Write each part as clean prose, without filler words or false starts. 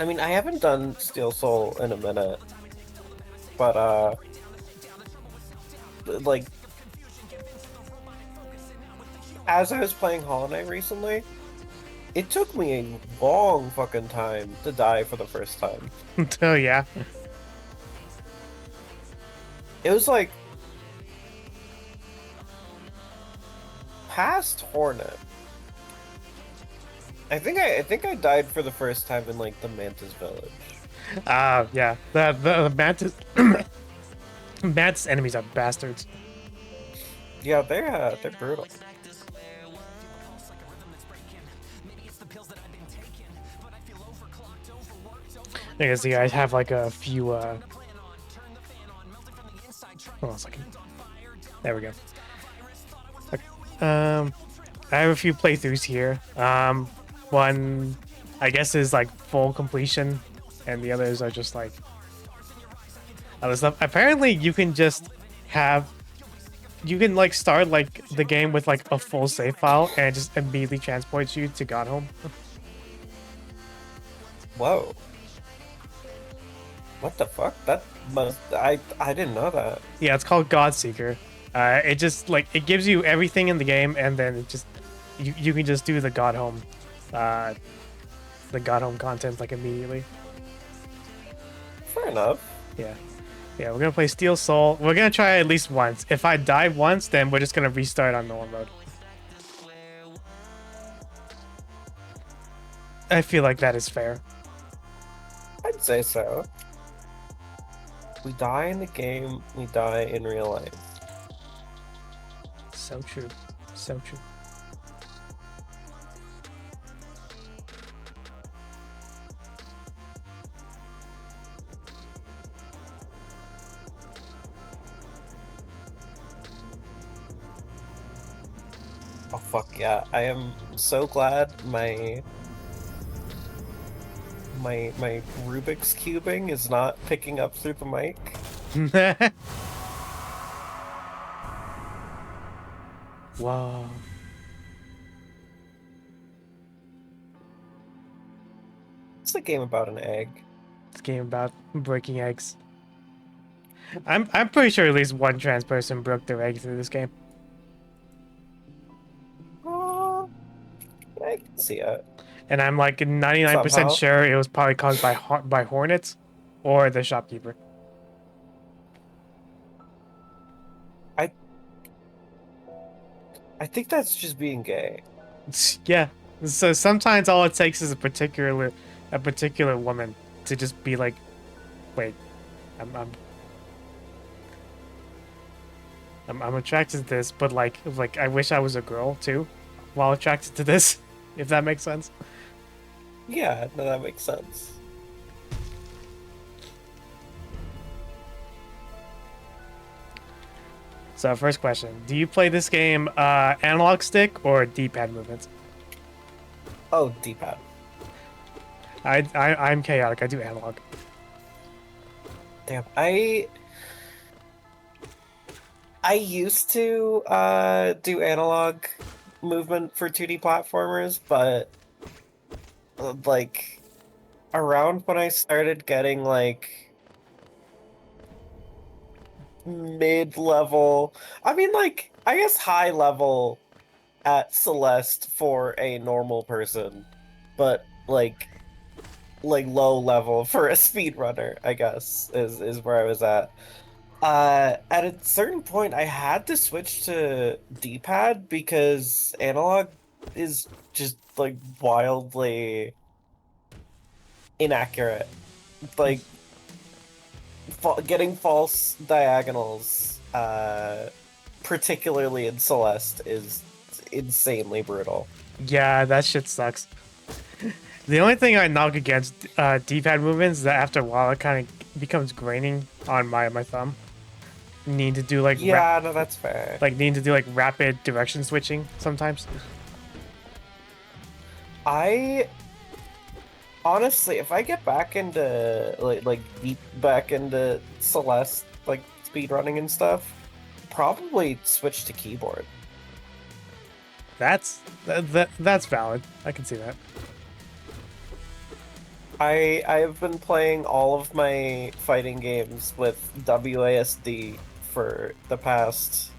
I mean, I haven't done Steel Soul in a minute, but like as I was playing Hollow Knight recently, it took me a long fucking time to die for the first time. Oh yeah. It was like past Hornet. I think I died for the first time in like the Mantis village. Yeah. The Mantis Mantis enemies are bastards. Yeah, they're brutal. I guess you guys have like a few hold on a second. There we go. Okay. I have a few playthroughs here. One I guess is like full completion, and the others are just like other stuff. Apparently you can just have you can like start like the game with like a full save file and it just immediately transports you to Godhome. Whoa. What the fuck? That must I didn't know that. Yeah, it's called Godseeker. It just like it gives you everything in the game, and then it just you can just do the Godhome content like immediately. Fair enough. Yeah. Yeah, we're gonna play Steel Soul. We're gonna try at least once. If I die once, then we're just gonna restart on normal mode. I feel like that is fair. I'd say so. We die in the game, we die in real life. So true. So true. Oh fuck yeah. I am so glad my Rubik's cubing is not picking up through the mic. Wow. It's a game about an egg. It's a game about breaking eggs. I'm pretty sure at least one trans person broke their egg through this game. I can see it. And I'm like 99% Somehow. sure it was probably caused by hornets or the shopkeeper. I think that's just being gay. Yeah. So sometimes all it takes is a particular woman to just be like, wait, I'm attracted to this, but like I wish I was a girl too, while attracted to this, if that makes sense. Yeah, no, that makes sense. So first question: do you play this game analog stick or D-pad movements? Oh, D-pad. I'm chaotic. I do analog. Damn, I used to do analog movement for 2D platformers, but like around when I started getting like mid-level, I mean like I guess high level at Celeste for a normal person, but like like low level for a speedrunner, I guess, is where I was at. At a certain point, I had to switch to D-pad because analog is just like wildly inaccurate. Like getting false diagonals, particularly in Celeste, is insanely brutal. Yeah, that shit sucks. The only thing I knock against D-pad movements is that after a while it kind of becomes graining on my thumb. Need to do like Yeah, no, that's fair. need to do like rapid direction switching sometimes. I honestly, if I get back into like deep back into Celeste, like speedrunning and stuff, probably switch to keyboard. That's valid. I can see that. I've been playing all of my fighting games with WASD for the past,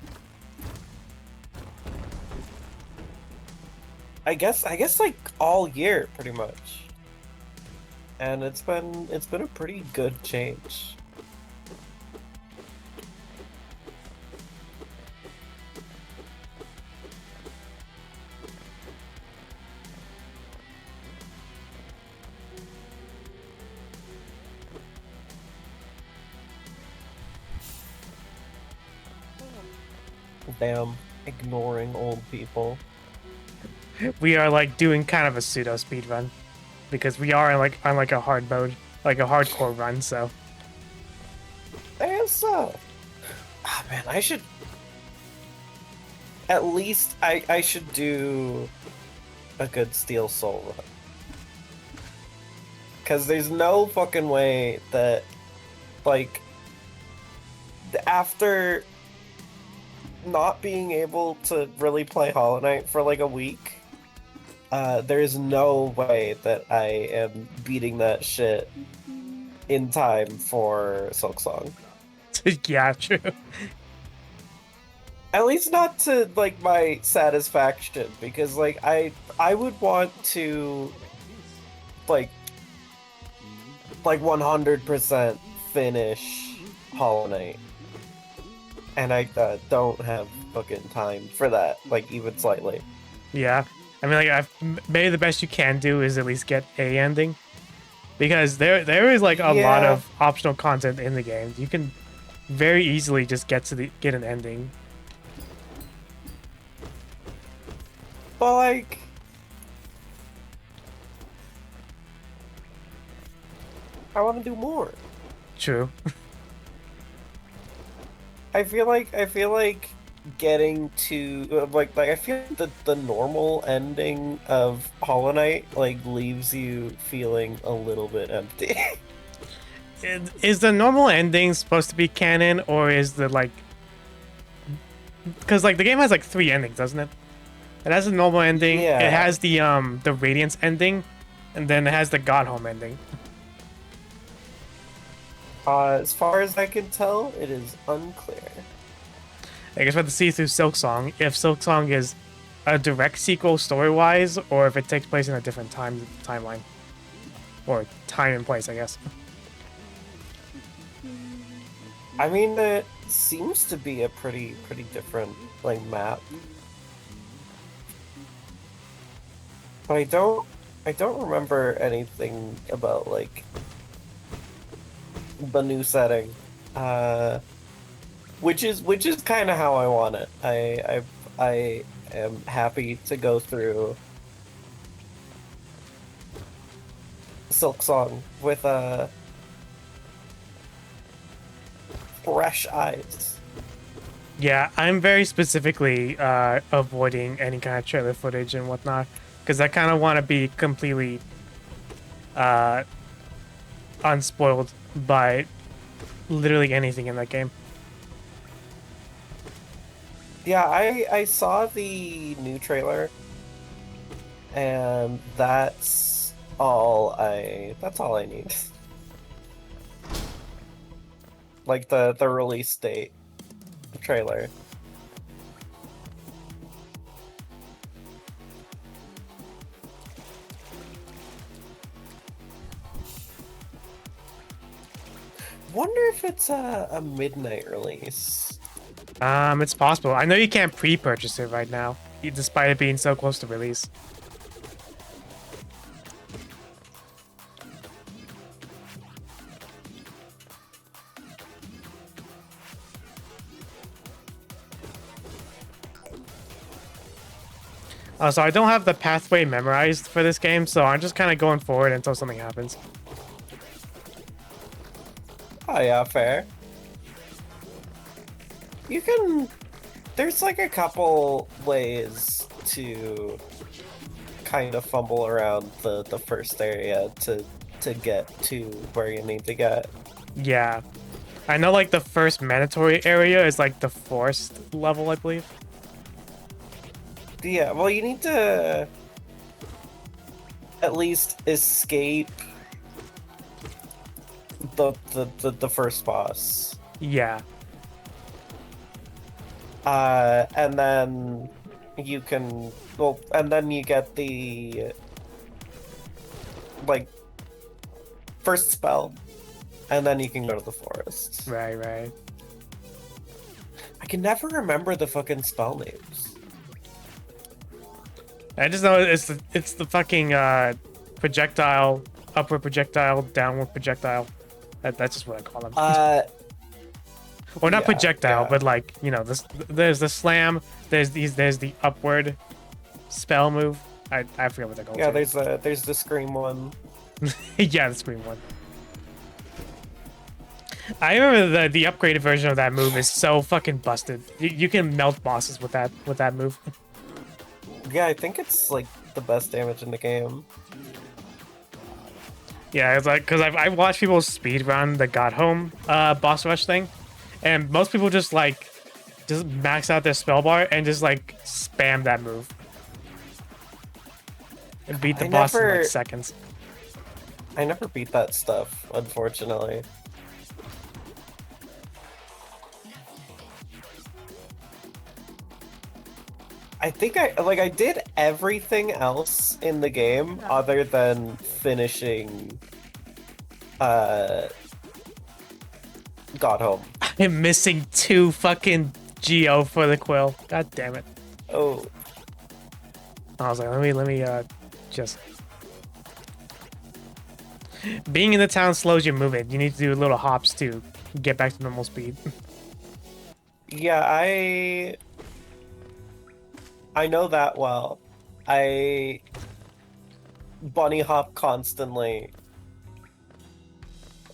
I guess like all year pretty much. And it's been a pretty good change. Damn, ignoring old people. We are like doing kind of a pseudo speed run because we are like on like a hard mode, like a hardcore run. So And so, ah man, I should at least I should do a good Steel Soul run. Cause there's no fucking way that like after not being able to really play Hollow Knight for like a week, there's no way that I am beating that shit in time for Silksong. yeah, true. At least not to like my satisfaction, because like I would want to like 100% finish Hollow Knight, and I don't have fucking time for that, like even slightly. Yeah, I mean like maybe the best you can do is at least get a ending because there is like a lot Yeah. of optional content in the game. You can very easily just get an ending. But like, I want to do more. True. I feel like getting to like I feel like the normal ending of Hollow Knight like leaves you feeling a little bit empty. Is the normal ending supposed to be canon or is the like because like the game has like 3 endings, doesn't it? It has a normal ending, Yeah. it has the Radiance ending, and then it has the God Home ending. As far as I can tell, it is unclear. I guess we have to see through Silksong if Silksong is a direct sequel story-wise, or if it takes place in a different timeline, or time and place, I guess. I mean, it seems to be a pretty different like map, but I don't remember anything about like the new setting, which is kind of how I want it. I am happy to go through Silksong with fresh eyes. Yeah, I'm very specifically avoiding any kind of trailer footage and whatnot, because I kind of want to be completely unspoiled by literally anything in that game. Yeah, I saw the new trailer, and that's all I need. Like the release date trailer. wonder if it's a midnight release. It's possible. I know you can't pre-purchase it right now, despite it being so close to release. So I don't have the pathway memorized for this game, so I'm just kind of going forward until something happens. Oh yeah, fair. You can... There's like a couple ways to kind of fumble around the first area to get to where you need to get. Yeah. I know like the first mandatory area is like the forest level, I believe. Yeah, well, you need to at least escape the first boss. Yeah. And then you can, well, and then you get the, like, first spell, and then you can go to the forest. Right, right. I can never remember the fucking spell names. I just know it's the fucking projectile, upward projectile, downward projectile. That's just what I call them. Or not yeah, projectile, yeah. but like, you know, there's the slam, there's the upward spell move. I forget what they're called. Yeah, there's the scream one. Yeah, the scream one. I remember the upgraded version of that move is so fucking busted. You can melt bosses with that move. Yeah, I think it's like the best damage in the game. Yeah, it's like, because I watched people speedrun the God Home boss rush thing, and most people just max out their spell bar and just like spam that move and beat the boss in like seconds. I never beat that stuff, unfortunately. I think I did everything else in the game other than finishing God Home. I'm missing 2 fucking Geo for the quill. God damn it. Oh. I was like, let me just... Being in the town slows your movement. You need to do little hops to get back to normal speed. Yeah, I know that well. I bunny hop constantly,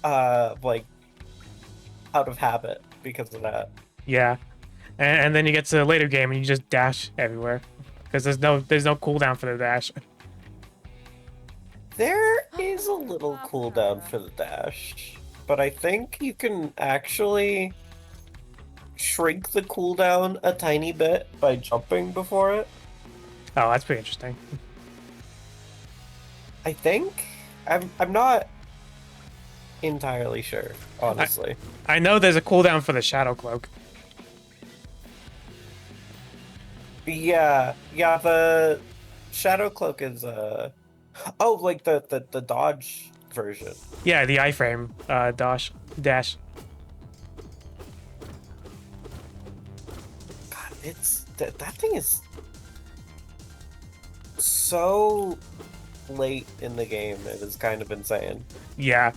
like, out of habit because of that. Yeah, and then you get to the later game and you just dash everywhere because there's no cooldown for the dash. There is a little cooldown for the dash, but I think you can actually shrink the cooldown a tiny bit by jumping before it. Oh, that's pretty interesting. I think I'm not entirely sure, honestly. I know there's a cooldown for the Shadow Cloak. Yeah, the Shadow Cloak is oh, like the dodge version. Yeah, the iframe dash. God, it's that thing is so late in the game. It is kind of insane. Yeah.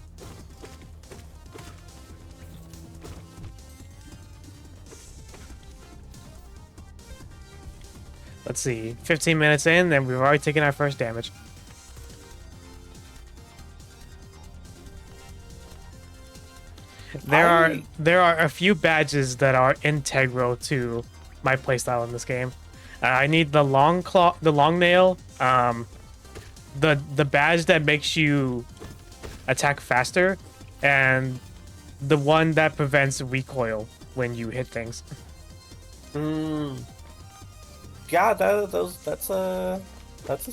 Let's see, 15 minutes in, and we've already taken our first damage. There are a few badges that are integral to my playstyle in this game. I need the long nail, the badge that makes you attack faster, and the one that prevents recoil when you hit things. Yeah, that's a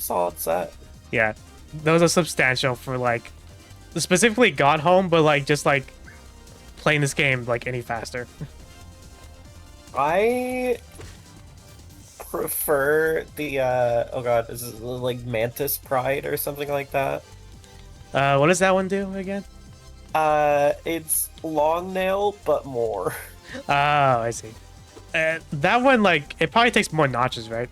solid set. Yeah, those are substantial for like specifically God Home, but like just like playing this game like any faster. I prefer the oh god, is it like Mantis Pride or something like that? What does that one do again? It's long nail, but more. Oh, I see. That one, like, it probably takes more notches, right?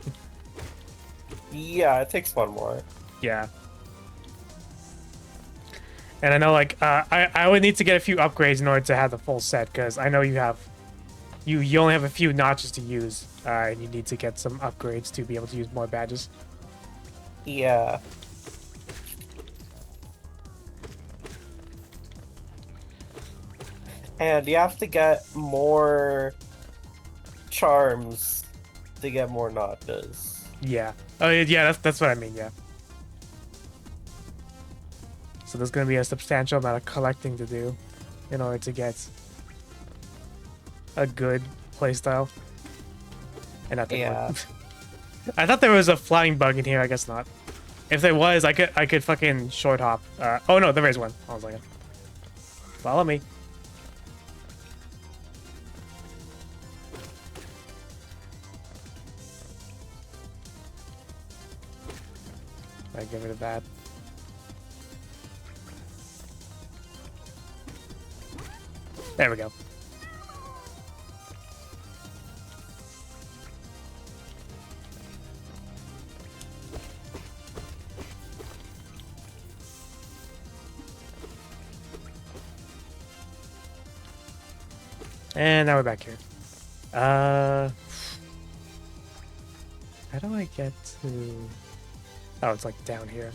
Yeah, it takes one more. Yeah. And I know, like, I would need to get a few upgrades in order to have the full set, because I know you have, you only have a few notches to use, and you need to get some upgrades to be able to use more badges. Yeah. And you have to get more charms to get more notches. Yeah. Oh, yeah, that's what I mean, yeah. So there's going to be a substantial amount of collecting to do in order to get a good playstyle. And not Yeah. I thought there was a flying bug in here. I guess not. If there was, I could fucking short hop. Oh no, there is one. Hold on a second. Follow me. I get rid of that. There we go. And now we're back here. How do I get to... Oh, it's like down here.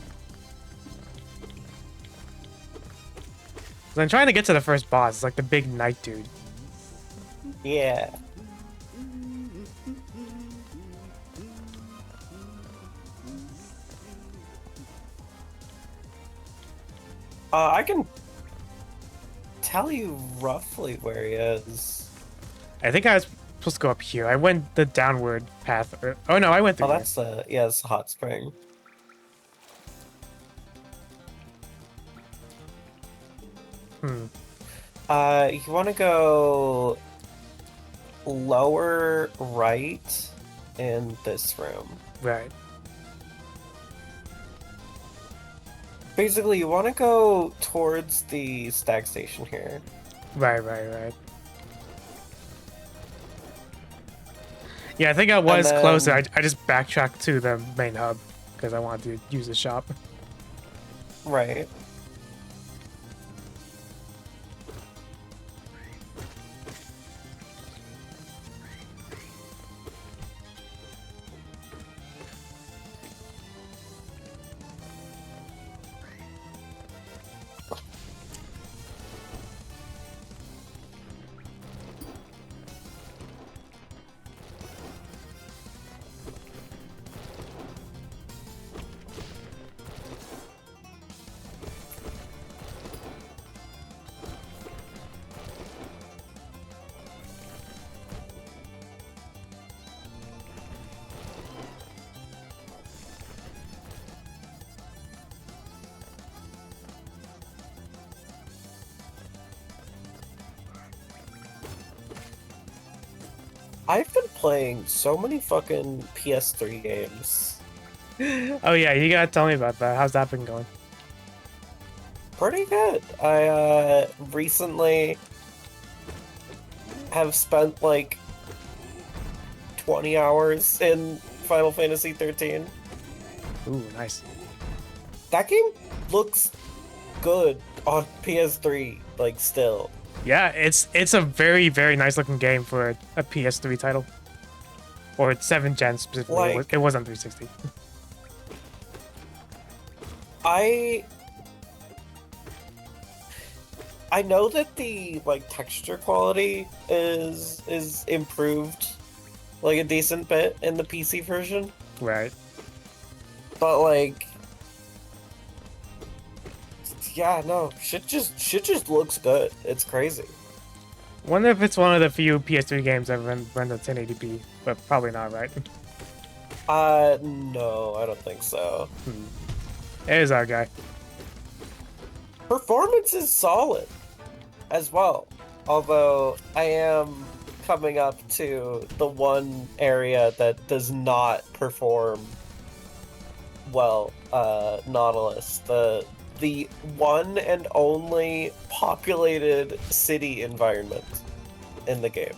'Cause I'm trying to get to the first boss. It's like the big knight dude. Yeah. I can tell you roughly where he is. I think I was supposed to go up here. I went the downward path. Oh no, I went through Oh, here. that's yeah, it's a hot spring. You want to go lower right in this room. Right. Basically, you want to go towards the stag station here. Right. Yeah, I think I was then- closer. I just backtracked to the main hub because I wanted to use the shop. Right. I've been playing so many fucking PS3 games. Oh yeah, you gotta tell me about that. How's that been going? Pretty good. I recently have spent like 20 hours in Final Fantasy 13. Ooh, nice. That game looks good on PS3, like still. Yeah, it's a very nice looking game for a PS3 title, or 7th gen specifically. Like- It was on 360. I know that the like texture quality is improved like a decent bit in the PC version, Right. but like yeah, no, shit just looks good. It's crazy. Wonder if it's one of the few PS3 games that run at 1080p, but probably not, right? No, I don't think so. There's our guy. Performance is solid as well. Although I am coming up to the one area that does not perform well, Nautilus, the the one and only populated city environment in the game.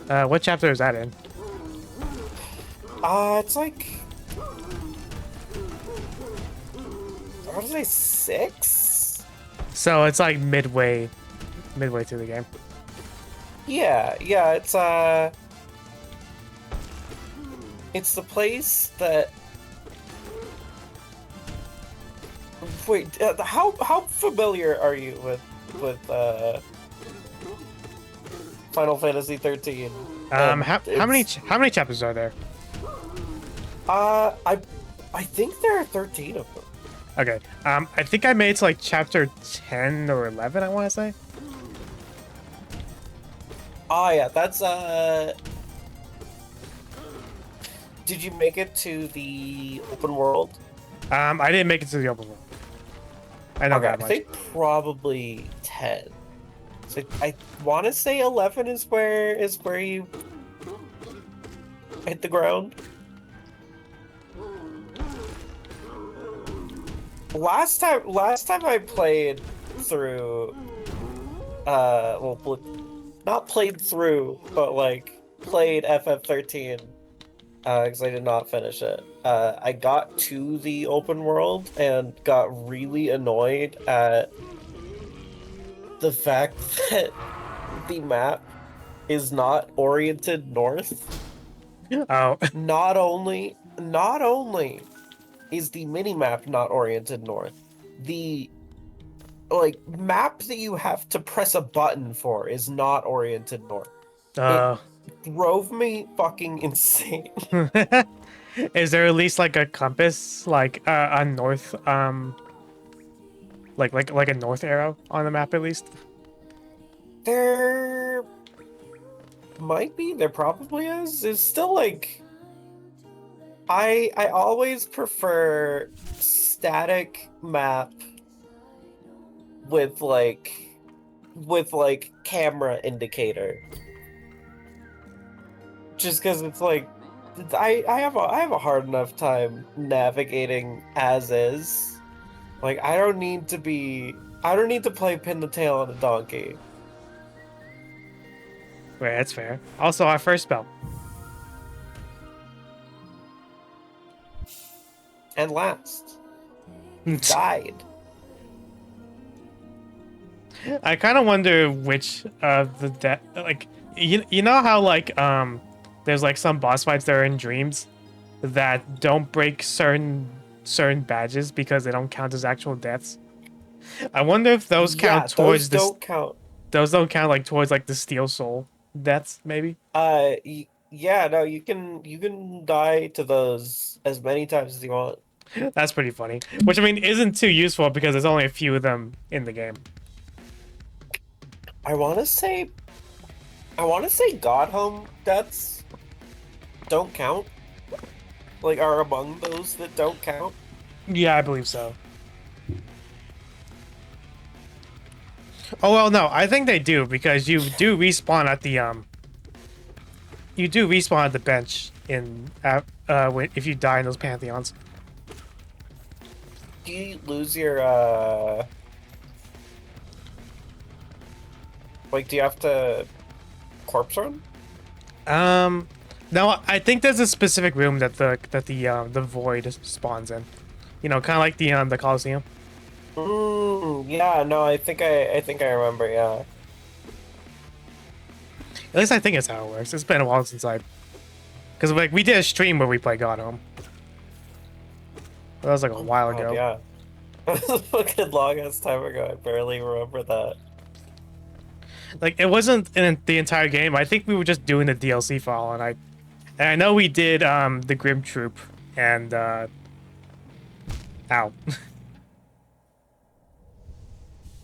What chapter is that in? It's like, what did I say, 6? So it's like midway through the game. Yeah, it's the place that. Wait, how familiar are you with Final Fantasy 13? How many chapters are there? I think there are 13 of them. Okay. I think I made it to like chapter 10 or 11, I want to say. Oh yeah, that's did you make it to the open world? I didn't make it to the open world. I know that I much. think probably 10. So I want to say 11 is where you hit the ground. Last time I played through, well, not played through, but like played FF13, because I did not finish it. I got to the open world and got really annoyed at the fact that the map is not oriented north. Oh. Not only is the mini-map not oriented north, the map that you have to press a button for is not oriented north. It drove me fucking insane. Is there at least like a compass, like a north, like a north arrow on the map at least? There might be. There probably is. It's still like I always prefer static map with like camera indicator. Just because it's like I have a hard enough time navigating as is. Like I don't need to play pin the tail on a donkey. Wait, that's fair. Also, our first spell. And last. Died. I kind of wonder which of the like you know how like there's like some boss fights that are in dreams that don't break certain badges because they don't count as actual deaths. I wonder if those count towards those don't count. Those don't count like towards like the steel soul deaths maybe. Yeah, no, you can die to those as many times as you want. That's pretty funny. Which I mean isn't too useful because there's only a few of them in the game. I want to say Godhome deaths don't count. Like are among those that don't count. Yeah, I believe so. Oh well, no, I think they do because you do respawn at the bench in if you die in those pantheons. Do you lose your like do you have to corpse run? No, I think there's a specific room that the void spawns in. You know, kind of like the Coliseum. Yeah, no, I think I remember, yeah. At least I think it's how it works. It's been a while since because like we did a stream where we played God Home. That was like a while ago. Yeah. That was a fucking long ass time ago. I barely remember that. Like it wasn't in the entire game. I think we were just doing the DLC file, and I know we did the Grim Troop and ow.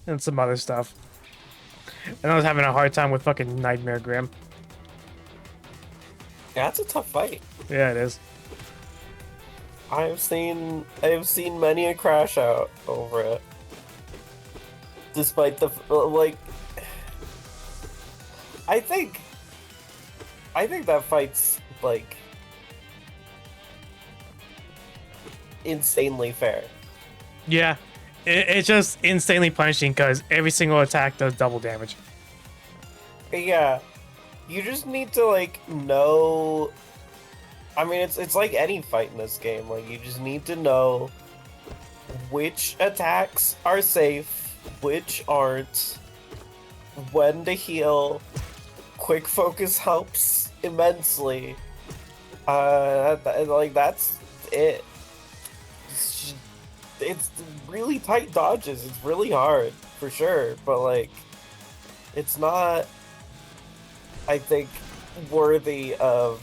And some other stuff. And I was having a hard time with fucking Nightmare Grim. Yeah, it's a tough fight. Yeah, it is. I have seen many a crash out over it. Despite the like, I think that fight's like insanely fair. Yeah, it's just insanely punishing because every single attack does double damage. Yeah, you just need to like know. I mean, it's like any fight in this game. Like you just need to know which attacks are safe, which aren't, when to heal. Quick focus helps immensely. Like that's it. It's really tight dodges. It's really hard for sure, but like, it's not, I think, worthy of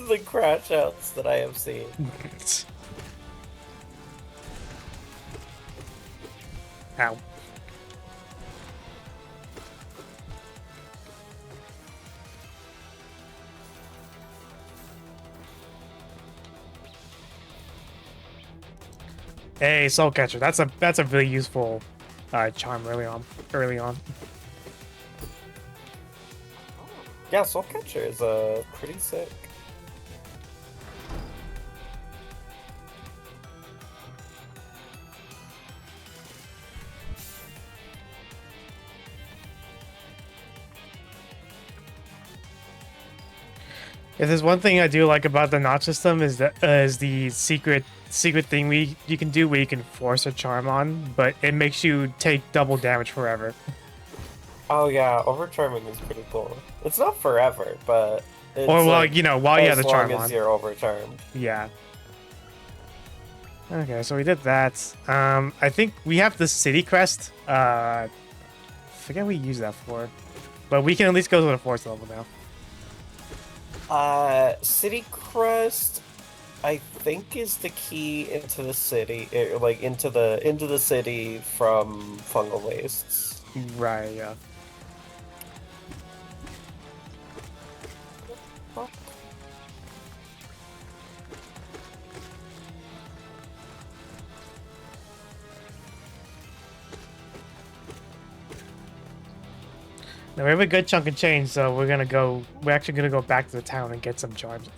the crash outs that I have seen. Ow. Hey, Soul Catcher. That's a really useful charm early on. Yeah, Soul Catcher is pretty sick. If there's one thing I do like about the notch system is that is the secret thing you can do where you can force a charm on, but it makes you take double damage forever. Oh yeah, overcharming is pretty cool. It's not forever, but it's Or well, like, you know, while you have the charm as long on. as you're overcharmed. Yeah. Okay, so we did that. I think we have the city crest. Forget what we use that for, but we can at least go to the 4th level now. City Crest, I think, is the key into the city, like into the city from Fungal Wastes. Right. Yeah. Now we have a good chunk of change, so we're actually gonna go back to the town and get some charms.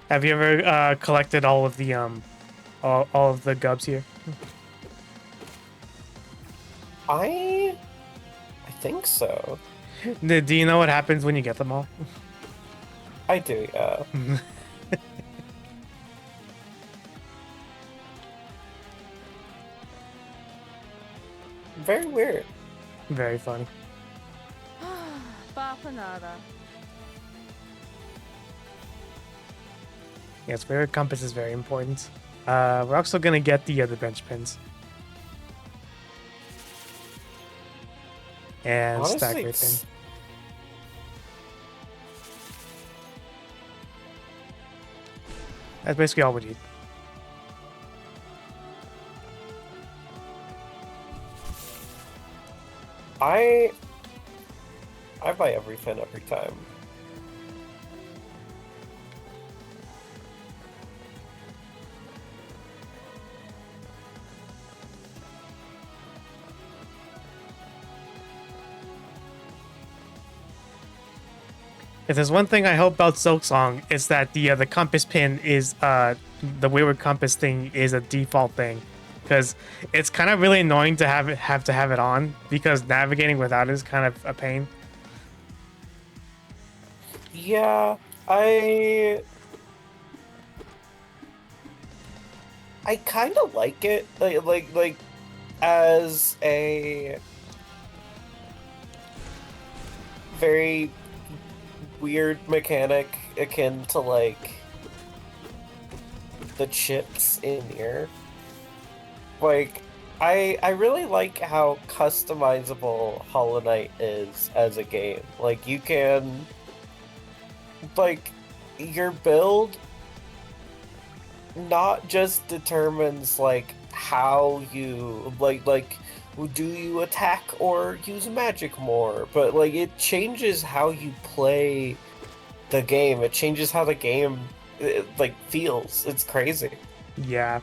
Have you ever collected all of the all of the gubs here? I think so. Do you know what happens when you get them all? I do, yeah. Very weird. Very funny. Bapanada. Yes, Spirit Compass is very important. We're also gonna get the other bench pins. And Honestly, stack rate pin. it's- That's basically all we need. I buy every fin every time. If there's one thing I hope about Silksong, it's that the compass pin is the wayward compass thing is a default thing, because it's kind of really annoying to have it on, because navigating without it is kind of a pain. Yeah, I kind of like it, like as a very weird mechanic akin to like the chips in here. Like, I really like how customizable Hollow Knight is as a game. Like, you can, like, your build not just determines like how you like do you attack or use magic more, but like it changes how you play the game. It changes how the game like feels. It's crazy. Yeah.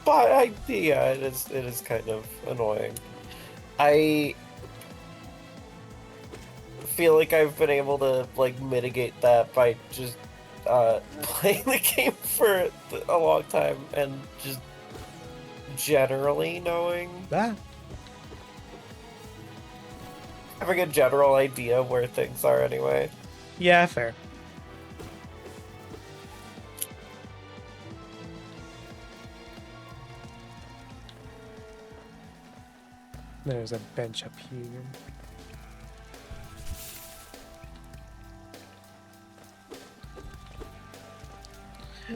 But yeah, it is kind of annoying. I feel like I've been able to like mitigate that by just playing the game for a long time and just generally knowing, Ah, having a general idea where things are anyway. yeah, fair. There's a bench up here.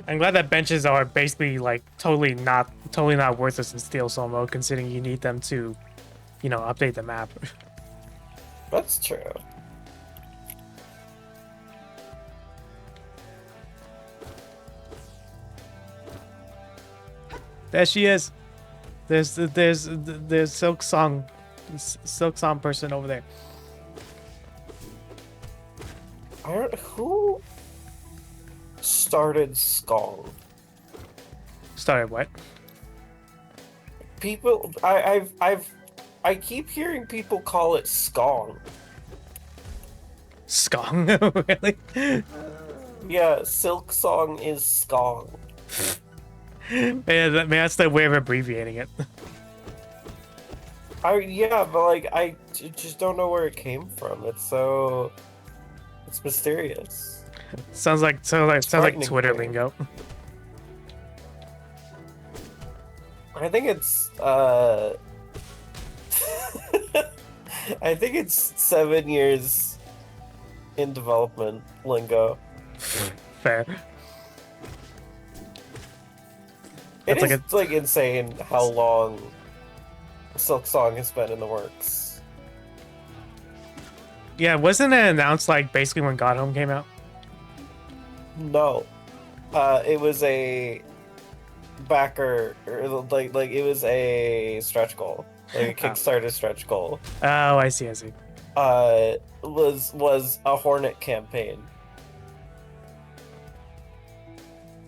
I'm glad that benches are basically like totally not worthless in Steel Soul mode, considering you need them to, you know, update the map. That's true. There she is. There's Silk Song person over there. Who started Skong? Started what? People, I keep hearing people call it Skong. Skong, really? Yeah, Silk Song is Skong. Yeah, that's the way of abbreviating it. Yeah, but like just don't know where it came from. It's mysterious. sounds like frightening Twitter thing. lingo. I think it's I think it's 7 years in development lingo. Fair. It That's is like like insane how long Silk Song has been in the works. Yeah, wasn't it announced like basically when God Home came out? No, it was a backer, or like it was a stretch goal, like a Kickstarter stretch goal. Oh, I see. Was a Hornet campaign.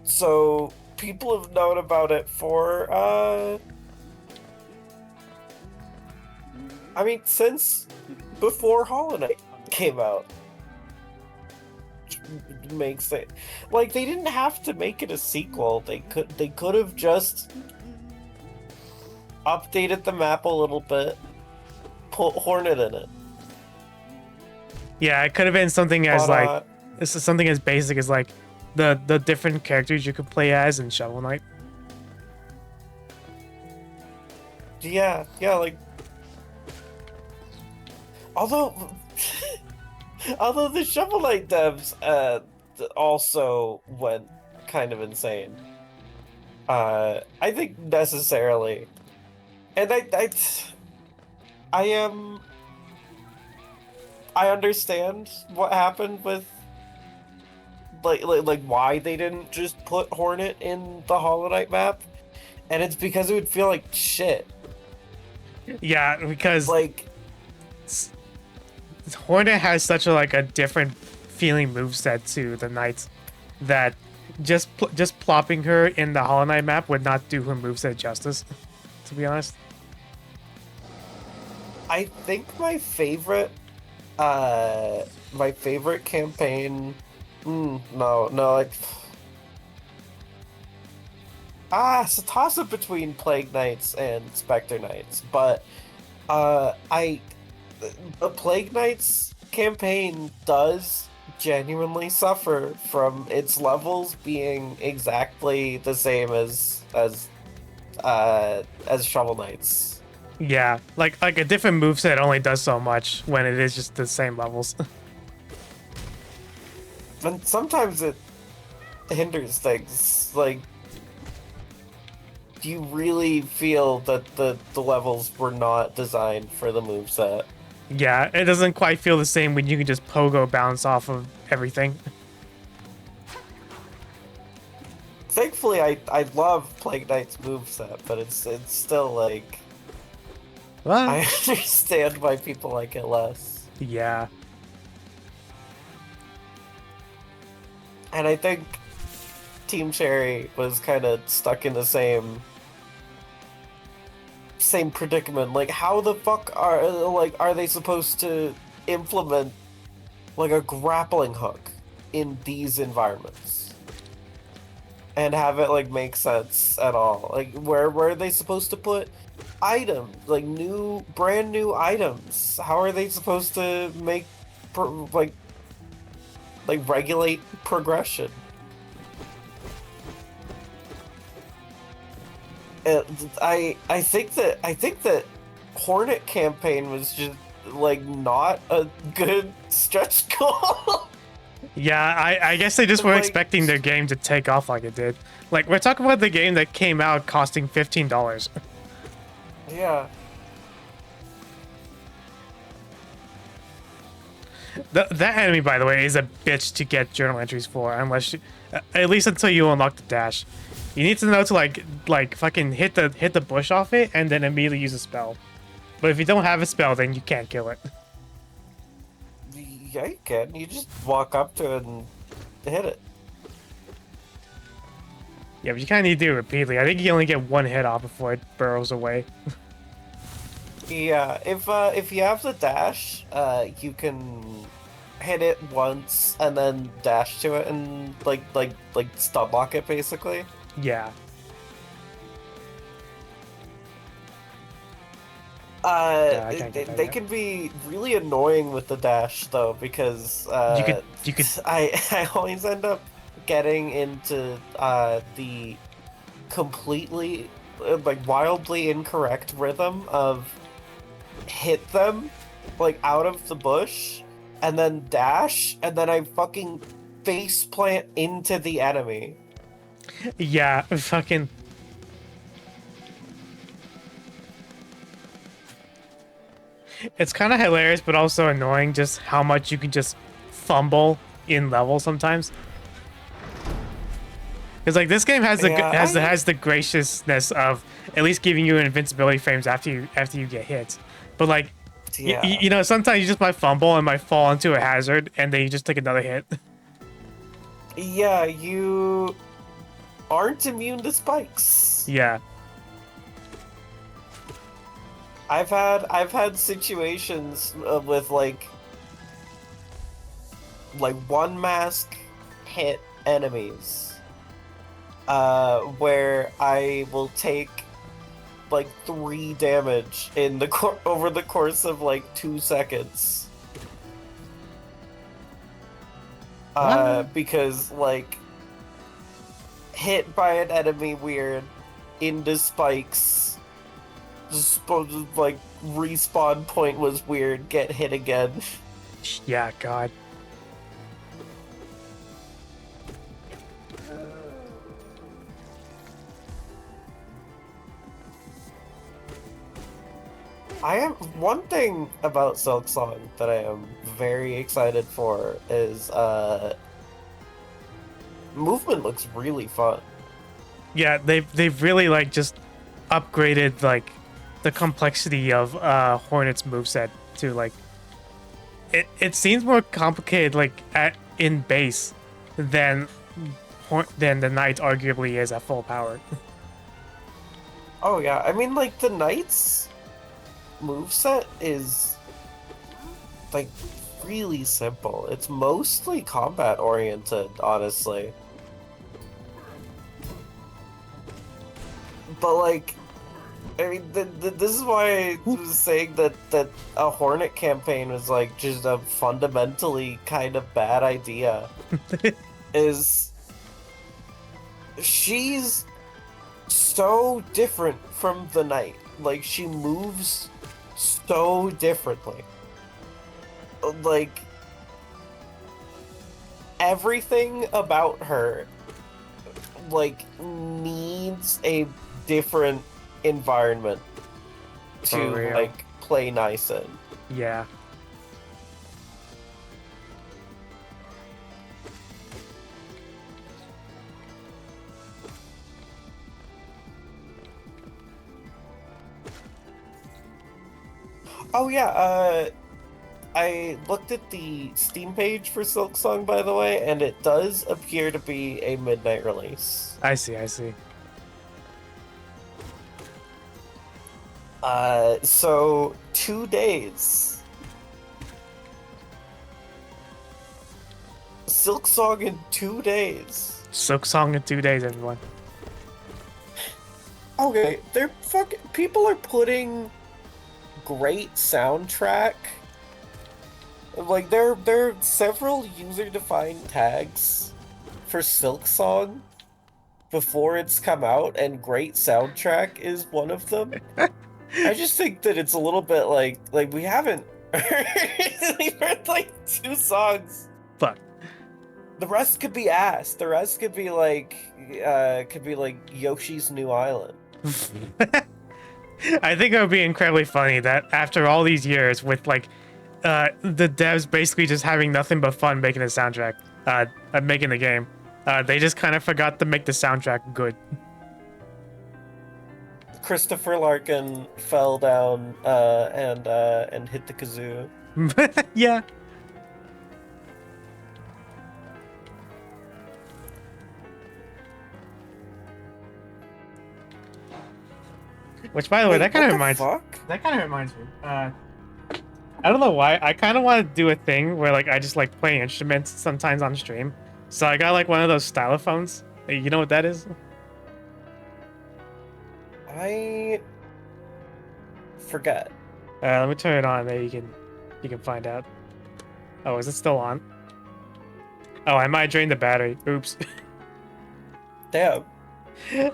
So people have known about it for I mean, since before Hollow Knight came out. Which makes it like they didn't have to make it a sequel. They could have just updated the map a little bit, put Hornet in it. Yeah, it could have been something as But, like this is something as basic as like the different characters you could play as in Shovel Knight. yeah, like although although the Shovel Knight devs also went kind of insane. I think necessarily, and I understand what happened with like why they didn't just put Hornet in the Hollow Knight map, and it's because it would feel like shit. Yeah, because Like Hornet has such a different feeling moveset to the Knights that just plopping her in the Hollow Knight map would not do her moveset justice, to be honest. I think my favorite campaign. No, it's a toss up between Plague Knights and Spectre Knights, but the Plague Knights campaign does genuinely suffer from its levels being exactly the same as Shovel Knights. Yeah, like a different moveset only does so much when it is just the same levels. And sometimes it hinders things. Like, do you really feel that the levels were not designed for the moveset? Yeah, it doesn't quite feel the same when you can just pogo bounce off of everything. Thankfully, I love Plague Knight's moveset, but it's still like Well, I understand why people like it less. yeah. And I think Team Cherry was kind of stuck in the same predicament. Like, how the fuck are they supposed to implement like a grappling hook in these environments and have it like make sense at all? Like, where are they supposed to put items, like brand new items? How are they supposed to make like regulate progression? I think that Hornet campaign was just like not a good stretch goal. Yeah, I guess they just weren't Like- expecting their game to take off like it did. Like, we're talking about the game that came out costing $15. Yeah. That enemy, by the way, is a bitch to get journal entries for, unless you, at least until you unlock the dash. You need to know to like fucking hit the bush off it and then immediately use a spell. But if you don't have a spell, then you can't kill it. Yeah, you can. You just walk up to it and hit it. Yeah, but you kind of need to do it repeatedly. I think you only get one hit off before it burrows away. Yeah, if you have the dash, you can hit it once and then dash to it and like stun lock it basically. Yeah. I can't get that They yet. can be really annoying with the dash though because You could I always end up getting into the completely like wildly incorrect rhythm of hit them like out of the bush and then dash and then I fucking face plant into the enemy. Yeah, fucking. It's kind of hilarious, but also annoying just how much you can just fumble in level sometimes. Because like this game has the Yeah, has the graciousness of at least giving you invincibility frames after you get hit. But like, Yeah. you know, sometimes you just might fumble and might fall into a hazard, and then you just take another hit. Yeah, you aren't immune to spikes. Yeah. I've had situations with like one mask hit enemies where I will take like 3 damage in the over the course of like 2 seconds. Because like hit by an enemy weird into spikes. Like respawn point was weird. Get hit again. Yeah, God. I am one thing about Silksong that I am very excited for is movement looks really fun. Yeah, they've really like just upgraded like the complexity of Hornet's moveset to like it seems more complicated like in base than the Knight arguably is at full power. Oh yeah, I mean like the Knight's moveset is like really simple. It's mostly combat oriented, honestly. But like, I mean, this is why I was saying that a Hornet campaign was like just a fundamentally kind of bad idea. Is she's so different from the Knight. Like she moves so differently. Like everything about her like needs a different environment For to real. like play nice in. Yeah. Oh yeah, I looked at the Steam page for Silksong, by the way, and it does appear to be a midnight release. I see, I see. So 2 days. Silksong in 2 days. Silksong in 2 days, everyone. Okay, they're fucking. People are putting great soundtrack. Like there are several user-defined tags for Silksong before it's come out, and great soundtrack is one of them. I just think that it's a little bit like we haven't we've heard like 2 songs. Fuck. The rest could be ass. The rest could be like Yoshi's New Island. I think it would be incredibly funny that after all these years, with like the devs basically just having nothing but fun making the soundtrack, making the game, they just kind of forgot to make the soundtrack good. Christopher Larkin fell down and hit the kazoo. Yeah. Which, by the way, Wait, that kind of what the reminds fuck? that kind of reminds me. I don't know why. I kind of want to do a thing where like I just like play instruments sometimes on stream. So I got like one of those stylophones. You know what that is? I forget. Let me turn it on. There you can find out. Oh, is it still on? Oh, I might drain the battery. Oops. Damn.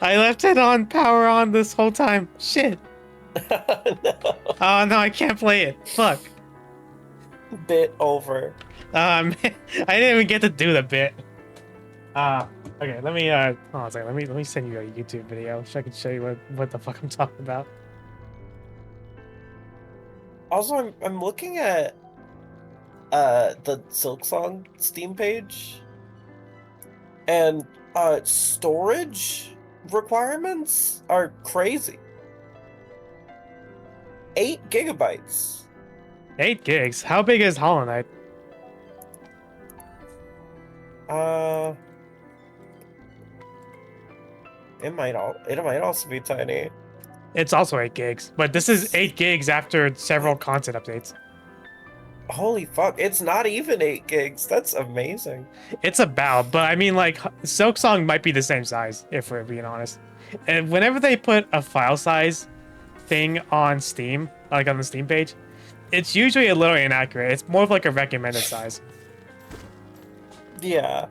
I left it on power on this whole time. Shit. No. Oh no, I can't play it. Fuck. Bit over. Man, I didn't even get to do the bit. Okay, let me hold on a second. Let me send you a YouTube video so I can show you what the fuck I'm talking about. Also, I'm looking at the Silksong Steam page, and storage requirements are crazy. 8 gigabytes. 8 gigs. How big is Hollow Knight? It might also be tiny. It's also 8 gigs, but this is 8 gigs after several content updates. Holy fuck, it's not even 8 gigs. That's amazing. It's about, but I mean, like, Silksong might be the same size, if we're being honest. And whenever they put a file size thing on Steam, like on the Steam page, it's usually a little inaccurate. It's more of like a recommended size. Yeah.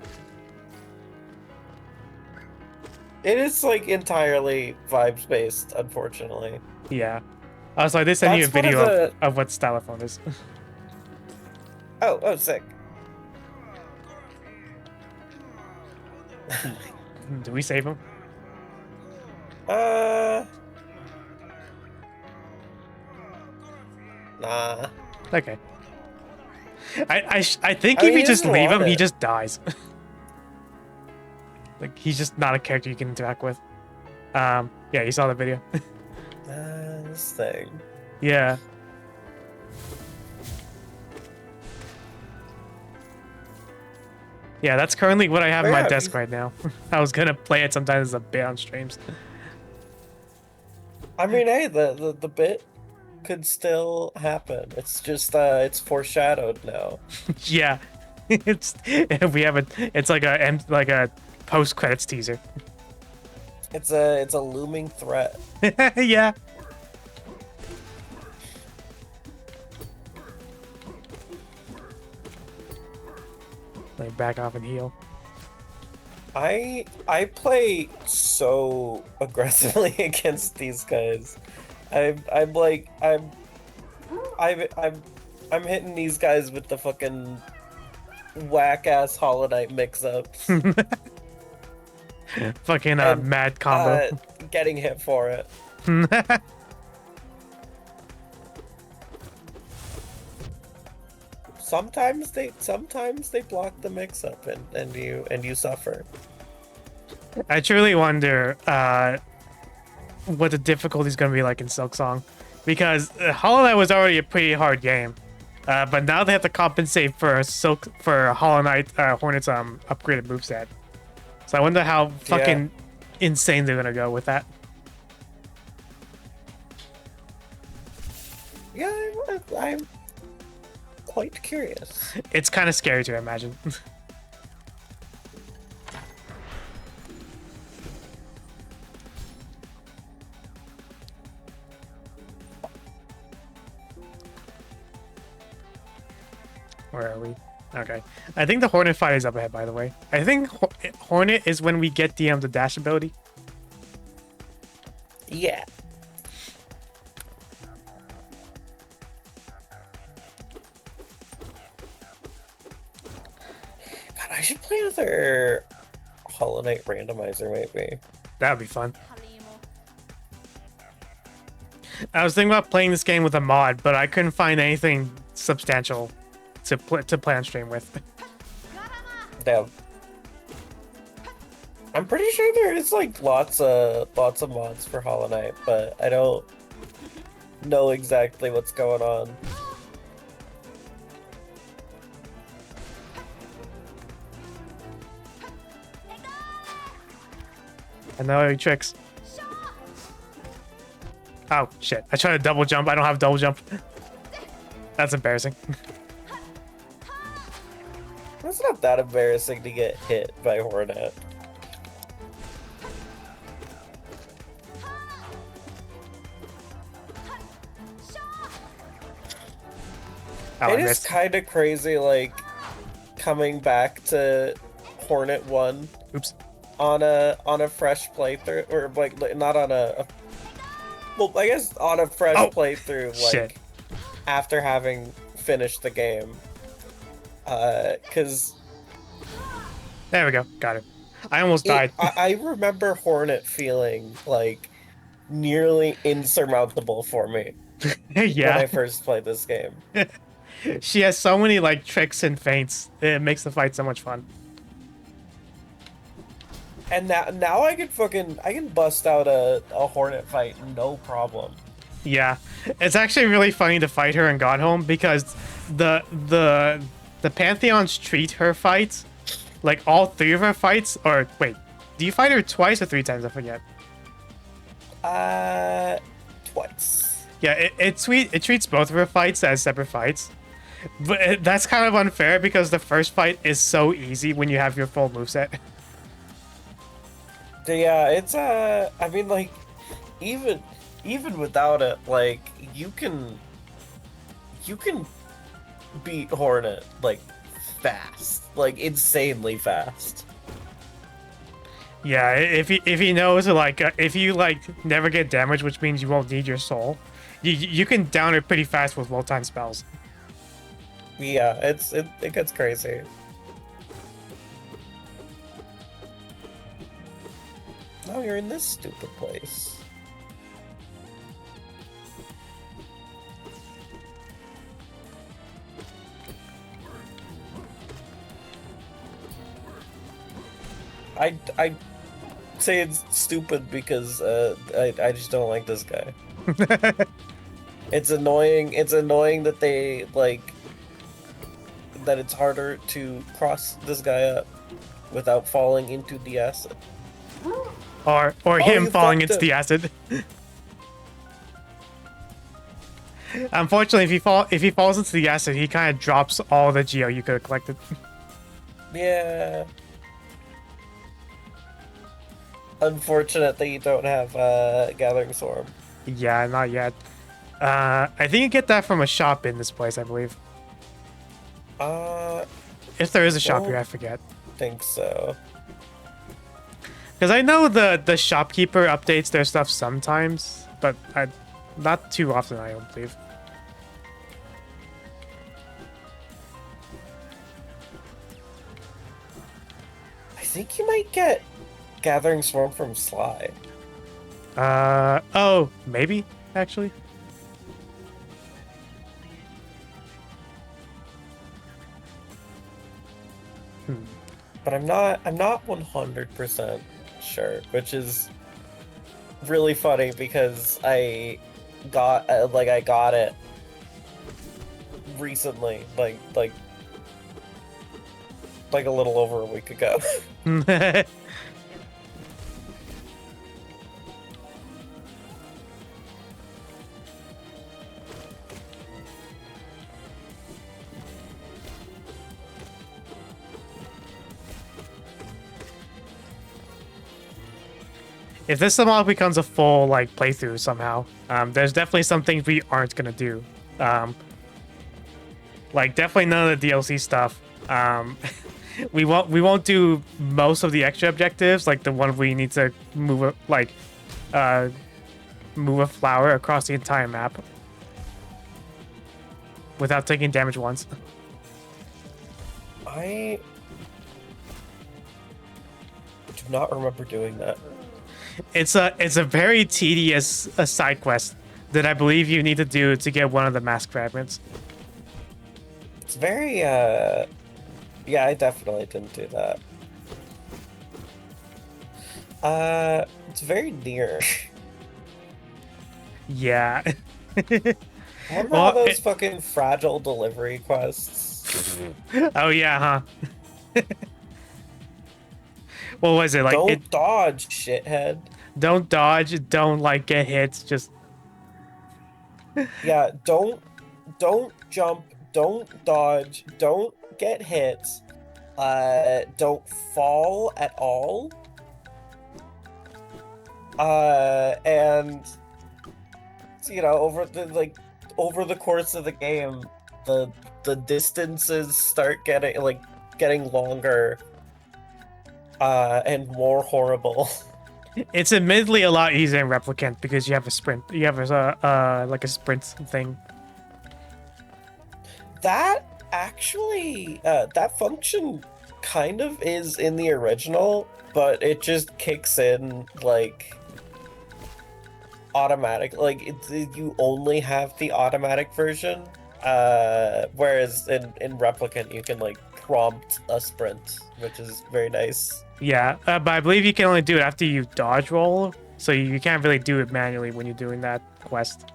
It is like entirely vibes based, unfortunately. Yeah. So I did send you a That's one of video the- of what stylophone is. Oh, sick. Do we save him? Nah. Okay. I think I if mean, you just doesn't leave him, want he it. just dies. Like, he's just not a character you can interact with. Yeah, you saw the video. This thing. Yeah. Yeah, that's currently what I have on my Yeah, desk right now. I was gonna play it sometimes as a bit on streams. I mean, hey, the bit could still happen. It's just it's foreshadowed now. Yeah. It's it's like a post credits teaser. It's a looming threat. Yeah. Like back off and heal. I play so aggressively against these guys. I'm like I'm hitting these guys with the fucking whack ass Hollow Knight mix ups. Fucking And, mad combo. Getting hit for it. Sometimes they block the mix up and you suffer. I truly wonder what the difficulty is going to be like in Silksong, because Hollow Knight was already a pretty hard game, But now they have to compensate for Hollow Knight Hornet's upgraded moveset. So I wonder how fucking insane they're gonna go with that. Yeah, I'm quite curious. It's kind of scary to imagine. Where are we? Okay. I think the Hornet fight is up ahead, by the way. I think Hornet is when we get the dash ability. Yeah. God, I should play another Hollow Knight randomizer, maybe. That would be fun. I was thinking about playing this game with a mod, but I couldn't find anything substantial to play on stream with. Damn. I'm pretty sure there is like lots of mods for Hollow Knight, but I don't know exactly what's going on. I know any tricks. Oh shit! I tried to double jump. I don't have double jump. That's embarrassing. It's not that embarrassing to get hit by Hornet. Oh, I It is missed. kind of crazy, like, coming back to Hornet 1 Oops. on a fresh playthrough, or like not on well, I guess on a fresh playthrough, like Shit. after having finished the game. Cause There we go. Got it. I almost died. I remember Hornet feeling like nearly insurmountable for me when I Yeah. first played this game. She has so many like tricks and feints. It makes the fight so much fun. And now I can bust out a Hornet fight no problem. Yeah, it's actually really funny to fight her in Godhome because the Pantheons treat her fights like all three of her fights. Or wait, do you fight her twice or three times? I forget. Twice. Yeah, it treats both of her fights as separate fights, but that's kind of unfair because the first fight is so easy when you have your full moveset. Yeah, it's I mean, like, even without it, like, you can beat Hornet like fast, like insanely fast. Yeah, if he knows like if you like never get damage, which means you won't need your soul, you can down it pretty fast with well-timed spells. Yeah, it gets crazy. Now you're in this stupid place. I say it's stupid because I just don't like this guy. It's annoying. It's annoying that they like that it's harder to cross this guy up without falling into the acid. Or him you falling fucked into it. the acid. Unfortunately, if he falls into the acid, he kind of drops all the geo you could have collected. Yeah. Unfortunate that you don't have Gathering Swarm. Yeah, not yet. I think you get that from a shop in this place, I believe. If there is a shop Well- here, I forget. Think so. Because I know the shopkeeper updates their stuff sometimes, but not too often, I don't believe. I think you might get Gathering Swarm from Sly. Oh, maybe, actually. But I'm not 100% sure, which is really funny because I got it recently, like a little over a week ago. If this somehow becomes a full like playthrough somehow, there's definitely some things we aren't gonna do. Like definitely none of the DLC stuff. We won't do most of the extra objectives, like the one we need to move move a flower across the entire map without taking damage once. I do not remember doing that. It's a very tedious side quest that I believe you need to do to get one of the mask fragments. It's very, yeah, I definitely didn't do that. It's very near. Yeah. Remember Well, all those fucking fragile delivery quests? Oh yeah, huh? What was it like? Don't dodge, shithead. Don't dodge. Don't like get hits. Just Yeah, don't jump, don't dodge, don't get hit. Don't fall at all. And you know, over the course of the game, the distances start getting longer and more horrible. it's admittedly a lot easier in Replicant because you have a sprint. You have a like a sprint thing. That actually, that function kind of is in the original, but it just kicks in like automatic. Like you only have the automatic version, whereas in Replicant you can like prompt a sprint, which is very nice. Yeah, but I believe you can only do it after you dodge roll, so you can't really do it manually when you're doing that quest.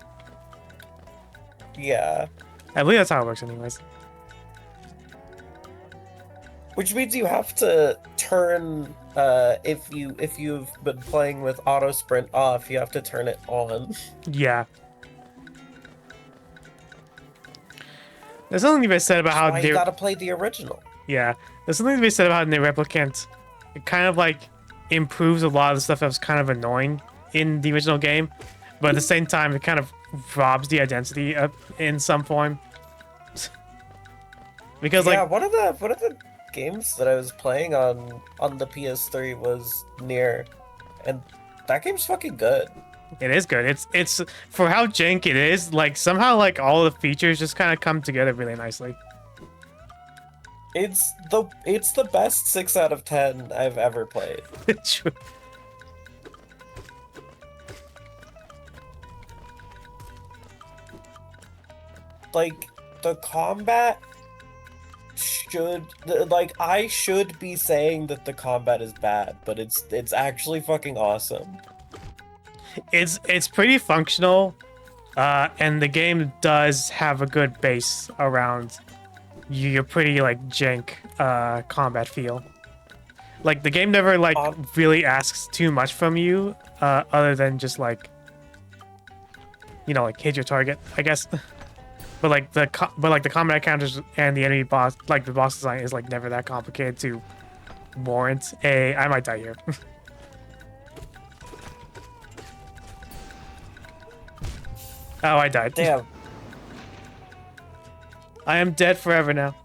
Yeah. I believe that's how it works, anyways. Which means you have to turn if you've been playing with auto sprint off, you have to turn it on. Yeah. There's something to be said about how you gotta play the original. Yeah, there's something to be said about how the Replicant. It kind of like improves a lot of the stuff that was kind of annoying in the original game, but at the same time, it kind of robs the identity up in some form. Because yeah, like one of the games that I was playing on the PS3 was Nier, and that game's fucking good. it is good. It's for how jank it is. Like somehow like all the features just kind of come together really nicely. It's the best 6 out of 10 I've ever played. True. Like the combat I should be saying that the combat is bad, but it's actually fucking awesome. It's pretty functional, and the game does have a good base around your pretty like jank combat feel. Like the game never like really asks too much from you, other than just like like hit your target, I guess. But like the combat encounters and the enemy boss, like the boss design, is like never that complicated to warrant a. I might die here. Oh, I died. Damn. I am dead forever now.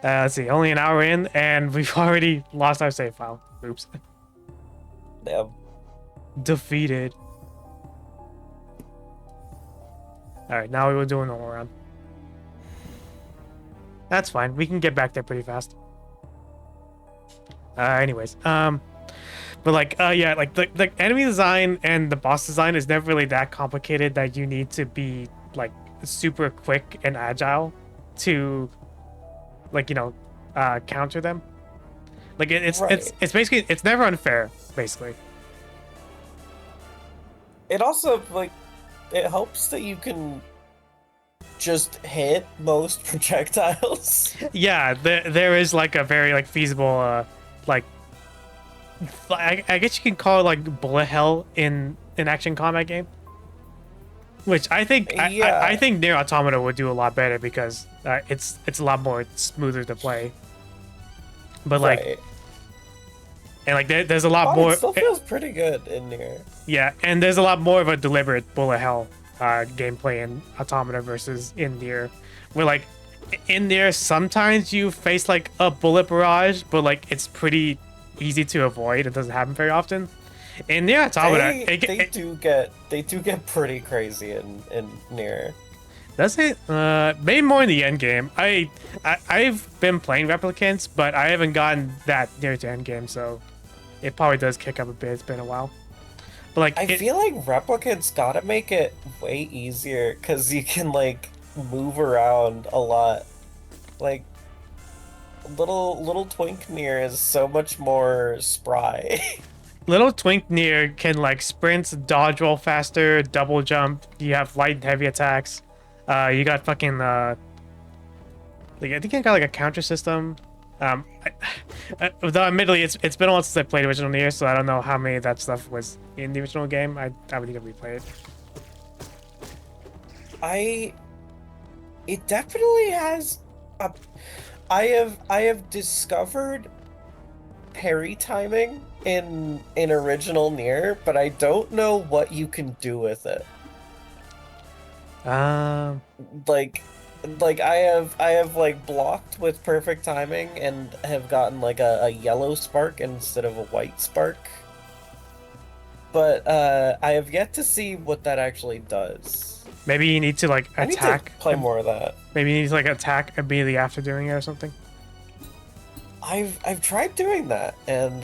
Let's see, only an hour in, and we've already lost our save file. Oops. Damn. Defeated. Alright, now we will do a normal round. That's fine. We can get back there pretty fast. Anyways, but like, yeah, like the enemy design and the boss design is never really that complicated that you need to be like super quick and agile to, like, counter them. Like Right. it's basically it's never unfair, basically. It also like it helps that you can just hit most projectiles. Yeah, there is like a very like feasible like I guess you can call it like bullet hell in an action combat game. Which I think I Yeah, think Nier Automata would do a lot better because it's a lot more smoother to play. But like right. and like there's a lot Oh, it more still feels pretty good in here. yeah, and there's a lot more of a deliberate bullet hell gameplay in Automata versus in Nier, where like in there sometimes you face like a bullet barrage, but like it's pretty easy to avoid. It doesn't happen very often. In Nier Automata, They do get pretty crazy in near. does it? Maybe more in the end game. I've been playing Replicants, but I haven't gotten that near to end game, so it probably does kick up a bit. It's been a while, but like I it, feel like replicants gotta make it way easier because you can like move around a lot. Like little twink near is so much more spry. little Twink Near can like sprint, dodge roll faster, double jump. You have light and heavy attacks. You got fucking like I think I got like a counter system. Though admittedly it's been a while since I played original Nier, so I don't know how many of that stuff was in the original game. I would need to replay it. I it definitely has a I have discovered parry timing in original Nier, but I don't know what you can do with it. Um, Like I have like blocked with perfect timing and have gotten like a yellow spark instead of a white spark. But I have yet to see what that actually does. maybe you need to like I need to attack. play more of that. Maybe you need to like attack immediately after doing it or something. I've tried doing that and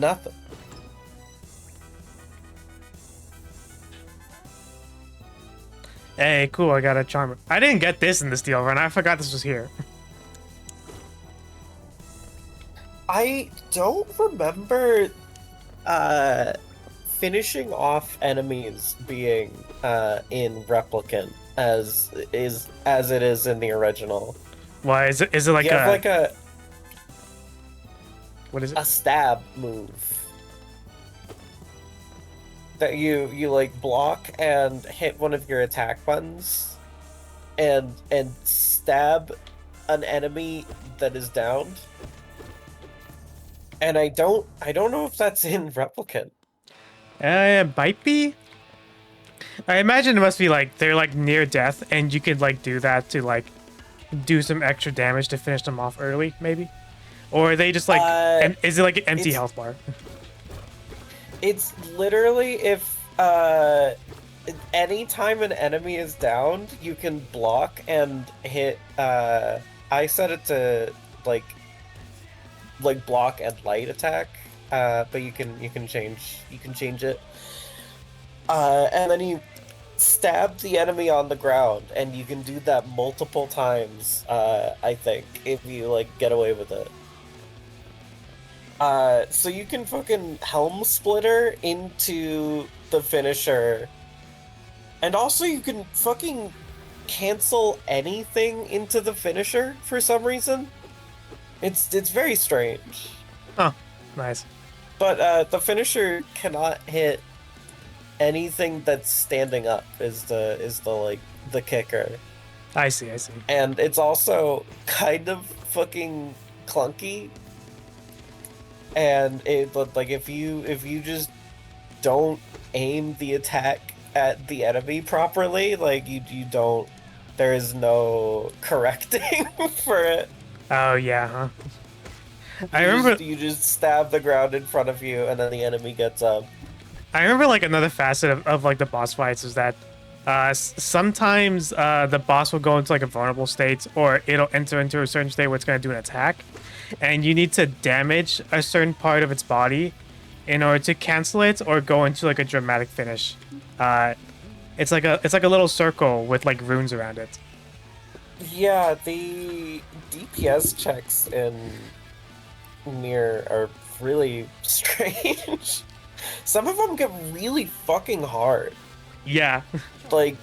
nothing. Hey, cool! I got a charmer. I didn't get this in the steel run. I forgot this was here. I don't remember uh finishing off enemies being in replicant as it is in the original. Why is it? Is it like You have a like what is it? a stab move that you like block and hit one of your attack buttons and stab an enemy that is downed. And I don't know if that's in replicant. Might be. I imagine it must be like they're like near death, and you could like do that to like do some extra damage to finish them off early, maybe. Or are they just like, and is it like an empty it's health bar? it's literally if anytime an enemy is downed, you can block and hit I set it to like block and light attack. But you can change it. And then you stab the enemy on the ground, and you can do that multiple times, I think, if you like get away with it. So you can fucking Helm Splitter into the finisher. And also you can fucking cancel anything into the finisher for some reason. It's very strange. Oh, nice. But the finisher cannot hit anything that's standing up is the like the kicker. I see, I see. And it's also kind of fucking clunky. And it like if you just don't aim the attack at the enemy properly, like you don't there is no correcting for it. Oh yeah, huh? I You remember. you just stab the ground in front of you and then the enemy gets up. I remember like another facet of like the boss fights is that sometimes the boss will go into like a vulnerable state, or it'll enter into a certain state where it's going to do an attack, and you need to damage a certain part of its body in order to cancel it or go into like a dramatic finish. It's like a little circle with like runes around it. Yeah, the DPS checks in Nier are really strange. Some of them get really fucking hard. Yeah. Like,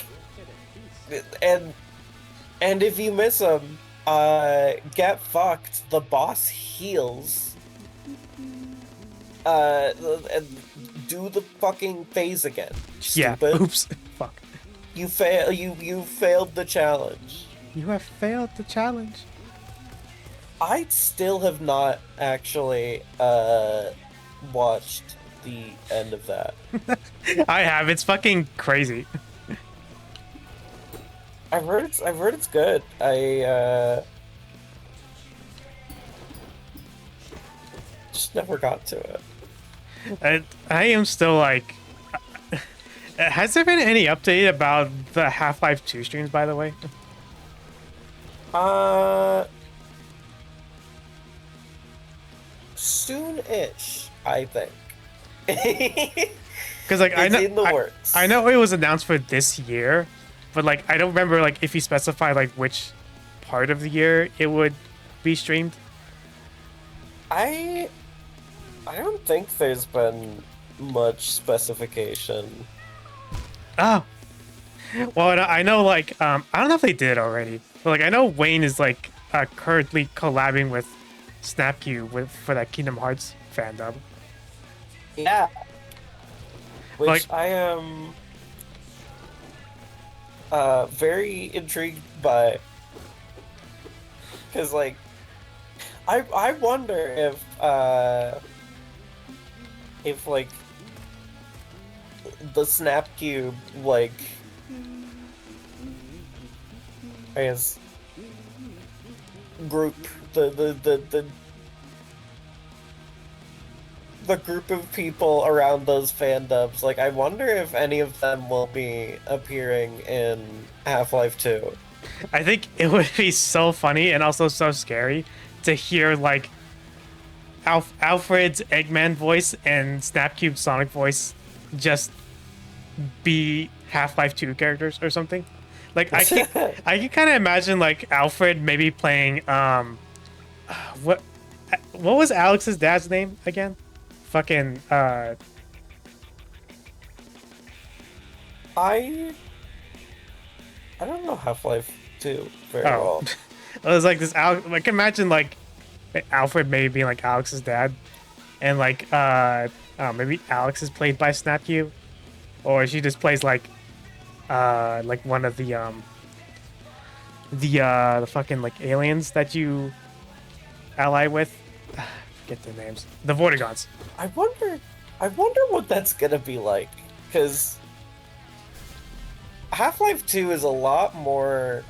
and if you miss them, get fucked. The boss heals. And do the fucking phase again. Yeah. Stupid. Oops. Fuck. You fail. You failed the challenge. You have failed the challenge. I still have not actually watched the end of that. I have. It's fucking crazy. I've heard it's good. I just never got to it. I am still like. Has there been any update about the Half-Life 2 streams, by the way? Uh Soon-ish, I think. Because like It's in the works. I know it was announced for this year, but like I don't remember like if you specify like which part of the year it would be streamed. I I don't think there's been much specification. Oh, well I know like I don't know if they did already, but like I know Wayne is like currently collabing with Snapcube with for that Kingdom Hearts fandom. Yeah, Like which I am very intrigued by, because like I wonder if like the Snap Cube, like, I guess, group, the group of people around those fandoms, like, I wonder if any of them will be appearing in Half-Life 2. I think it would be so funny and also so scary to hear like Alfred's Eggman voice and Snapcube's Sonic voice just be Half-Life 2 characters or something. Like I can kind of imagine like Alfred maybe playing what what was Alex's dad's name again? Fucking I I don't know Half-Life 2 very oh. well. It was like this like imagine like Alfred maybe being like Alex's dad and like maybe Alex is played by Snapcube or she just plays like one of the fucking like aliens that you ally with. Forget their names. The Vortigons. I wonder what that's gonna be like, because Half-Life 2 is a lot more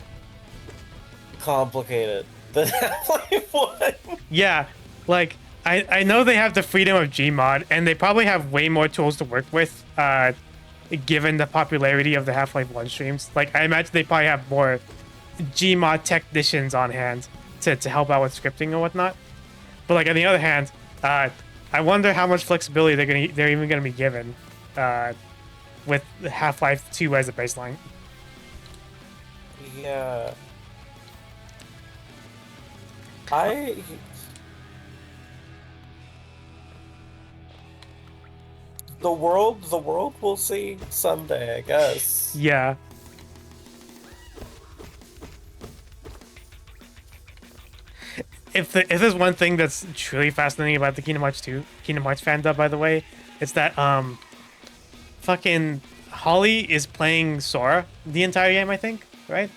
complicated than Half-Life 1. Yeah, like I know they have the freedom of Gmod and they probably have way more tools to work with given the popularity of the Half-Life 1 streams. Like I imagine they probably have more Gmod technicians on hand to help out with scripting and whatnot. But like on the other hand, I wonder how much flexibility they're even gonna be given with Half-Life 2 as a baseline. Yeah. I the world will see someday, I guess. Yeah. If there's one thing that's truly fascinating about the Kingdom Hearts fandom, by the way, it's that fucking Holly is playing Sora the entire game, I think, right?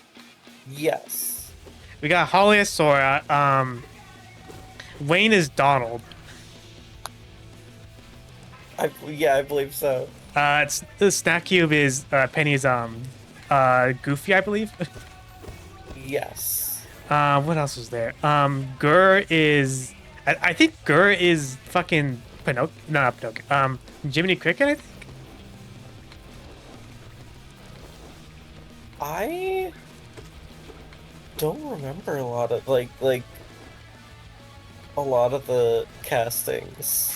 Yes. We got Holly as Sora, Wayne is Donald. I believe so. It's the Snack Cube is Penny's Goofy, I believe. Yes. What else was there? Gur is I think Gur is fucking Pinocchio. No, not Pinocchio. Jiminy Cricket, I think. I don't remember a lot of a lot of the castings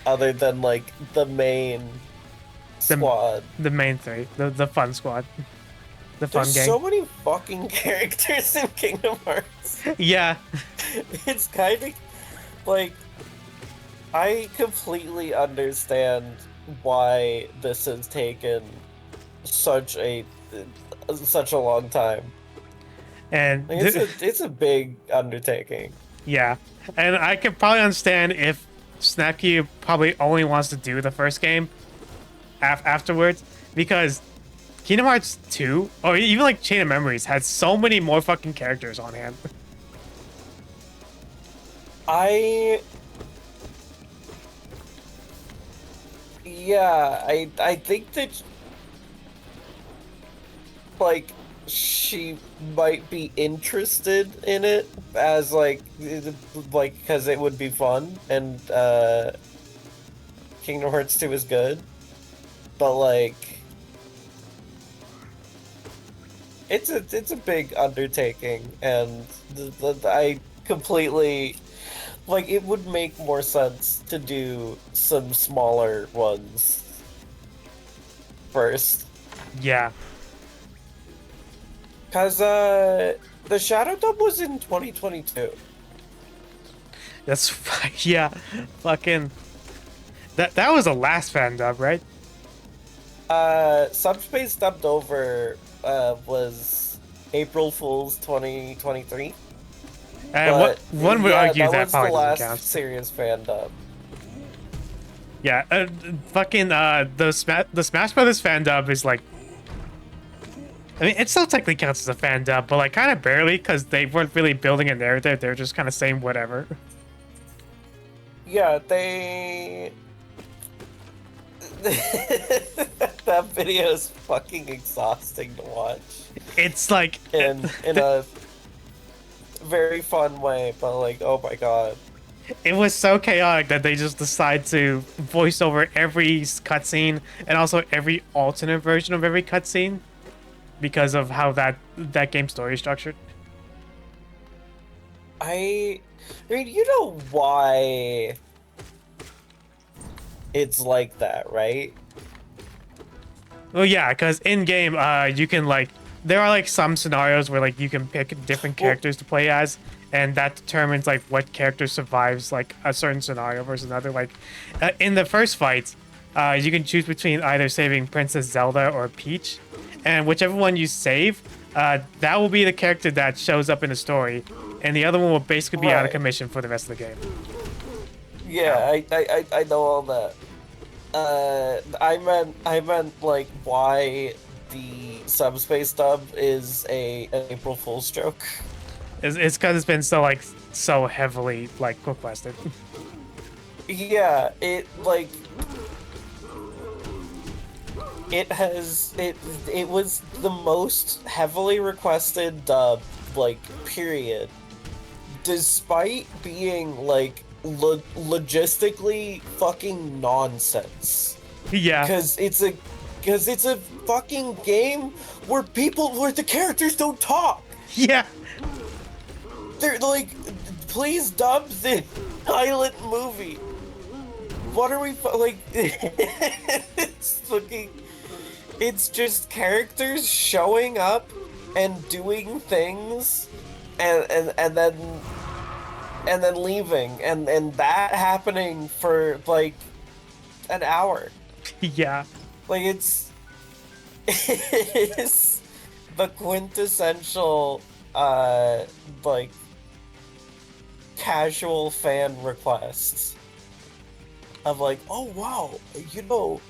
other than like the main The- squad. The main three, the fun squad. the fun There's game. so many fucking characters in Kingdom Hearts. Yeah, It's kind of like I completely understand why this has taken such a such a long time. and Like, it's a big undertaking. yeah, and I could probably understand if Snapcube probably only wants to do the first game afterwards, because Kingdom Hearts 2 or even like Chain of Memories had so many more fucking characters on hand. I Yeah, I think that like she might be interested in it as like because it would be fun and Kingdom Hearts 2 is good, but like it's a big undertaking and I completely like it would make more sense to do some smaller ones first. Yeah, Cause the Shadow Dub was in 2022. that's yeah, fucking that was the last fan dub, right? Subspace dubbed over was April Fool's 2023. And But one would yeah, argue that that was the probably doesn't last count. serious fan dub. Yeah, fucking the Smash Brothers fan dub is like, I mean, it still technically counts as a fan dub, but like kind of barely because they weren't really building a narrative. They're just kind of saying whatever. Yeah, they that video is fucking exhausting to watch It's like in a very fun way, but like, oh my god. it was so chaotic that they just decided to voice over every cutscene and also every alternate version of every cutscene because of how that game story is structured. I mean, you know why it's like that, right? Well, yeah, because in game, you can like there are like some scenarios where like you can pick different characters to play as, and that determines like what character survives like a certain scenario versus another. Like in the first fight, you can choose between either saving Princess Zelda or Peach, and whichever one you save, that will be the character that shows up in the story, and the other one will basically be out of Right. commission for the rest of the game. Yeah, I know all that. I meant like why the subspace dub is an April Fool's joke. It's because it's been so like so heavily like requested. Yeah, it like it was the most heavily requested dub like period, despite being like logistically fucking nonsense. Yeah. Because it's a fucking game where the characters don't talk. Yeah. They're like, please dub the pilot movie. What are we like? It's fucking. It's just characters showing up and doing things, and then leaving, and that happening for like an hour. Yeah. Like it's the quintessential like casual fan requests of like, oh wow, you know,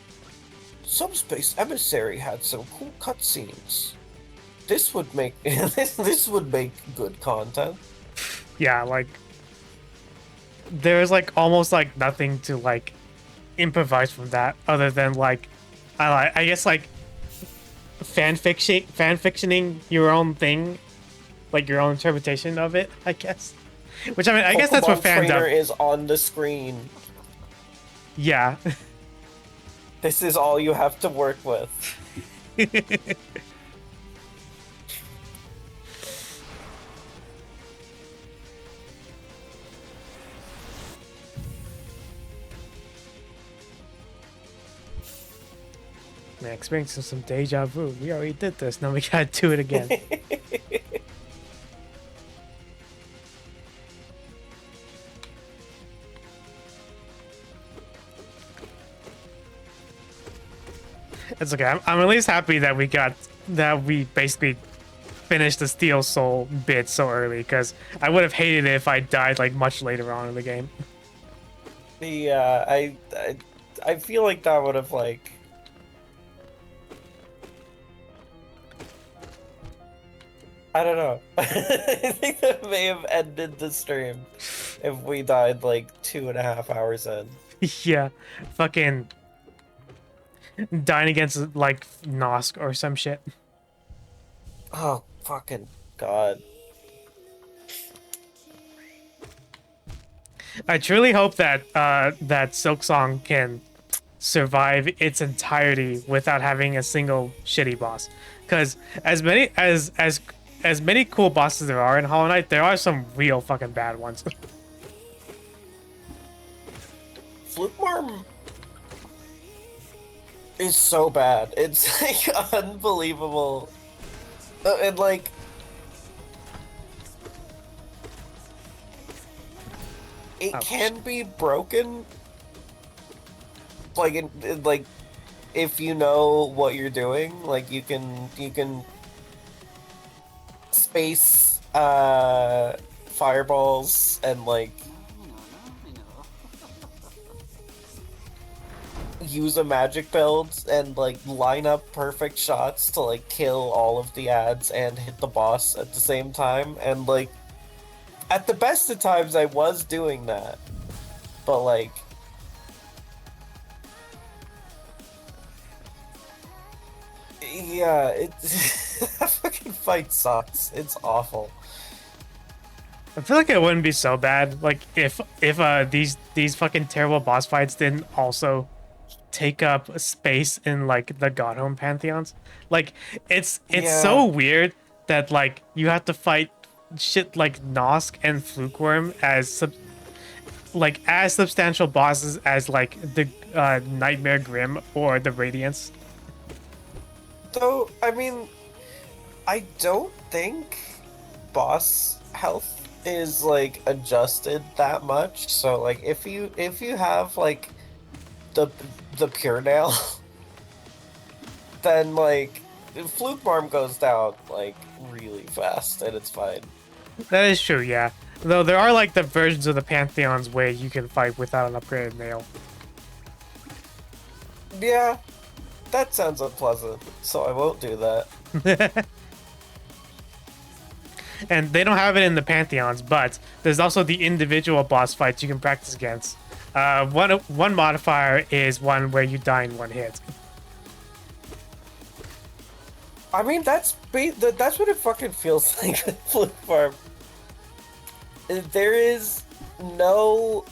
Subspace Emissary had some cool cutscenes. This would make this would make good content. Yeah, like there's like almost like nothing to like improvise from that other than like I guess like fan fictioning your own thing, like your own interpretation of it, I guess. Which I mean, I guess that's what Pokemon fan Trainer dub. is on the screen. Yeah. This is all you have to work with. man, experiencing some deja vu. We already did this. Now we gotta do it again. It's okay. I'm at least happy that we basically finished the Steel Soul bit so early, because I would have hated it if I died like much later on in the game. Yeah, I feel like that would have like. I don't know. I think that may have ended the stream if we died like 2.5 hours in. Yeah, fucking dying against like Nosk or some shit. Oh, fucking God. I truly hope that that Silk Song can survive its entirety without having a single shitty boss. Because as many cool bosses there are in Hollow Knight, there are some real fucking bad ones. Flukemarm is so bad. It's like unbelievable. And like it Ouch. can be broken like like if you know what you're doing, like you can space fireballs and like use a magic build and like line up perfect shots to like kill all of the ads and hit the boss at the same time. And like at the best of times I was doing that, but like yeah, it that fucking fight sucks. It's awful. I feel like it wouldn't be so bad, like if these fucking terrible boss fights didn't also take up space in like the Godhome pantheons. Like it's Yeah. so weird that like you have to fight shit like Nosk and Flukeworm as as substantial bosses as like the Nightmare Grim or the Radiance. Though, I mean, I don't think boss health is like adjusted that much. So like if you have like the pure nail, then like Fluke Barm goes down like really fast and it's fine. That is true, yeah. Though there are like the versions of the pantheons where you can fight without an upgraded nail. Yeah, that sounds unpleasant, so I won't do that. And they don't have it in the pantheons, but there's also the individual boss fights you can practice against. One modifier is one where you die in one hit. I mean, that's what it fucking feels like with Fluke Farm. There is no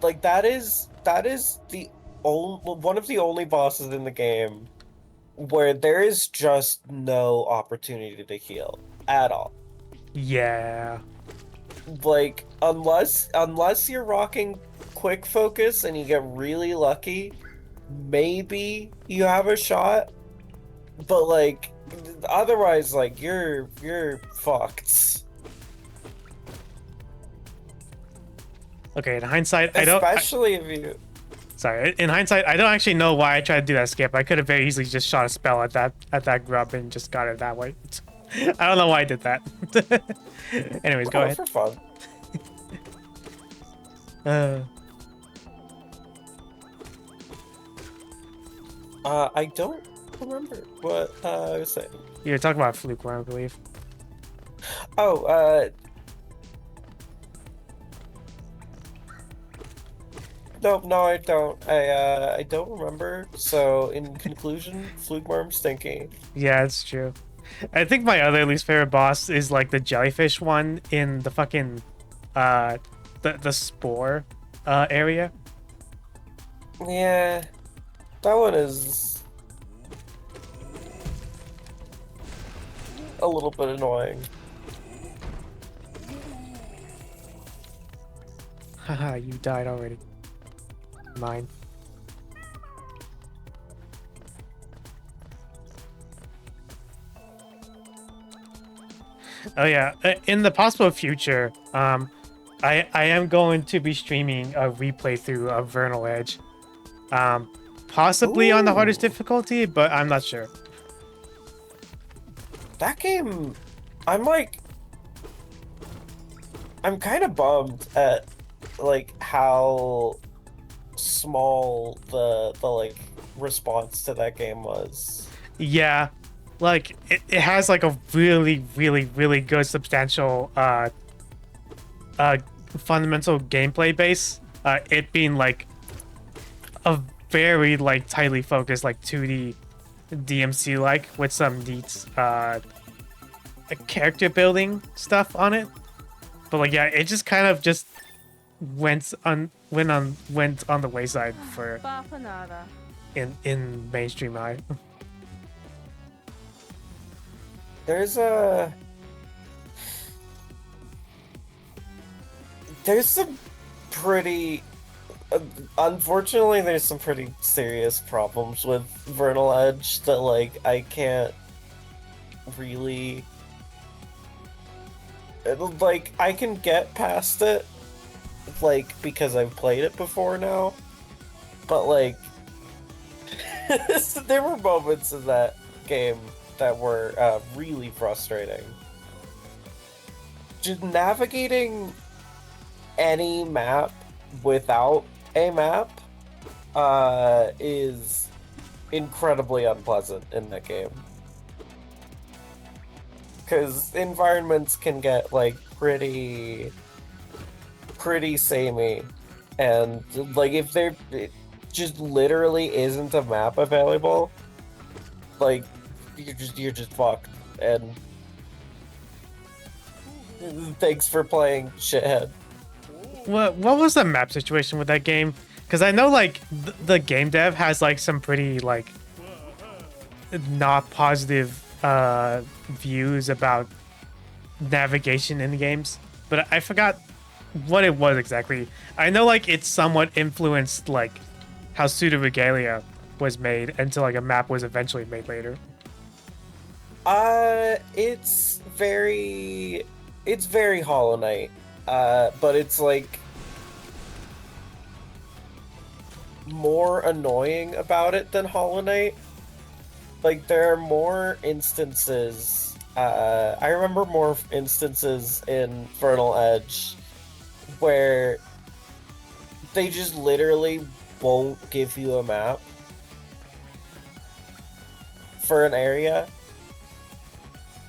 like that is the only one of the only bosses in the game where there is just no opportunity to heal at all. Yeah. Like unless you're rocking quick focus and you get really lucky, maybe you have a shot. But like otherwise like you're fucked. Okay, in hindsight, Especially if you sorry, in hindsight, I don't actually know why I tried to do that skip. I could have very easily just shot a spell at that grub and just got it that way. I don't know why I did that. Anyways, go ahead. For fun. I don't remember what I was saying. You were talking about Flukeworm, I believe. Oh, no, I don't. I don't remember. So, in conclusion, Flukeworm stinky. Yeah, it's true. I think my other least favorite boss is like the jellyfish one in the fucking the spore area. Yeah, that one is a little bit annoying. Haha, you died already. Mine. Oh yeah, in the possible future, I am going to be streaming a replay through of Vernal Edge, um, possibly on the hardest Ooh, difficulty, but I'm not sure. that game. I'm like, I'm kind of bummed at like how small the like response to that game was. Yeah, like it has like a really, really, really good substantial uh fundamental gameplay base. It being like a very like tightly focused like 2D DMC like with some neat character building stuff on it. But like yeah, it just kind of just went on the wayside for Bafanada. in mainstream eye. There's a there's some pretty unfortunately there's some pretty serious problems with Vernal Edge that like I can't really like I can get past it like because I've played it before now, but like there were moments in that game that were really frustrating. Just navigating any map without a map is incredibly unpleasant in that game. Because environments can get like pretty samey, and like if there it just literally isn't a map available, like you're just fucked. And thanks for playing, shithead. What was the map situation with that game? Because I know like the game dev has like some pretty like not positive views about navigation in the games, but I forgot what it was exactly. I know like it somewhat influenced like how Pseudo Regalia was made until like a map was eventually made later. It's very Hollow Knight, but it's like more annoying about it than Hollow Knight. Like there are more instances. I remember more instances in Vernal Edge where they just literally won't give you a map for an area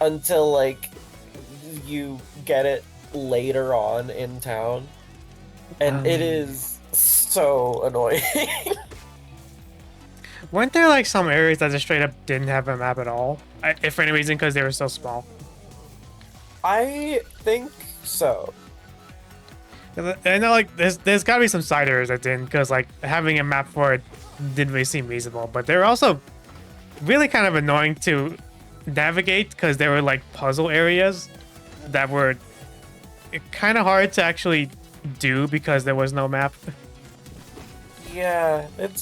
until like you get it later on in town, and it is so annoying. Weren't there like some areas that just straight up didn't have a map at all? If for any reason, because they were so small. I think so. I know like there's got to be some side areas that didn't, because like having a map for it didn't really seem reasonable. But they were also really kind of annoying to navigate because there were like puzzle areas that were kind of hard to actually do because there was no map. Yeah, it's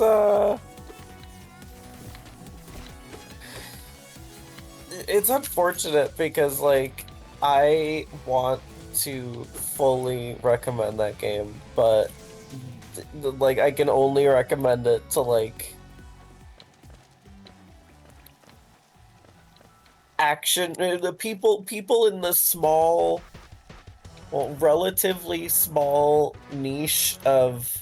unfortunate because like I want to fully recommend that game, but like I can only recommend it to like action the people in the small, well, relatively small niche of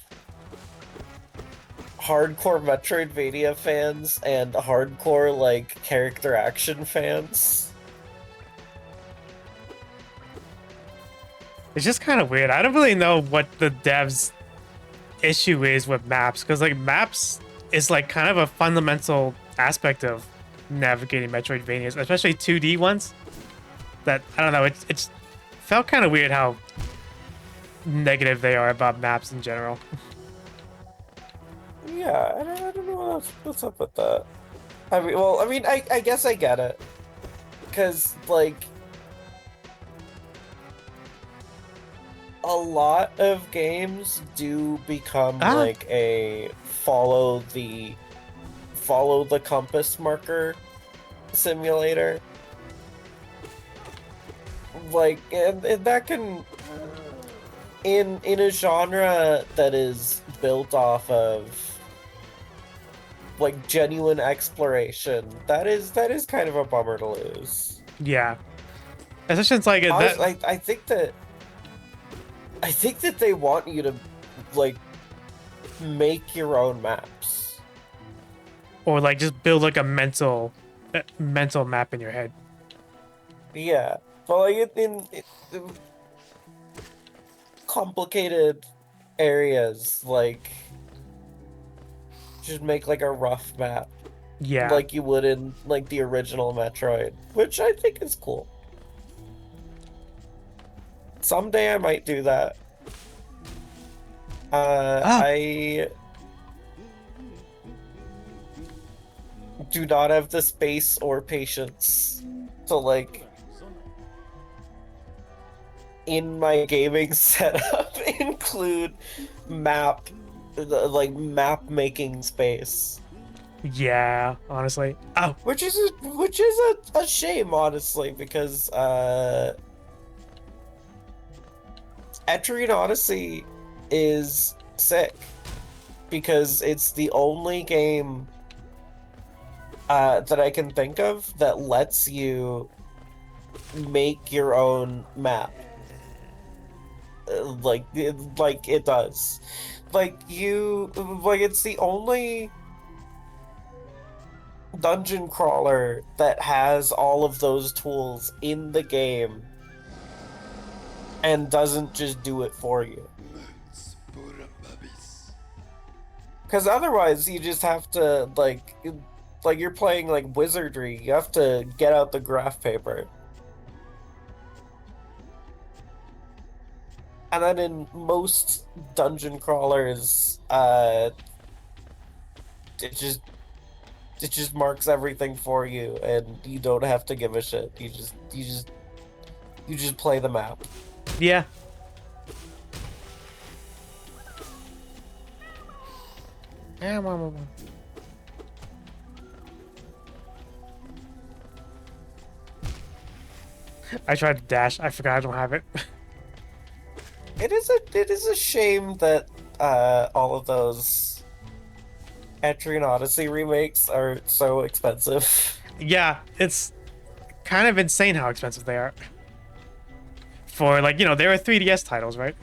hardcore Metroidvania fans and hardcore like character action fans. It's just kind of weird. I don't really know what the devs' issue is with maps, because like maps is like kind of a fundamental aspect of navigating Metroidvanias, especially 2D ones. That I don't know. It's felt kind of weird how negative they are about maps in general. Yeah, I don't know what's up with that. I guess I get it. Because, like, a lot of games do become, like, a follow the compass marker simulator. like, and that can, in a genre that is built off of like genuine exploration, that is kind of a bummer to lose. Yeah, especially it's like that. I think that they want you to like make your own maps. Or like just build like a mental map in your head. Yeah, but like in complicated areas, like just make like a rough map, Yeah. like you would in like the original Metroid, which I think is cool. Someday I might do that. Ah, I do not have the space or patience to like in my gaming setup include map like map making space, yeah. Honestly. Oh, which is a shame, honestly, because Etrian Odyssey is sick because it's the only game that I can think of that lets you make your own map. Like it does. It's the only dungeon crawler that has all of those tools in the game and doesn't just do it for you. Because otherwise, you just have to like you're playing like wizardry. You have to get out the graph paper. And then in most dungeon crawlers, it just it just marks everything for you, and you don't have to give a shit. You just play the map. yeah. I tried to dash. I forgot I don't have it. It is a shame that all of those Etrian Odyssey remakes are so expensive. Yeah, it's kind of insane how expensive they are. For like, there are 3DS titles, right?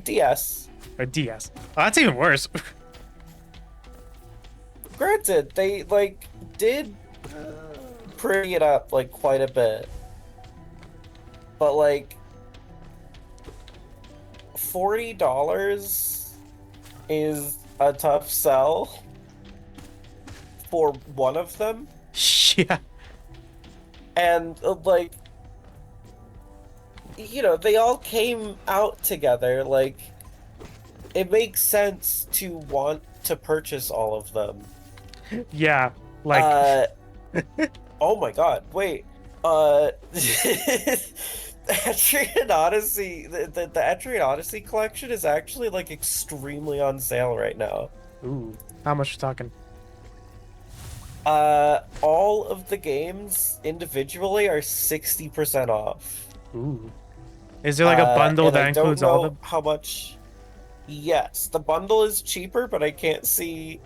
DS. Or DS. Oh, that's even worse. Granted, they like did pretty it up like quite a bit, but like $40 is a tough sell for one of them, Yeah. and like they all came out together. Like it makes sense to want to purchase all of them. Yeah. Like, Uh, oh my God! Wait, the Etrian Odyssey, the Etrian Odyssey collection is actually like extremely on sale right now. ooh, how much you talking? All of the games individually are 60% off. Ooh. Is there like a bundle And that I don't includes all of know them? how much. Yes, the bundle is cheaper, but I can't see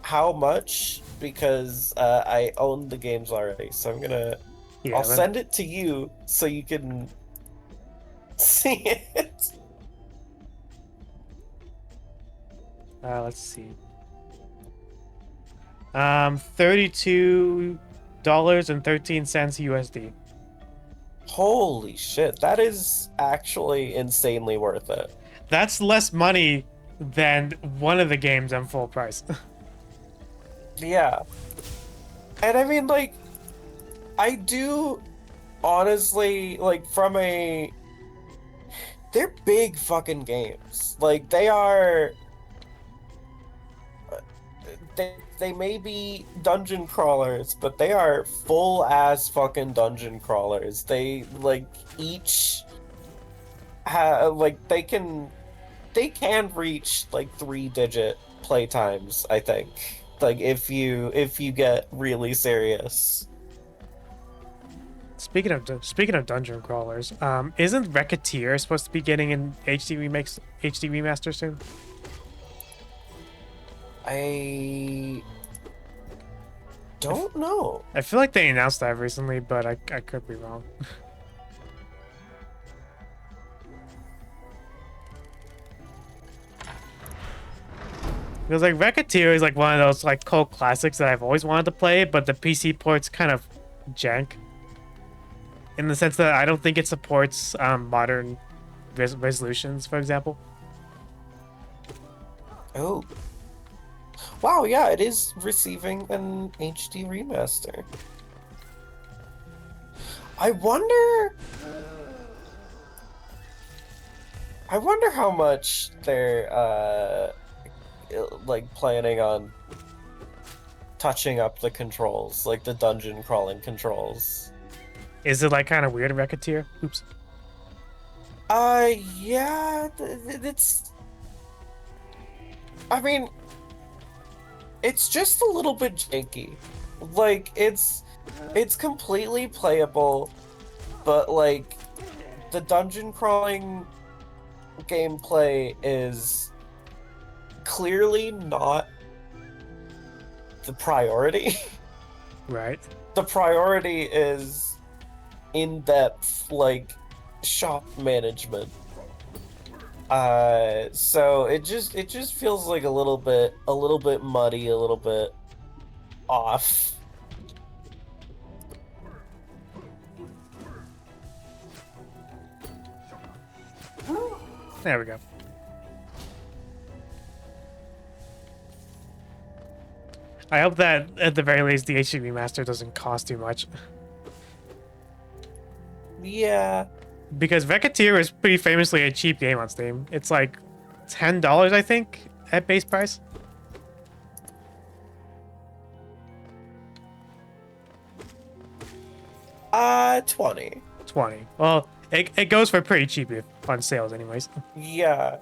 how much because I own the games already. So Yeah, I'll then, send it to you so you can see it. let's see. $32.13 USD. Holy shit, that is actually insanely worth it. That's less money than one of the games on full price. Yeah. And I mean, like, I do honestly, like, they're big fucking games. Like, they may be dungeon crawlers, but they are full ass fucking dungeon crawlers. They like each they can reach like 3-digit play times, I think. Like if you get really serious. Speaking of dungeon crawlers, isn't Racketeer supposed to be getting an HD remaster soon? I don't know. I feel like they announced that recently, but I could be wrong. Because like Racketeer is like one of those like cult classics that I've always wanted to play, but the PC port's kind of jank. In the sense that I don't think it supports modern resolutions, for example. Oh. Wow, yeah, it is receiving an HD remaster. I wonder how much they're like planning on touching up the controls, like the dungeon crawling controls. Is it like kind of weird, Racketeer? Oops. Yeah, it's. I mean, it's just a little bit janky. Like it's completely playable, but like the dungeon crawling gameplay is clearly not the priority. Right. The priority is in-depth like shop management. So it just feels like a little bit muddy, a little bit off. There we go. I hope that at the very least the HD remaster doesn't cost too much. Yeah. Because Racketeer is pretty famously a cheap game on Steam. It's like $10, I think, at base price. $20. 20. Well, it goes for pretty cheap on sales anyways. Yeah.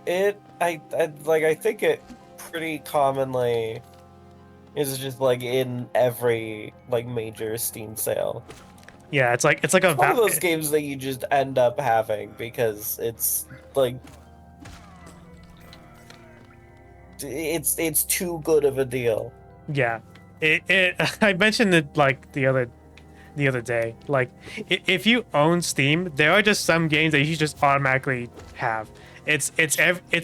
I think it pretty commonly is just like in every like major Steam sale. Yeah, it's like It's one of those games that you just end up having because it's like it's too good of a deal. Yeah. I mentioned it like the other day. Like if you own Steam, there are just some games that you should just automatically have. It's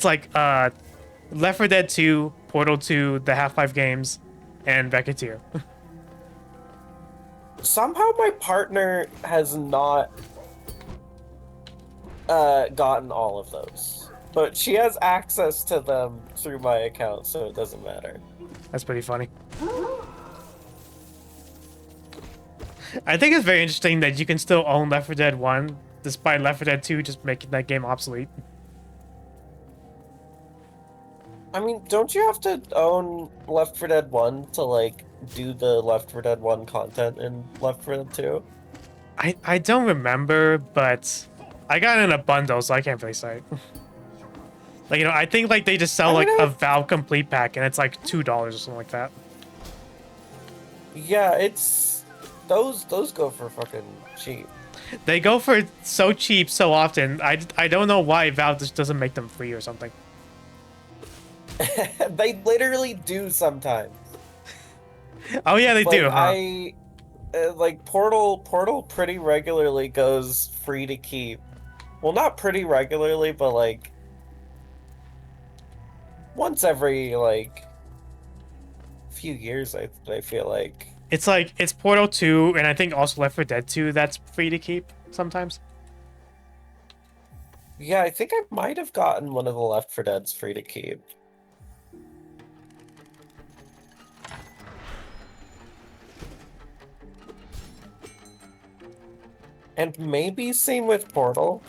like Left 4 Dead 2, Portal 2, the Half-Life games, and Racketeer. Somehow my partner has not gotten all of those, but she has access to them through my account, so it doesn't matter. That's pretty funny. I think it's very interesting that you can still own Left 4 Dead 1 despite Left 4 Dead 2 just making that game obsolete. I mean, don't you have to own Left 4 Dead 1 to like do the Left 4 Dead 1 content in Left 4 Dead 2? I don't remember, but I got it in a bundle, so I can't really say. Like, you know, I think like they just sell like a Valve complete pack and it's like $2 or something like that. Yeah, it's those go for fucking cheap. They go for so cheap so often. I don't know why Valve just doesn't make them free or something. They literally do sometimes. Oh yeah, they do, huh? Like Portal pretty regularly goes free to keep. Well, not pretty regularly, but like once every like few years. I feel like It's Portal 2 and I think also Left 4 Dead 2 that's free to keep sometimes. Yeah, I think I might have gotten one of the Left 4 Dead's free to keep. And maybe same with Portal.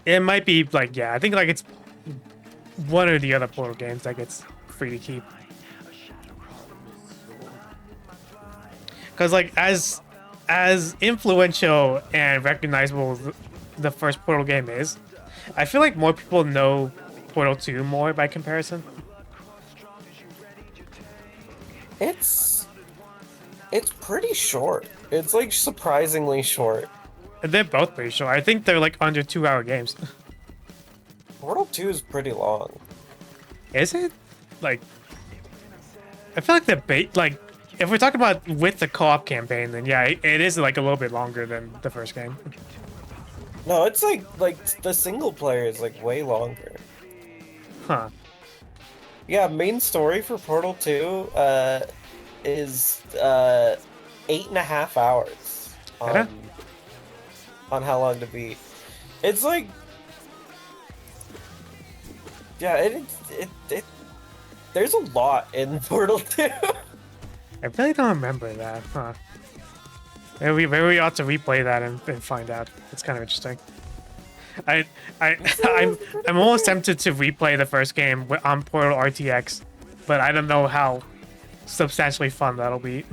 It might be like, yeah, I think like it's one or the other Portal games that gets free to keep. Because like as influential and recognizable the first Portal game is, I feel like more people know Portal 2 more by comparison. It's pretty short. It's like surprisingly short. And they're both pretty short. I think they're like under 2-hour games. Portal 2 is pretty long. Is it? Like, I feel like the bait, like, if we're talking about with the co-op campaign, then yeah, it is like a little bit longer than the first game. No, it's like the single player is like way longer. Huh. Yeah, main story for Portal 2 is 8.5 hours Yeah. on how long to beat. It's like yeah, it there's a lot in Portal 2. I really don't remember that, huh? Maybe we ought to replay that and find out. It's kind of interesting. I, I, I'm almost tempted to replay the first game on Portal RTX, but I don't know how substantially fun that'll be.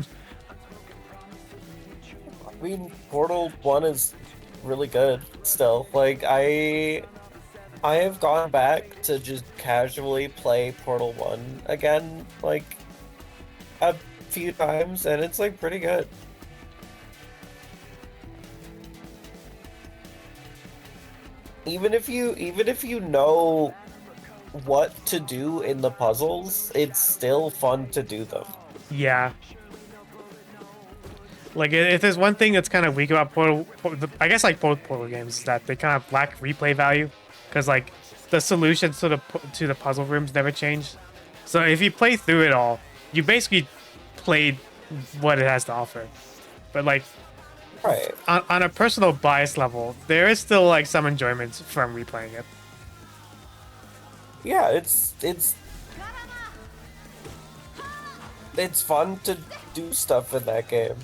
I mean, Portal 1 is really good still. Like I have gone back to just casually play Portal 1 again like a few times and it's like pretty good. Even if you know what to do in the puzzles, it's still fun to do them. Yeah. Like, if there's one thing that's kind of weak about I guess like both Portal games, is that they kind of lack replay value, because like the solutions to the puzzle rooms never change. So if you play through it all, you basically played what it has to offer. But like, Right. on a personal bias level, there is still like some enjoyment from replaying it. Yeah, it's fun to do stuff in that game.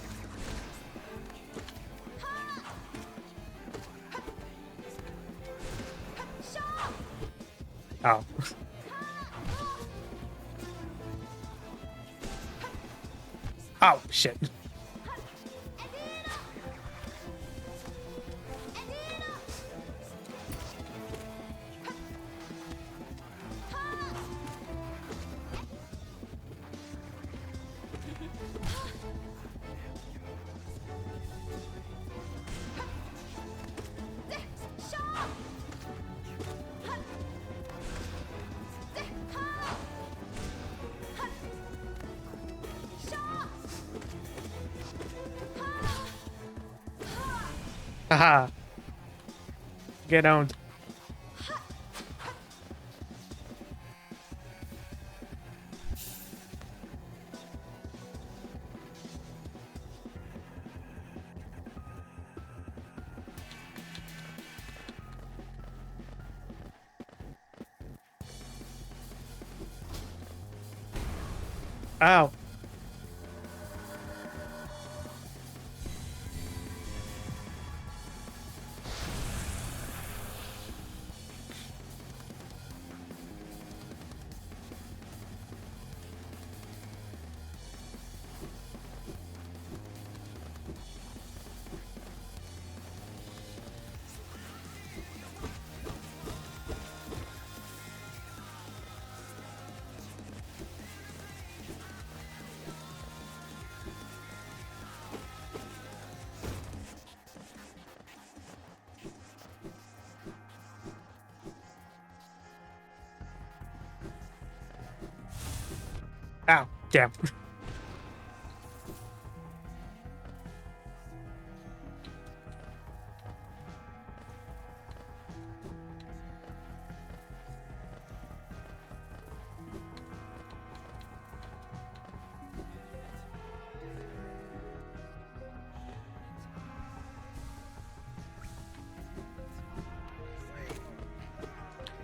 Oh. Oh, shit. Haha. Get owned. Ow. Ow. Damn.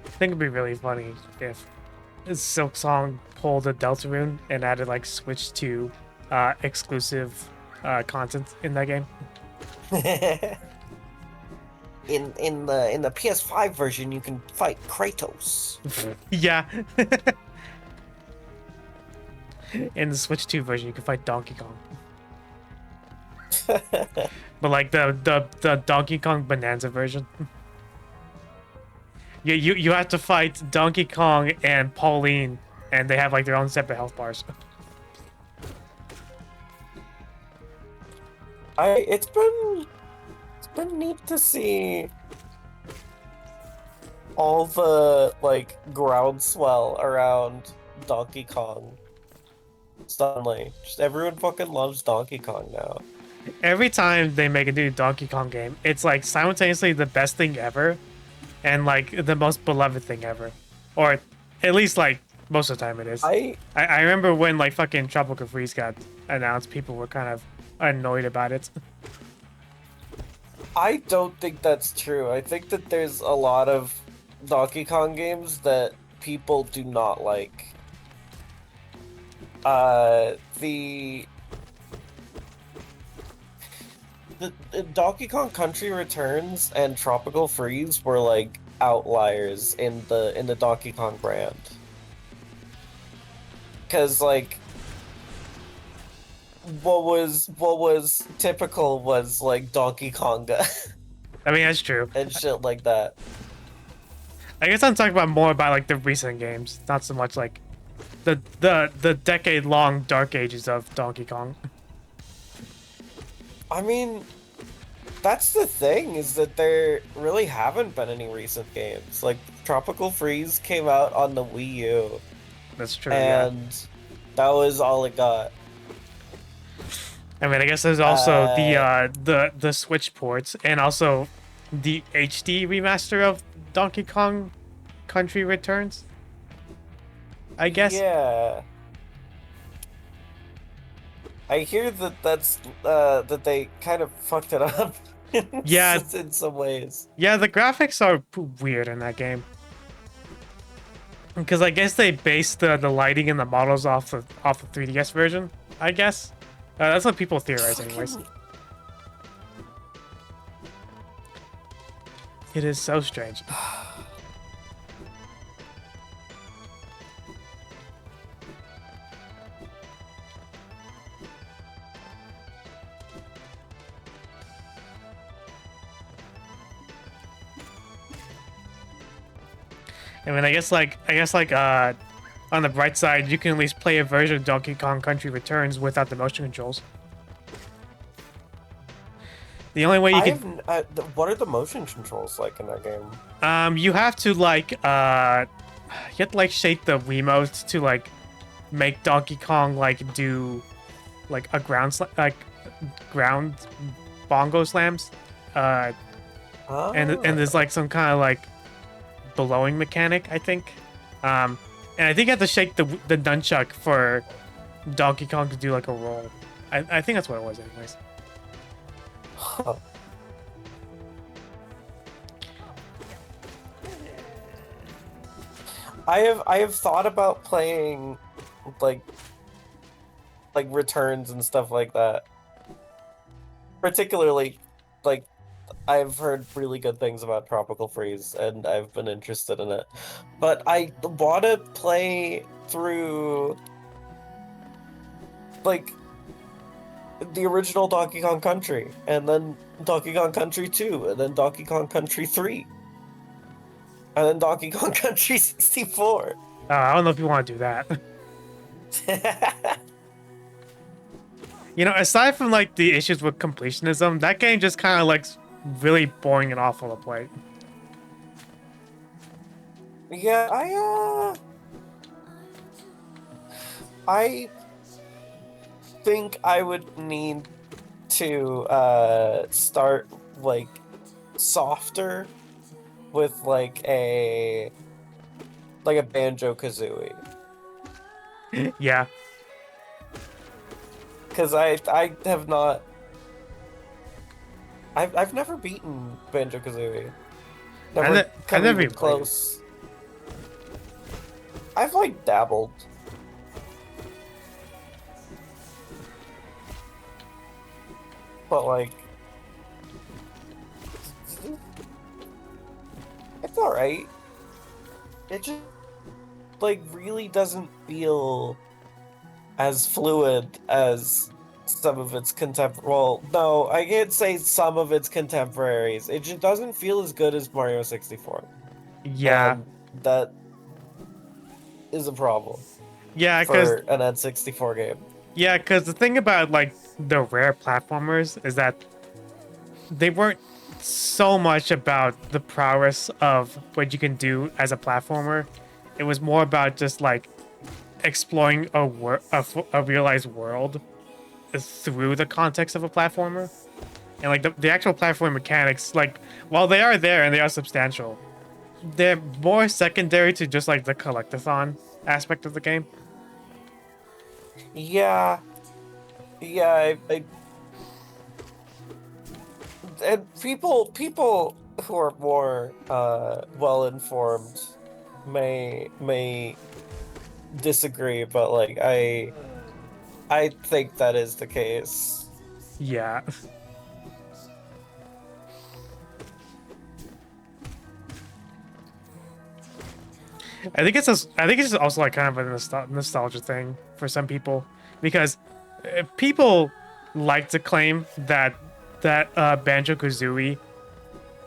I think it'd be really funny if Silk Song pulled a Deltarune and added like switch to exclusive content in that game. In the PS5 version, you can fight Kratos. Yeah. In the Switch 2 version, you can fight Donkey Kong. But like the Donkey Kong Bonanza version. You have to fight Donkey Kong and Pauline, and they have like their own separate health bars. It's been neat to see all the like groundswell around Donkey Kong. Suddenly, just everyone fucking loves Donkey Kong now. Every time they make a new Donkey Kong game, it's like simultaneously the best thing ever and like the most beloved thing ever. Or at least like most of the time it is. I I remember when like fucking Tropical Freeze got announced, people were kind of annoyed about it. I don't think that's true. I think that there's a lot of Donkey Kong games that people do not like. The Donkey Kong Country Returns and Tropical Freeze were like outliers in the Donkey Kong brand. Cause like what was typical was like Donkey Konga I mean, that's true. and shit like that. I guess I'm talking about more about like the recent games, not so much like the decade-long dark ages of Donkey Kong. I mean, that's the thing, is that there really haven't been any recent games. Like, Tropical Freeze came out on the Wii U, That's true. Yeah. and that was all it got. I mean, I guess there's also the Switch ports and also the HD remaster of Donkey Kong Country Returns. I guess. Yeah. I hear that they kind of fucked it up Yeah. in some ways. Yeah, the graphics are weird in that game. Because I guess they based the lighting and the models off the 3DS version, I guess. That's what people theorize anyways. It is so strange. I mean, I guess like on the bright side, you can at least play a version of Donkey Kong Country Returns without the motion controls. The only way you can what are the motion controls like in that game? you have to like you have to like shake the Wiimote to like make Donkey Kong like do like a ground bongo slams. And there's like some kind of like blowing mechanic, I think. And I think you have to shake the nunchuck for Donkey Kong to do like a roll. I think that's what it was anyways. Huh. I have thought about playing like returns and stuff like that. Particularly like I've heard really good things about Tropical Freeze and I've been interested in it. But I want to play through like the original Donkey Kong Country, and then Donkey Kong Country 2, and then Donkey Kong Country 3, and then Donkey Kong Country 64. I don't know if you want to do that. You know, aside from like the issues with completionism, that game just kind of like really boring and awful to play. Yeah, I think I would need to start like softer with like a Banjo-Kazooie. Yeah. Because I have not. I've never beaten Banjo-Kazooie. I never even close. I've like dabbled. But like it's alright. It just like really doesn't feel as fluid as some of its well, no, I can't say some of its contemporaries. It just doesn't feel as good as Mario 64. Yeah. And that is a problem. Yeah, because for an N64 game. Yeah, because the thing about like the rare platformers is that they weren't so much about the prowess of what you can do as a platformer. It was more about just like exploring a realized world through the context of a platformer. And like the actual platform mechanics, like while they are there and they are substantial, they're more secondary to just like the collectathon aspect of the game. Yeah, yeah. And people who are more well informed may disagree, but like I think that is the case. Yeah. I think it's just also like kind of a nostalgia thing for some people because people like to claim that Banjo Kazooie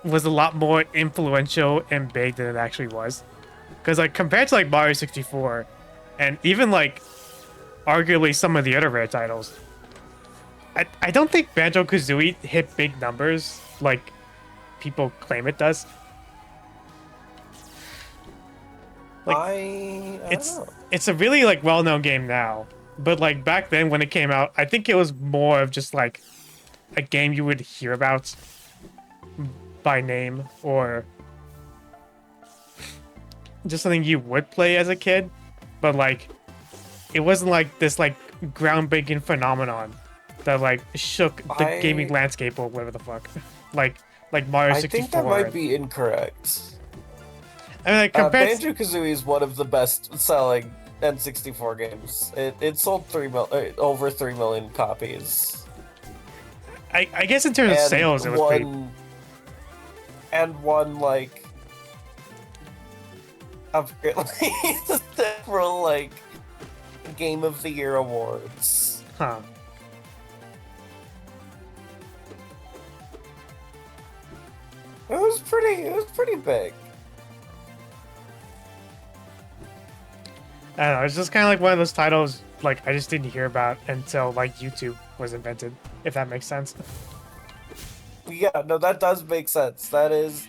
was a lot more influential and big than it actually was. Because like compared to like Mario 64, and even like arguably some of the other rare titles, I don't think Banjo Kazooie hit big numbers like people claim it does. Like I don't know. it's a really like well-known game now, but like back then when it came out, I think it was more of just like a game you would hear about by name or just something you would play as a kid, but like it wasn't like this like groundbreaking phenomenon that like shook the gaming landscape or whatever the fuck. like Mario 64. I think that might be incorrect. I mean, like compared Banjo-Kazooie is one of the best-selling N64 games. It sold over 3 million copies. I guess in terms of sales, it was pretty... And won like several like Game of the Year awards. Huh. It was pretty big. I don't know, it's just kind of like one of those titles like I just didn't hear about until like YouTube was invented, if that makes sense. Yeah, no, that does make sense. That is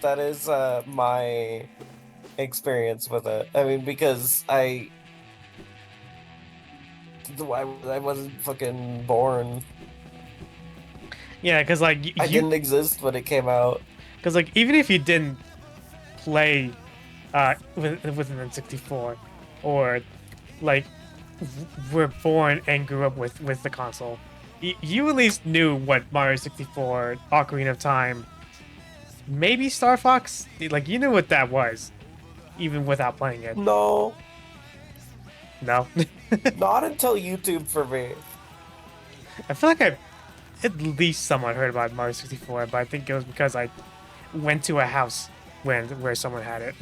my experience with it. I mean, because I wasn't fucking born. Yeah, because like I didn't exist when it came out. Because like even if you didn't play with an N64 or like were born and grew up with the console, you at least knew what Mario 64, Ocarina of Time, maybe Star Fox, like you knew what that was, even without playing it. No. No. Not until YouTube for me. I feel like I at least somewhat heard about Mario 64, but I think it was because I went to a house where someone had it.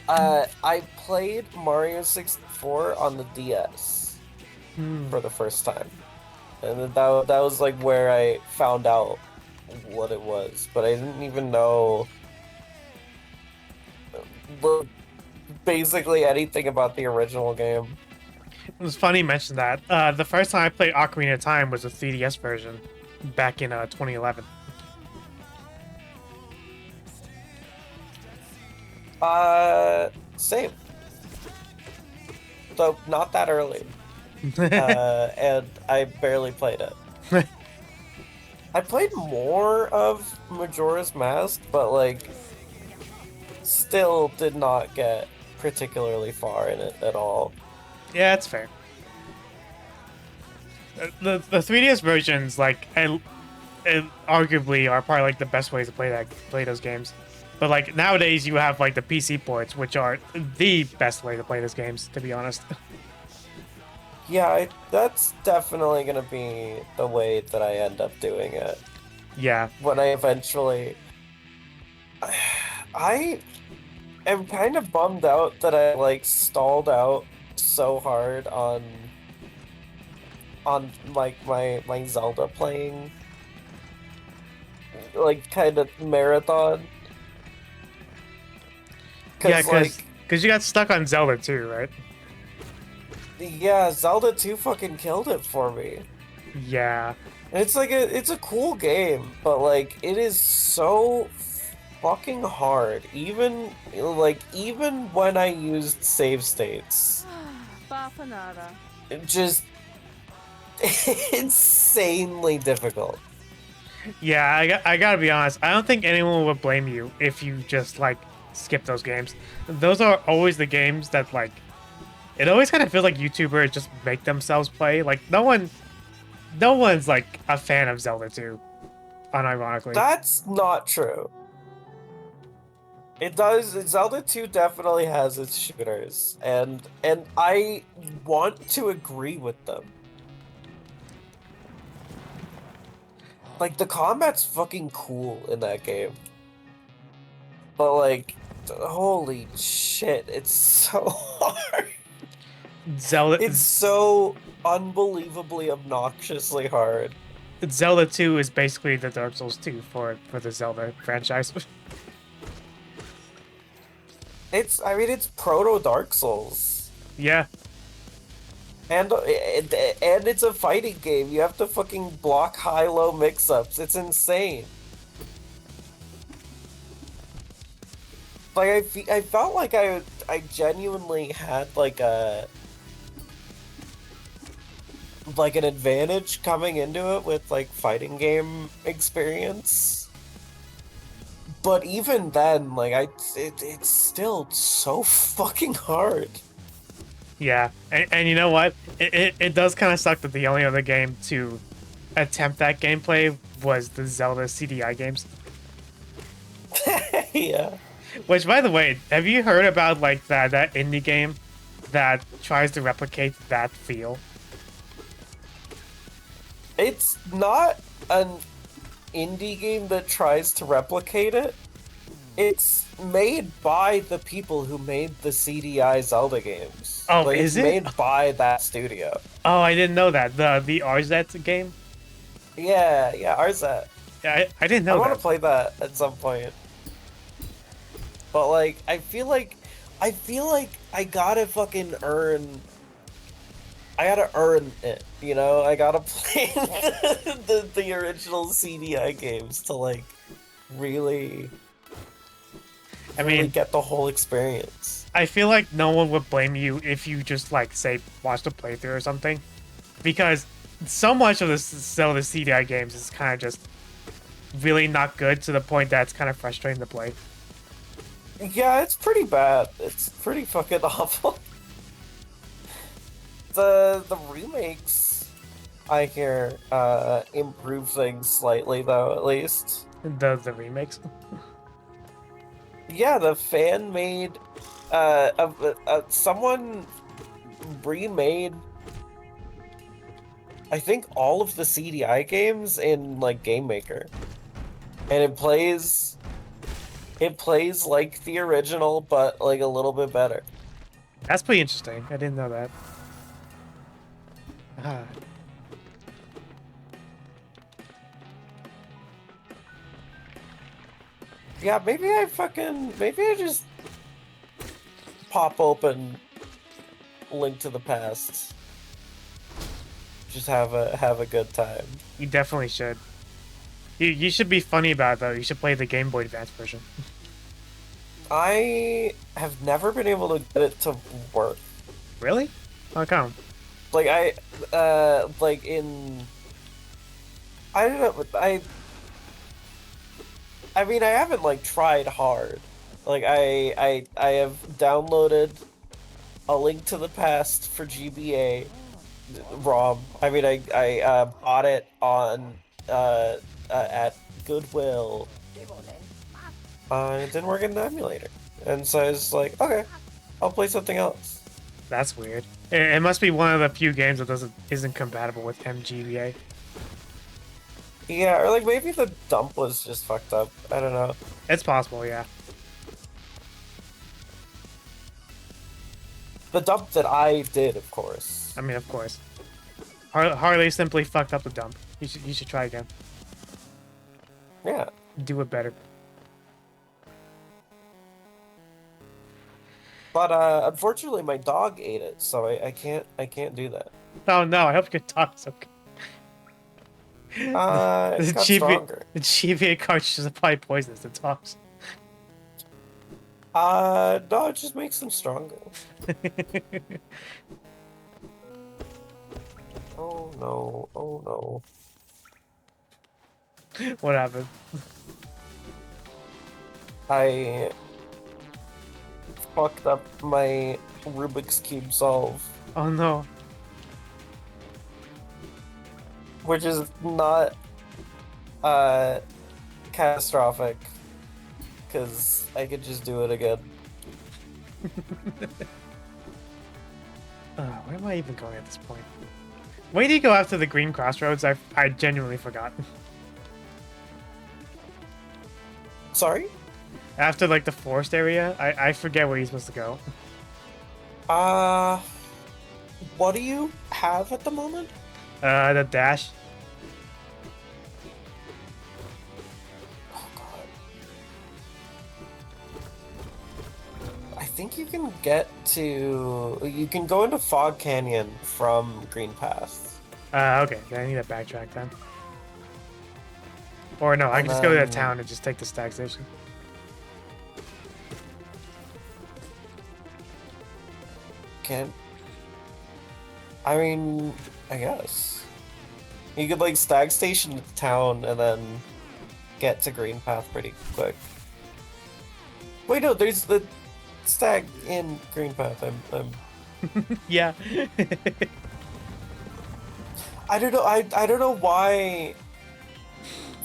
I played Mario 64 on the DS for the first time. And that was like where I found out what it was, but I didn't even know basically anything about the original game. It was funny you mentioned that. The first time I played Ocarina of Time was the 3DS version back in 2011. Same. So not that early. And I barely played it. I played more of Majora's Mask, but like still did not get particularly far in it at all. Yeah, that's fair. The 3DS versions, like, arguably are probably like the best ways to play those games. But like nowadays, you have like the PC ports, which are the best way to play those games, to be honest. Yeah, that's definitely gonna be the way that I end up doing it. Yeah. When I eventually, I am kind of bummed out that I like stalled out so hard on like my Zelda playing, like kind of marathon. Yeah, because you got stuck on Zelda too, right? Yeah, Zelda 2 fucking killed it for me. Yeah. It's like it's a cool game, but like it is so fucking hard. Even when I used save states, Bafanada. it just insanely difficult. Yeah, I gotta be honest. I don't think anyone would blame you if you just like skip those games. Those are always the games that like it always kind of feels like YouTubers just make themselves play. Like no one's like a fan of Zelda 2, unironically. That's not true. It does. Zelda 2 definitely has its shooters, and I want to agree with them. Like the combat's fucking cool in that game. But like holy shit, it's so hard. Zelda It's so unbelievably obnoxiously hard. Zelda 2 is basically the Dark Souls 2 for the Zelda franchise. I mean it's proto Dark Souls. Yeah. And it's a fighting game. You have to fucking block high-low mix-ups. It's insane. Like I felt like I genuinely had like an advantage coming into it with like fighting game experience. But even then, like it's still so fucking hard. Yeah. And you know what? It does kind of suck that the only other game to attempt that gameplay was the Zelda CDI games. Yeah. Which, by the way, have you heard about like that indie game that tries to replicate that feel? It's not an indie game that tries to replicate it. It's made by the people who made the CDI Zelda games. Oh, like, is it's it? made by that studio. Oh, I didn't know that. The RZ game? Yeah, Arzat. Yeah, I didn't I know want to that. play that at some point. But like, I feel like I gotta earn it, you know? I gotta play the original CDI games to like really I really mean, get the whole experience. I feel like no one would blame you if you just like say watched a playthrough or something, because so much of this Zelda CDI games is kind of just really not good to the point that it's kind of frustrating to play. Yeah, it's pretty bad. It's pretty fucking awful. The remakes I hear improve things slightly though, at least. The remakes. Yeah, the fan made someone remade I think all of the CDI games in like Game Maker. And it plays like the original but like a little bit better. That's pretty interesting. I didn't know that. Ah. Yeah, maybe I just pop open Link to the Past. Just have a good time. You definitely should. You should be funny about it, though. You should play the Game Boy Advance version. I have never been able to get it to work. Really? How come? Like like in I don't know, I mean I haven't like tried hard. Like I have downloaded A Link to the Past for GBA ROM. I mean I bought it on at Goodwill. It didn't work in the emulator. And so I was like, okay, I'll play something else. That's weird. It must be one of the few games that isn't compatible with MGBA. Yeah, or like maybe the dump was just fucked up. I don't know. It's possible, yeah. The dump that I did, of course. I mean, of course. Harley simply fucked up the dump. You should try again. Yeah. Do it better. But unfortunately my dog ate it, so I can't do that. Oh no, I hope your dog's okay. It The got GBA, stronger. the GBA cartridges are probably poisonous to tops. No, it just makes them stronger. Oh no, oh no. What happened? I fucked up my Rubik's Cube solve, Oh no. which is not catastrophic, because I could just do it again. Where am I even going at this point? Where do you go after the green crossroads? I genuinely forgot. Sorry? After like the forest area, I forget where you're supposed to go. What do you have at the moment? The dash. Oh god. I think you can you can go into Fog Canyon from Green Path. Okay, then I need to backtrack then. Or no, I can And just go to the then- town and just take the stag station. Can't. I mean, I guess. You could like stag station at the town and then get to Green Path pretty quick. Wait, no, there's the stag in Green Path. Yeah. I don't know. I don't know why.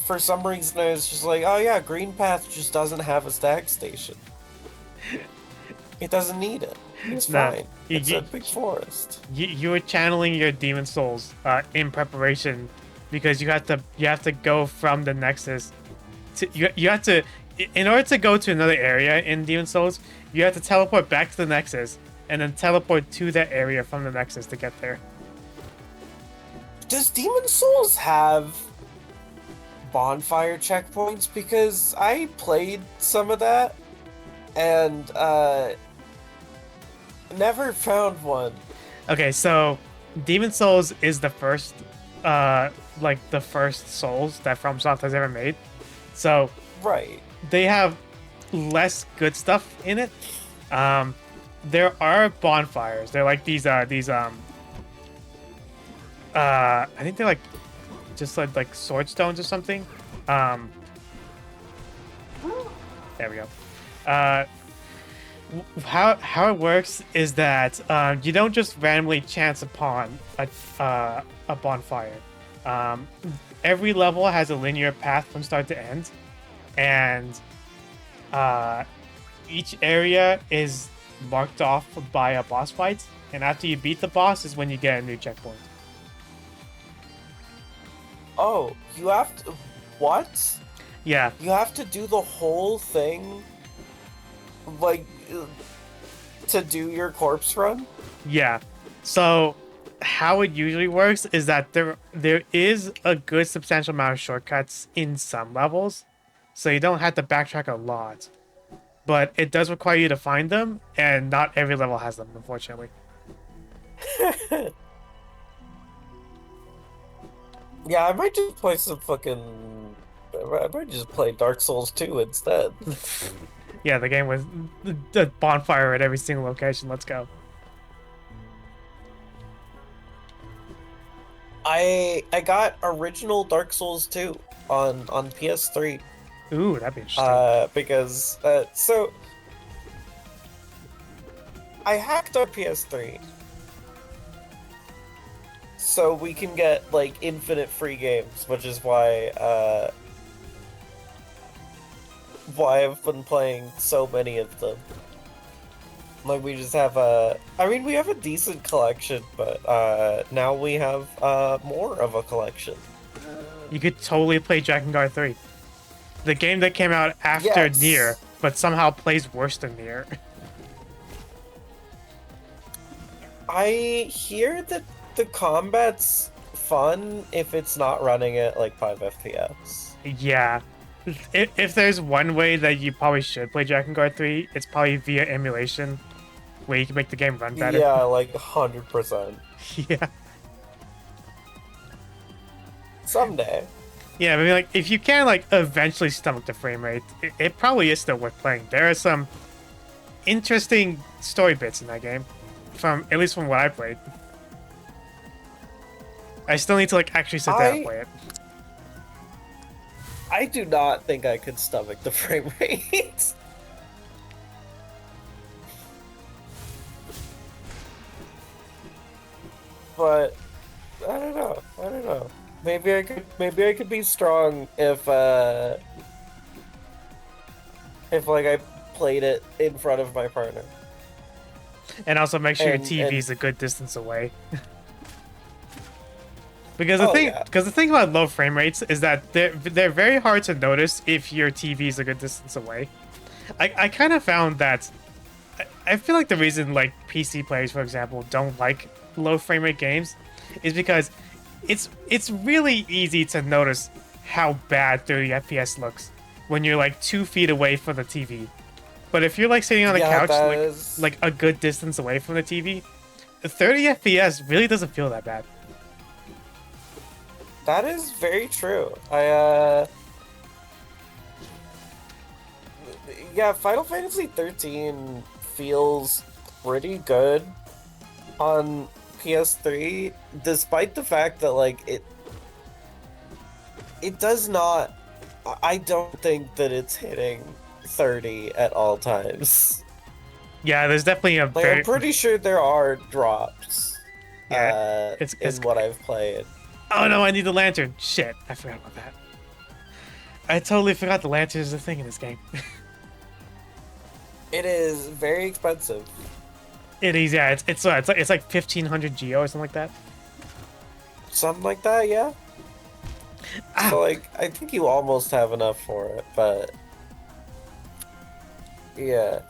For some reason, I was just like, oh yeah, Green Path just doesn't have a stag station. It doesn't need it. It's Nah, fine. you- It's a big forest. you were channeling your demon souls in preparation because you have to go from the Nexus to you have to in order to go to another area in Demon Souls, you have to teleport back to the Nexus and then teleport to that area from the Nexus to get there. Does Demon Souls have bonfire checkpoints? Because I played some of that and never found one. Okay, so Demon Souls is the first like the first Souls that FromSoft has ever made. So Right. they have less good stuff in it. There are bonfires. They're like these I think they're like just like sword stones or something. There we go. How it works is that you don't just randomly chance upon a bonfire. Every level has a linear path from start to end, and each area is marked off by a boss fight. And after you beat the boss is when you get a new checkpoint. Oh, you have to. What? Yeah, You have to do the whole thing? Like, to do your corpse run? yeah. So how it usually works is that there is a good substantial amount of shortcuts in some levels, so you don't have to backtrack a lot. But it does require you to find them, and not every level has them, unfortunately. Yeah, I might just play some fucking. I might just play Dark Souls 2 instead. Yeah, the game was the bonfire at every single location. Let's go. I got original Dark Souls 2 on PS3 Ooh, that'd be interesting. because so I hacked our PS3 so we can get like infinite free games, which is why I've been playing so many of them. Like we just have we have a decent collection, but now we have more of a collection. You could totally play Drakengard 3. The game that came out after Yes. Nier, but somehow plays worse than Nier. I hear that the combat's fun if it's not running at like 5 FPS. Yeah. If there's one way that you probably should play Drakengard 3, it's probably via emulation, where you can make the game run better. Yeah, like 100%. Yeah. Someday. Yeah, I mean, like, if you can, like, eventually stomach the frame rate, it probably is still worth playing. There are some interesting story bits in that game, at least from what I played. I still need to, like, actually sit down and play it. I do not think I could stomach the frame rate. But I don't know. I don't know. Maybe I could be strong if like I played it in front of my partner. And also make sure your TV is a good distance away. Because the thing about low frame rates is that they're very hard to notice if your TV is a good distance away. I kind of found that I feel like the reason like PC players, for example, don't like low frame rate games is because it's really easy to notice how bad 30 FPS looks when you're like 2 feet away from the TV. But if you're like sitting on the couch like a good distance away from the TV, 30 FPS really doesn't feel that bad. That is very true. Yeah, Final Fantasy 13 feels pretty good on PS3, despite the fact that like it does not. I don't think that it's hitting 30 at all times. Yeah, there's definitely a like, I'm pretty sure there are drops. Yeah, in what I've played. Oh no, I need the lantern. Shit, I forgot about that. I totally forgot the lantern is a thing in this game. It is very expensive. It is, yeah. It's like 1,500 Geo or something like that. Something like that, yeah. So like, I think you almost have enough for it, but yeah.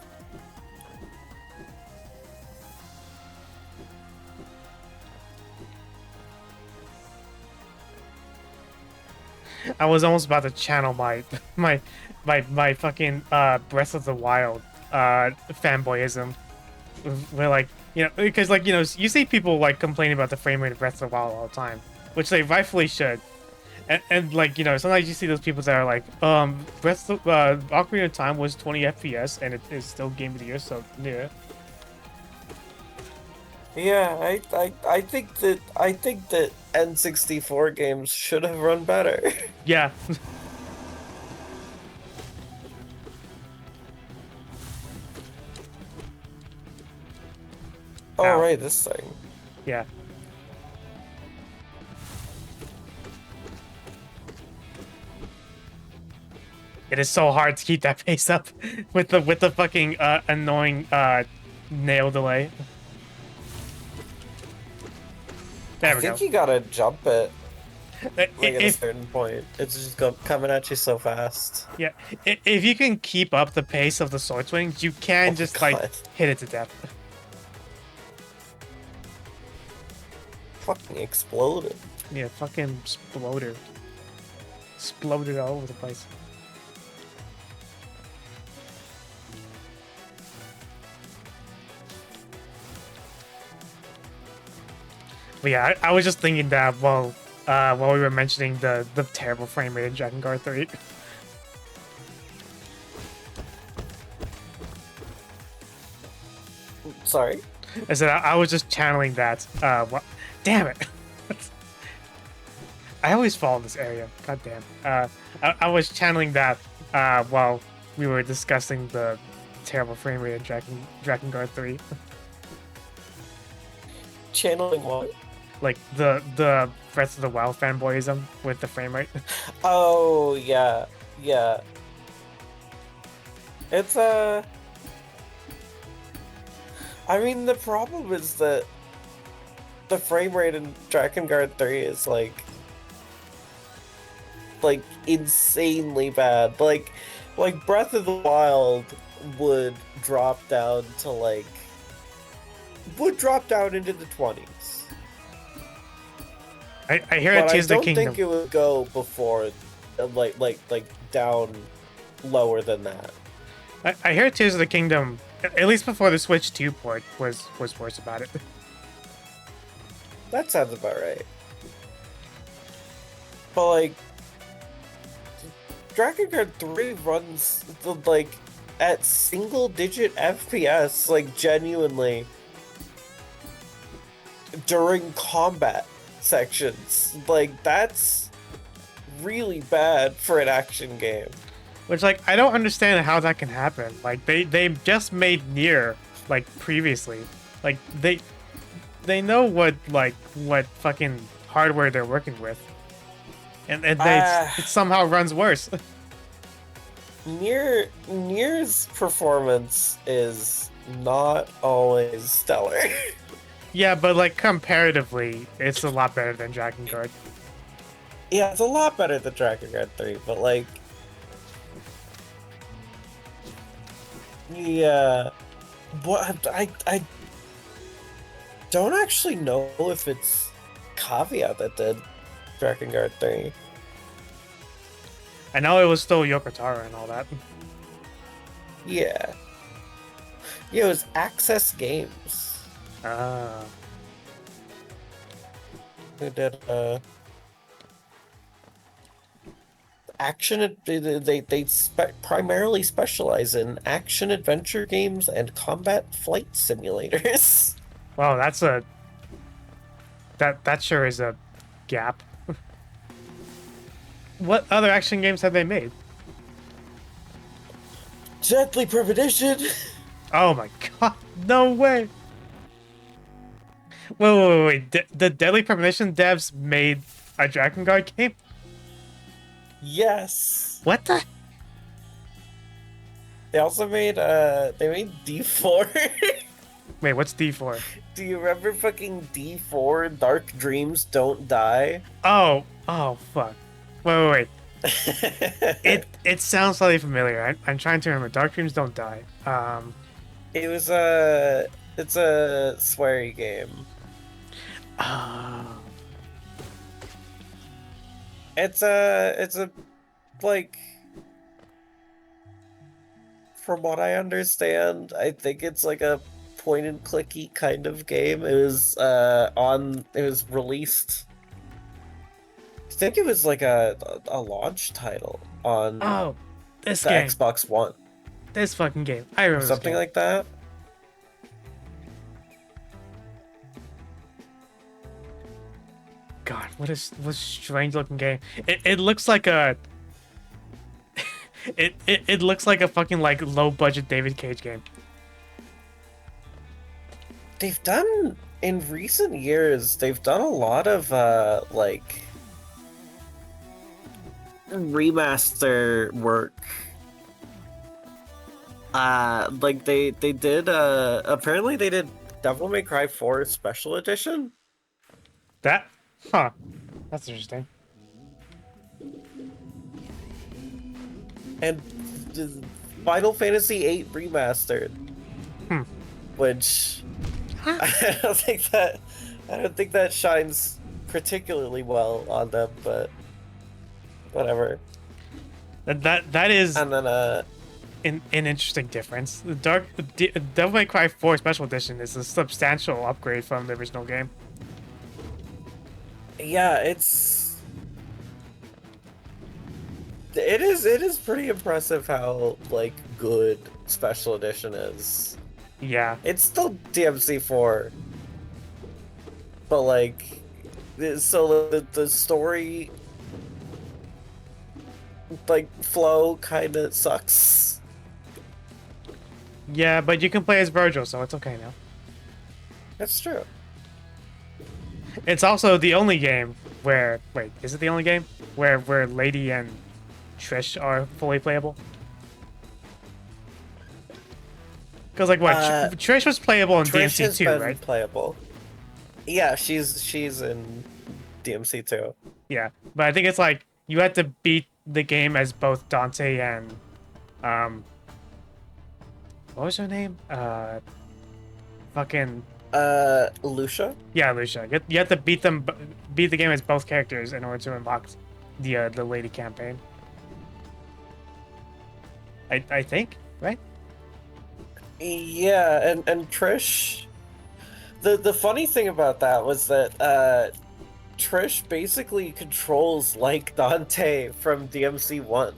I was almost about to channel my fucking Breath of the Wild fanboyism. Where like, you know, because like, you know, you see people like complaining about the frame rate of Breath of the Wild all the time, which they rightfully should. And like, you know, sometimes you see those people that are like, Breath of Ocarina of Time was 20 FPS and it is still Game of the Year, so yeah. Yeah, I think that N64 games should have run better. Yeah. Oh, right, this thing. Yeah. It is so hard to keep that pace up with the fucking annoying nail delay. There we go. I think you gotta jump it. Like at a If, certain point, it's just coming at you so fast. yeah, if you can keep up the pace of the sword swings, you can just like hit it to death. Fucking exploded. Yeah, fucking exploder. Exploded all over the place. But yeah, I was just thinking that while we were mentioning the terrible frame rate in Dragon Guard 3. Sorry? I said I was just channeling that. Damn it! I always fall in this area. God damn. I was channeling that while we were discussing the terrible frame rate in Dragon Guard 3. Channeling what? Like the Breath of the Wild fanboyism with the frame rate. Oh yeah, yeah. It's I mean, the problem is that the frame rate in Dragon Guard 3 is like insanely bad. Like Breath of the Wild would drop down to into the 20s. I hear it Tears of the Kingdom. I don't think it would go before, like down lower than that. I hear Tears of the Kingdom, at least before the Switch 2 port, was worse about it. That sounds about right. but like Dragon Guard 3 runs like at single digit FPS, like genuinely during combat sections. Like that's really bad for an action game. Which, like, I don't understand how that can happen. Like, they just made Nier, like, previously. Like, they know what fucking hardware they're working with. And it somehow runs worse. Nier's performance is not always stellar. Yeah, but, like, comparatively, it's a lot better than Dragon Guard. Yeah, it's a lot better than Dragon Guard 3, but like yeah, what I don't actually know if it's Caveat that did Dragon Guard 3. I know it was still Yoko Taro and all that. Yeah. Yeah, it was Access Games. Ah. Who did action primarily specialize in action adventure games and combat flight simulators. Wow, that sure is a gap. What other action games have they made? Deadly Premonition. Oh my god, no way! Wait. The Deadly Premonition devs made a Dragon Guard game? Yes. What the? They also made D4. Wait, what's D4? Do you remember fucking D4 Dark Dreams Don't Die? Oh, fuck. Wait. It sounds slightly familiar. I'm trying to remember. Dark Dreams Don't Die. It was it's a sweary game. It's a like, from what I understand, I think it's like a point and clicky kind of game. It was released, I think it was like a launch title on this the game. Xbox One. This fucking game. I remember Something this game. like that. God, what a strange looking game. It looks like a it looks like a fucking like low budget David Cage game. They've done, in recent years, they've done a lot of like remaster work. Like they did apparently they did Devil May Cry 4 Special Edition. That's interesting. And Final Fantasy VIII Remastered. Which I don't think that shines particularly well on them, but whatever. That is And then an interesting difference. The Devil May Cry 4 Special Edition is a substantial upgrade from the original game. yeah, it is pretty impressive how like good Special Edition is. Yeah. It's still DMC4, but like, so the story like flow kind of sucks. Yeah, but you can play as Virgil, so it's okay now. That's true. It's also the only game where is it the only game where Lady and Trish are fully playable? Because like what, Trish was playable in Trish has DMC2, been right? playable. Yeah, she's in DMC2. Yeah, but I think it's like you had to beat the game as both Dante and what was her name? Fucking Lucia? yeah, Lucia. You have to beat the game as both characters in order to unlock the Lady campaign. I think, right? Yeah, and Trish, the funny thing about that was that Trish basically controls like Dante from DMC1.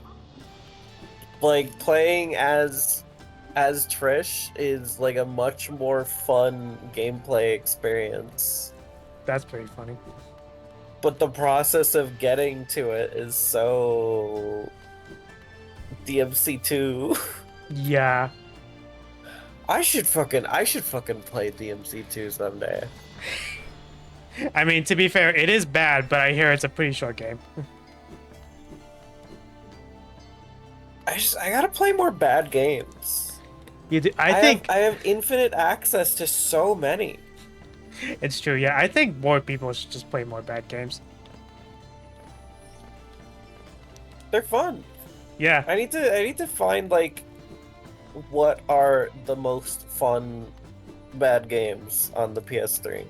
Like playing as Trish is like a much more fun gameplay experience. That's pretty funny. But the process of getting to it is so DMC2. Yeah. I should fucking play DMC2 someday. I mean, to be fair, it is bad, but I hear it's a pretty short game. I gotta play more bad games. You do, I think I have infinite access to so many. it's true. Yeah, I think more people should just play more bad games. They're fun. Yeah. I need to find like what are the most fun bad games on the PS3.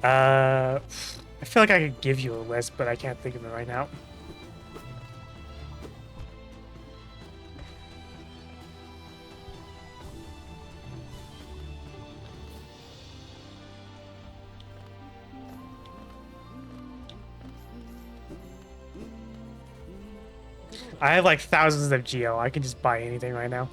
I feel like I could give you a list, but I can't think of it right now. I have like thousands of Geo. I can just buy anything right now.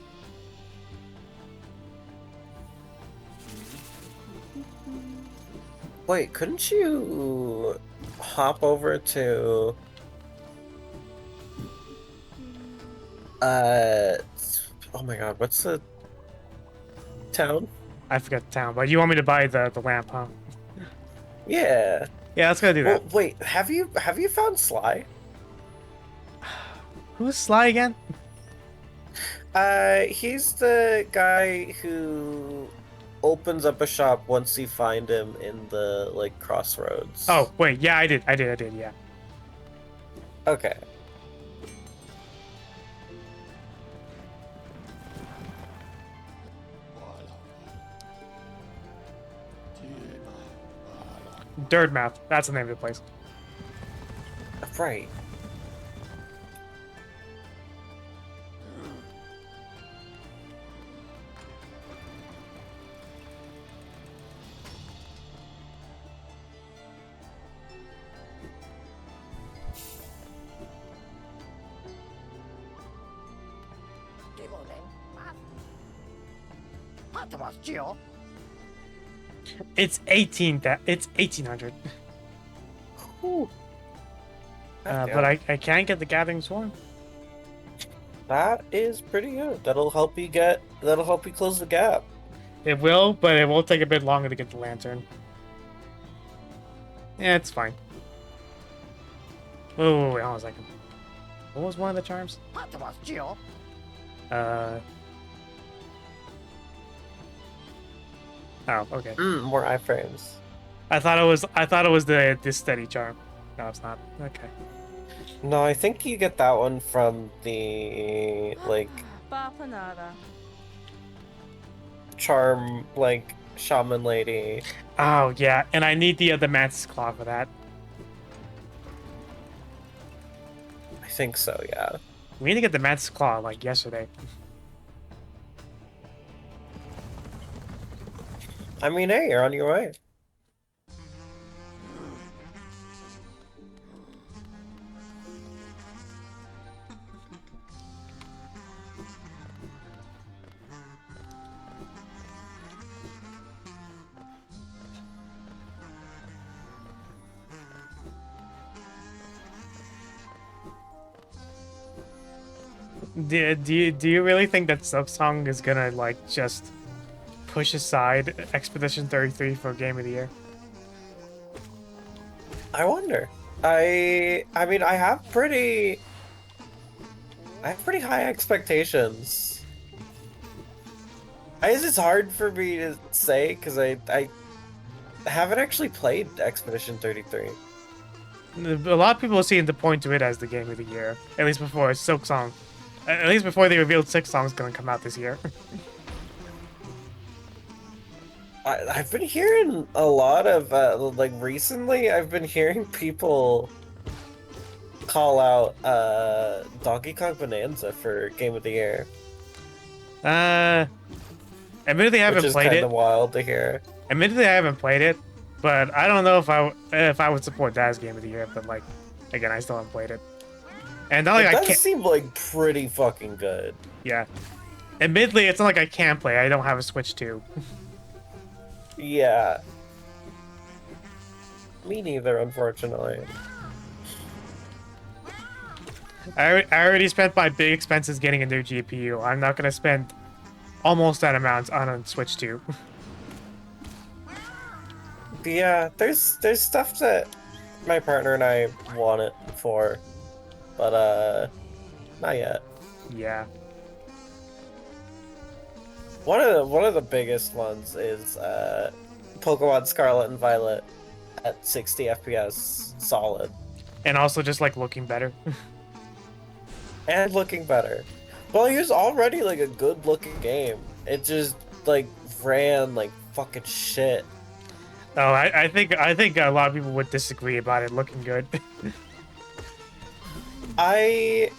Wait, couldn't you hop over to oh my god, what's the town? I forgot the town, but you want me to buy the lamp, huh? Yeah. Yeah, let's go do that. Well, wait, have you found Sly? Who's Sly again? He's the guy who opens up a shop once you find him in the like crossroads. Oh, wait, yeah, I did, yeah. Okay. Dirtmouth, that's the name of the place. Right. It's 1800. Whew. But I can't get the Gathering Swarm. That is pretty good. That'll help you close the gap. It will, but it will take a bit longer to get the lantern. Yeah, it's fine. Wait, hold on a second. What was one of the charms? Oh, okay. More iframes. I thought it was the steady charm. No, it's not. Okay. No, I think you get that one from the like Bapanada. charm like shaman lady. Oh yeah, and I need the Mantis Claw for that. I think so, yeah. We need to get the Mantis Claw like yesterday. I mean, hey, you're on your way. Do you really think that Silksong is gonna like just push aside Expedition 33 for Game of the Year? I wonder. I mean, I have pretty high expectations. I guess it's hard for me to say because I haven't actually played Expedition 33. A lot of people are seeing to point to it as the Game of the Year, at least before Silksong. At least before they revealed Silksong's gonna come out this year. I've been hearing a lot of like recently. I've been hearing people call out Donkey Kong Bonanza for Game of the Year. Admittedly, I haven't Which is played kind it. of wild to hear. Admittedly, I haven't played it, But I don't know if I would support that as game of the year. But like, again, I still haven't played it. And not like It I does can't. seem like pretty fucking good. Yeah. Admittedly, it's not like I can't play. I don't have a Switch 2. Yeah. Me neither, unfortunately. I already spent my big expenses getting a new GPU. I'm not gonna spend almost that amount on a Switch 2. Yeah, there's stuff that my partner and I want it for, but not yet. Yeah. One of the biggest ones is Pokemon Scarlet and Violet at 60 FPS solid And also just like looking better. and looking better. Well, it was already like a good looking game. It just like ran like fucking shit. Oh, I think a lot of people would disagree about it looking good. I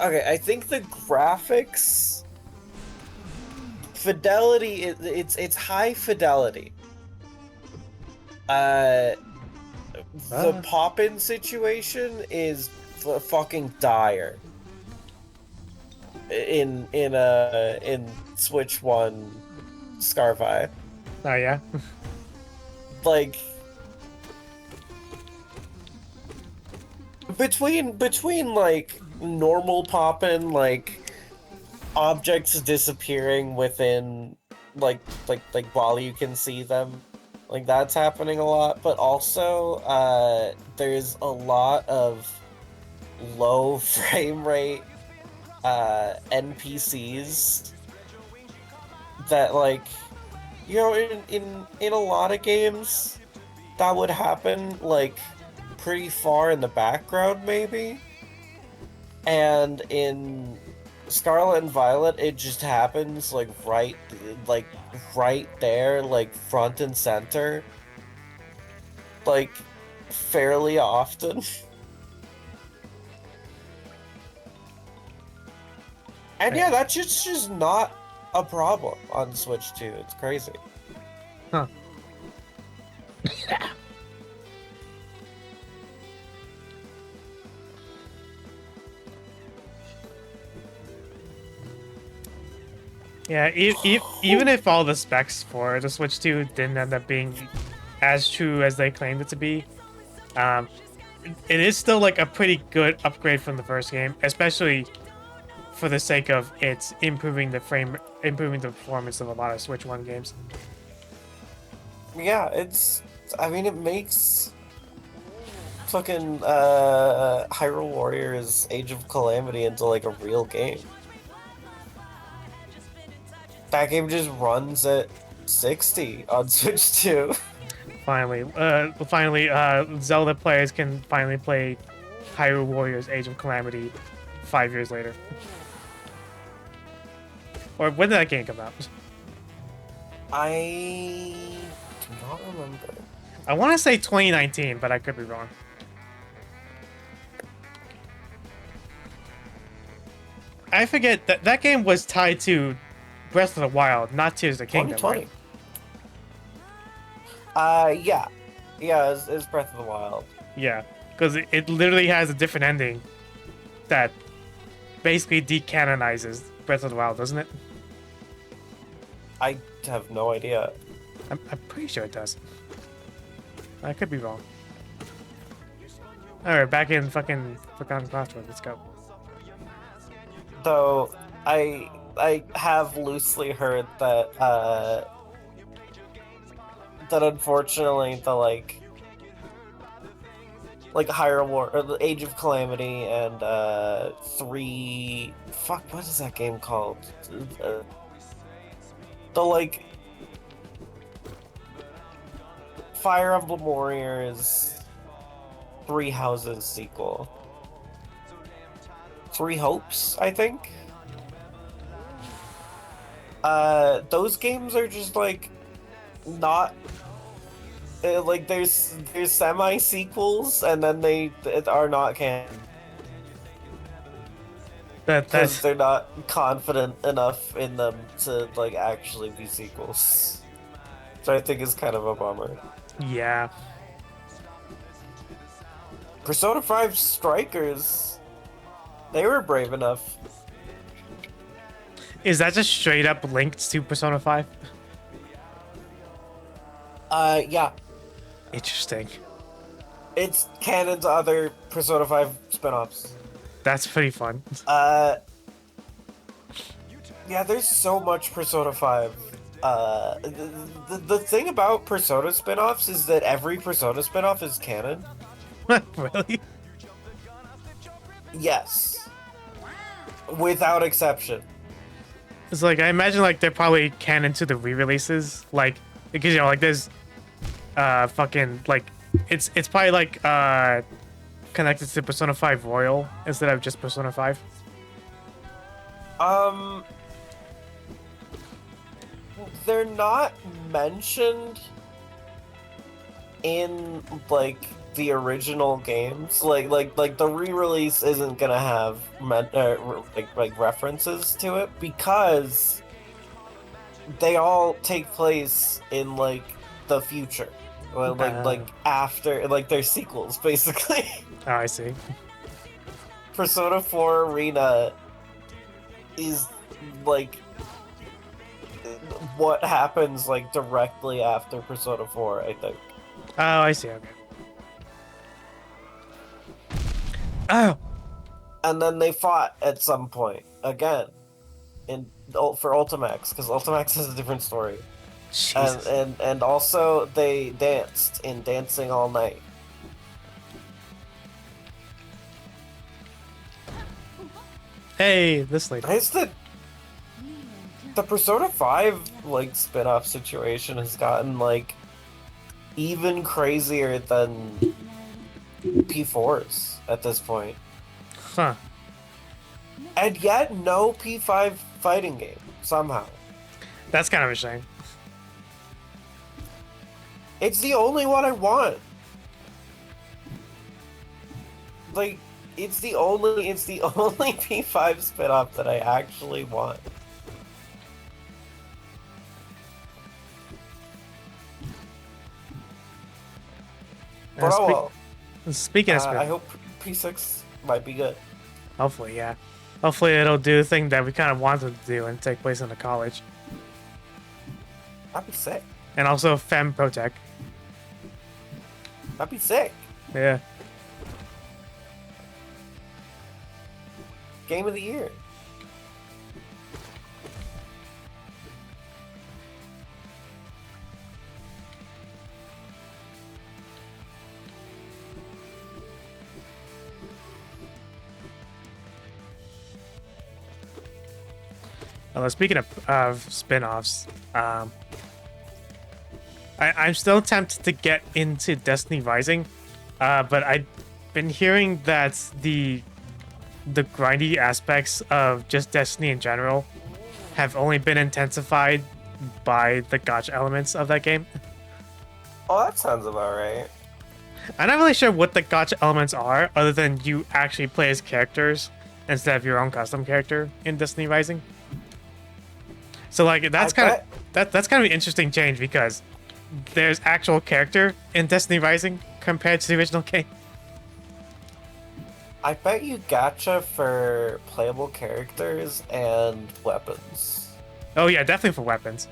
Okay, I think the graphics fidelity it's high fidelity. The pop-in situation is fucking dire. In Switch 1 Scarvi. Oh yeah. Like between like normal pop-in, like objects disappearing within like while you can see them, like that's happening a lot, but also there's a lot of low frame rate NPCs that, like, you know, in a lot of games that would happen like pretty far in the background maybe, and in Scarlet and Violet it just happens like right there, like front and center, like fairly often. And yeah, that's just not a problem on Switch 2. It's crazy. Huh. Yeah, even if all the specs for the Switch 2 didn't end up being as true as they claimed it to be, it is still like a pretty good upgrade from the first game, especially for the sake of it's improving the performance of a lot of Switch 1 games. Yeah, I mean, it makes fucking Hyrule Warriors Age of Calamity into like a real game. That game just runs at 60 on Switch 2. Finally, Zelda players can finally play Hyrule Warriors Age of Calamity 5 years later. Or when did that game come out? I do not remember. I want to say 2019, but I could be wrong. I forget that game was tied to Breath of the Wild, not Tears of the Kingdom, 2020. right? Yeah. Yeah, it's Breath of the Wild. Yeah, because it literally has a different ending that basically decanonizes Breath of the Wild, doesn't it? I have no idea. I'm pretty sure it does. I could be wrong. Alright, back in fucking Forgotten Crossroads. Let's go. Though I have loosely heard that that unfortunately the like Hyrule War or the Age of Calamity and what is that game called? The like Fire Emblem Warriors Three Houses sequel. Three Hopes, I think. Those games are just like not like there's semi sequels and then they are not canon. because That's they're not confident enough in them to like actually be sequels. Which I think is kind of a bummer. yeah. Persona 5 Strikers, they were brave enough. Is that just straight up linked to Persona 5? Yeah, Interesting. it's canon to other Persona 5 spin-offs. That's pretty fun. Uh, yeah, there's so much Persona 5. The thing about Persona spin-offs is that every Persona spin-off is canon. Really? Yes. Without exception. It's like I imagine like they're probably canon to the re-releases, like because like there's fucking like it's probably like connected to Persona 5 Royal instead of just Persona 5. They're not mentioned in like the original games. Like the re-release isn't gonna have like references to it because they all take place in like the future. Well, like after like they're sequels basically. Oh, I see. Persona 4 Arena is like what happens like directly after Persona 4, I think. Oh, I see. Okay. Oh, And then they fought at some point again for Ultimax because Ultimax has a different story. Jesus. And also they danced in Dancing All Night. Hey, this lady. It's the Persona 5 like spin-off situation has gotten like even crazier than P4's at this point. Huh. And yet no P5 fighting game somehow. That's kind of a shame. It's the only one I want. Like it's the only P5 spin-off that I actually want. But oh well. Speaking of I hope P6 might be good. hopefully, yeah. Hopefully it'll do the thing that we kind of wanted to do and take place in the college. That'd be sick. And also Fem Protec. That'd be sick. Yeah. Game of the year. Although speaking of spin-offs, I'm still tempted to get into Destiny Rising, but I've been hearing that the grindy aspects of just Destiny in general have only been intensified by the gotcha elements of that game. Oh, that sounds about right. I'm not really sure what the gotcha elements are, other than you actually play as characters instead of your own custom character in Destiny Rising. So like that's kind of that's kind of an interesting change because there's actual character in Destiny Rising compared to the original game. I bet you gacha for playable characters and weapons. Oh yeah, definitely for weapons.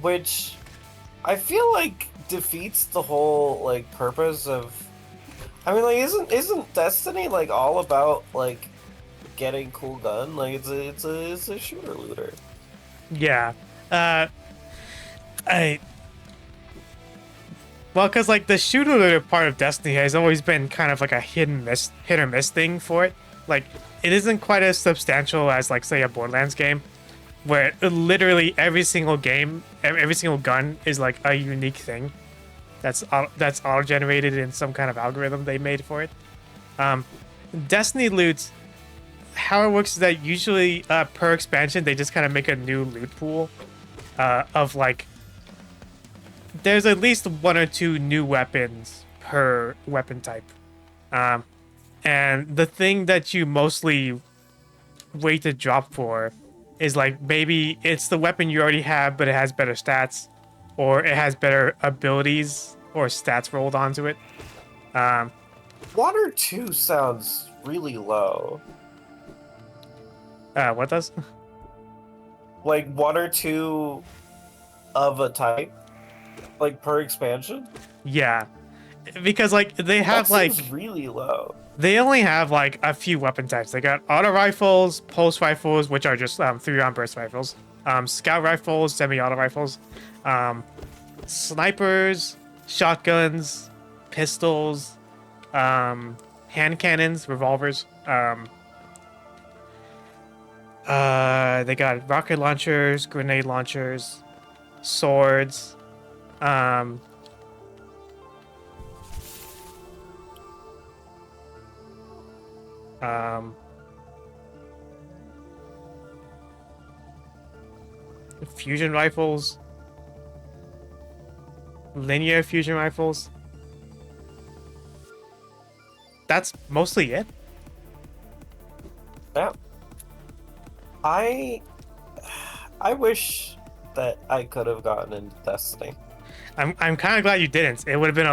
Which I feel like defeats the whole like purpose of I mean like isn't Destiny like all about like getting cool gun? Like it's a shooter looter. Yeah. Well, because like the shooter looter part of Destiny has always been kind of like a hit or miss thing for it. Like it isn't quite as substantial as like say a Borderlands game, where literally every single game, every single gun is like a unique thing. That's auto generated in some kind of algorithm they made for it. Destiny loot, how it works is that usually per expansion they just kind of make a new loot pool of like there's at least one or two new weapons per weapon type. And the thing that you mostly wait to drop for is like maybe it's the weapon you already have, but it has better stats, or it has better abilities or stats rolled onto it. Um, Water 2 sounds really low. what does? Like, 1 or 2 of a type? Like, per expansion? Yeah, because like they have That like seems really low. they only have like a few weapon types. They got auto rifles, pulse rifles, which are just 3-round burst rifles, scout rifles, semi-auto rifles, um, snipers, shotguns, pistols, hand cannons, revolvers. They got rocket launchers, grenade launchers, swords. Um, um, Fusion rifles, linear fusion rifles. That's mostly it. Yeah. I wish that I could have gotten into Destiny. I'm kind of glad you didn't. It would have been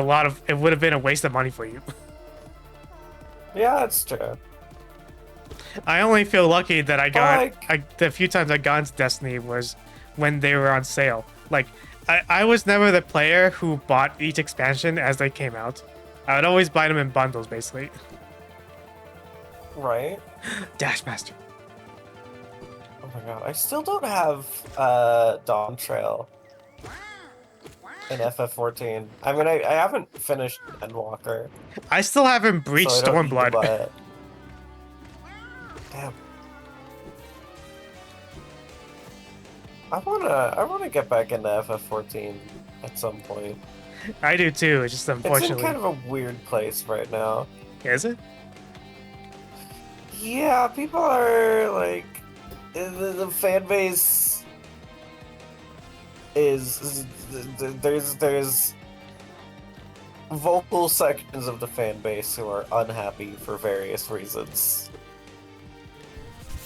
it would have been a waste of money for you. Yeah, that's true. I only feel lucky that Like- the few times I got into Destiny was when they were on sale. Like I was never the player who bought each expansion as they came out. I would always buy them in bundles, basically. Right? Dashmaster. Oh my god, I still don't have Dawn Trail in FF14. I mean, I haven't finished Endwalker, I still haven't breached so I don't need to Stormblood. buy it. Damn. I wanna get back into FF14 at some point. I do too. It's just It's in unfortunately. kind of a weird place right now. Is it? Yeah, people are like the fan base is there's vocal sections of the fan base who are unhappy for various reasons.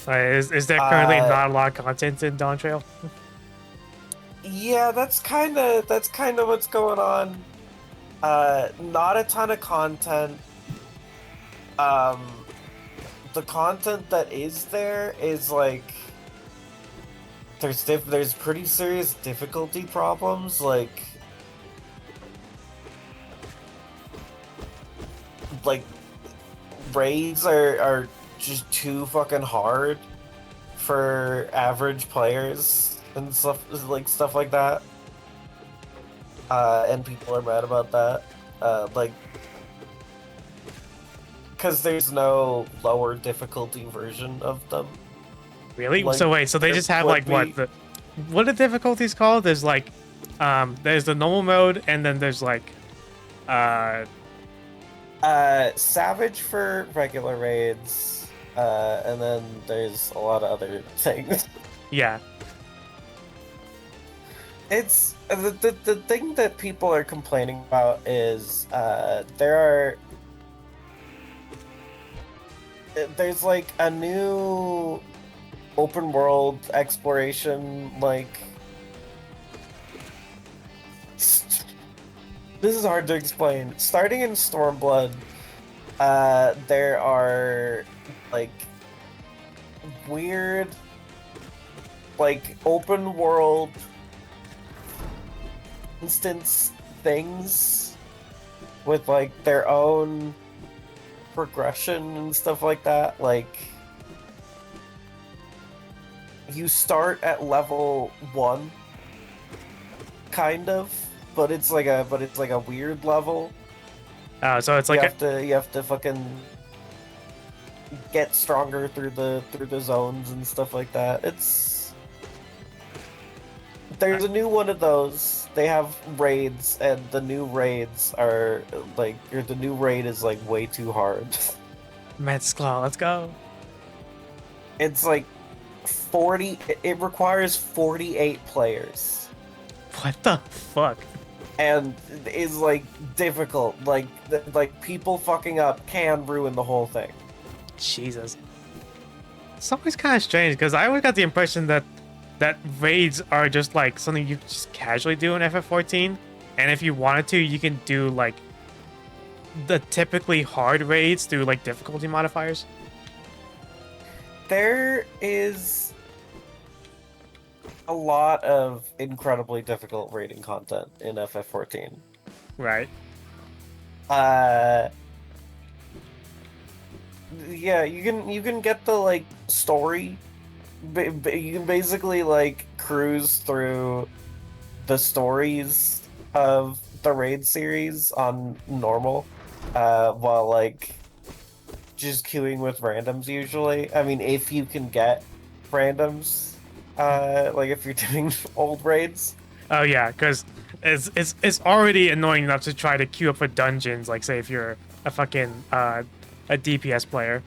Is there currently Uh, not a lot of content in Dawn Trail? Yeah, that's kind of what's going on. Not a ton of content. The content that is there is like there's pretty serious difficulty problems, like raids are just too fucking hard for average players and stuff like that. And people are mad about that. Like, because there's no lower difficulty version of them. Really? like, So wait, so they there just have would like what are the difficulties called? There's like there's the normal mode and then there's like Savage for regular raids, and then there's a lot of other things. yeah. It's the thing that people are complaining about is there's like a new open world exploration, like this is hard to explain. Starting in Stormblood, there are like weird like open world instance things with like their own progression and stuff like that. Like you start at level 1 kind of, but it's like a weird level. So it's like You have to fucking get stronger through the zones and stuff like that. There's a new one of those. They have raids, and the new raids are like, or the new raid is like way too hard. Mets Claw, let's go. It's like 40. It requires 48 players. What the fuck? and is like difficult. Like people fucking up can ruin the whole thing. Jesus. It's always kind of strange because I always got the impression that raids are just like something you just casually do in FF14, and if you wanted to, you can do like the typically hard raids through like difficulty modifiers. There is a lot of incredibly difficult raiding content in FF14. Right. Uh, yeah, you can get the like story. You can basically like cruise through the stories of the raid series on normal, while like just queuing with randoms usually. I mean, if you can get randoms, like if you're doing old raids. Oh yeah, because it's already annoying enough to try to queue up for dungeons. Like say if you're a fucking a DPS player,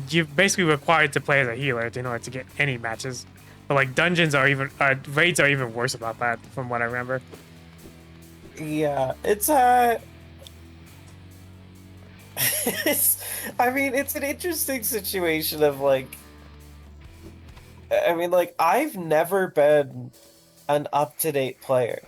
you're basically required to play as a healer in order to get any matches. But like dungeons are even raids are even worse about that, from what I remember. Yeah, it's it's, I mean, it's an interesting situation of like, I mean, like I've never been an up-to-date player.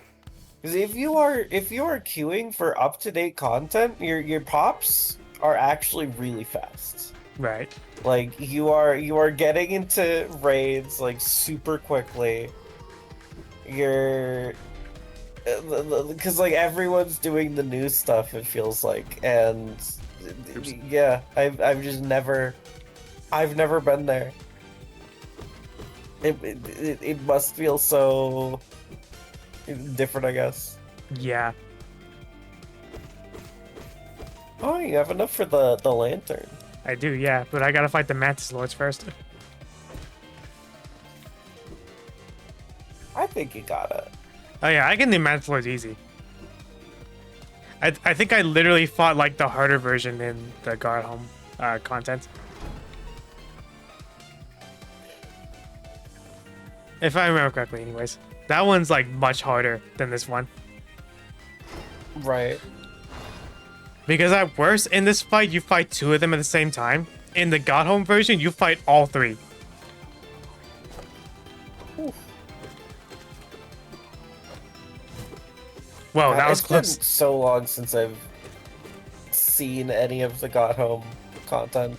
Because if you are queuing for up-to-date content, your pops are actually really fast. Right. Like you are getting into raids like super quickly. You're because like everyone's doing the new stuff, it feels like, and yeah, I've just never been there. It must feel so different, I guess. Yeah. Oh, you have enough for the lantern. I do, yeah, but I gotta fight the Mantis Lords first. I think you got it. Oh yeah, I can do Mantis Lords easy. I think I literally fought like the harder version in the Guard Home content. If I remember correctly, anyways. That one's like much harder than this one. Right. Because at worst, in this fight, you fight two of them at the same time. In the God Home version, you fight all three. Oof. Whoa, that was It's been close. so long since I've seen any of the God Home content.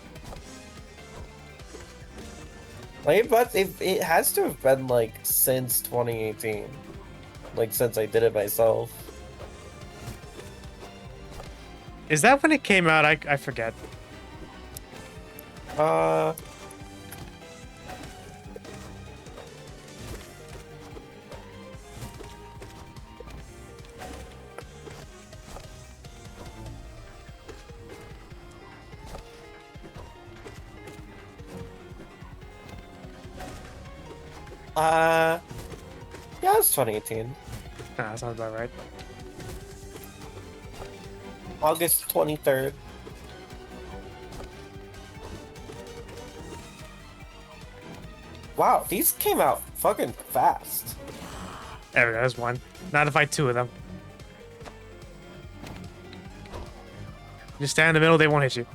Like, but it has to have been like since 2018, like since I did it myself. Is that when it came out? I forget. Uh, yeah, it's 2018. Nah, that sounds about right. August 23rd. Wow, these came out fucking fast. There we go, there's one. Now to fight two of them. Just stand in the middle, they won't hit you.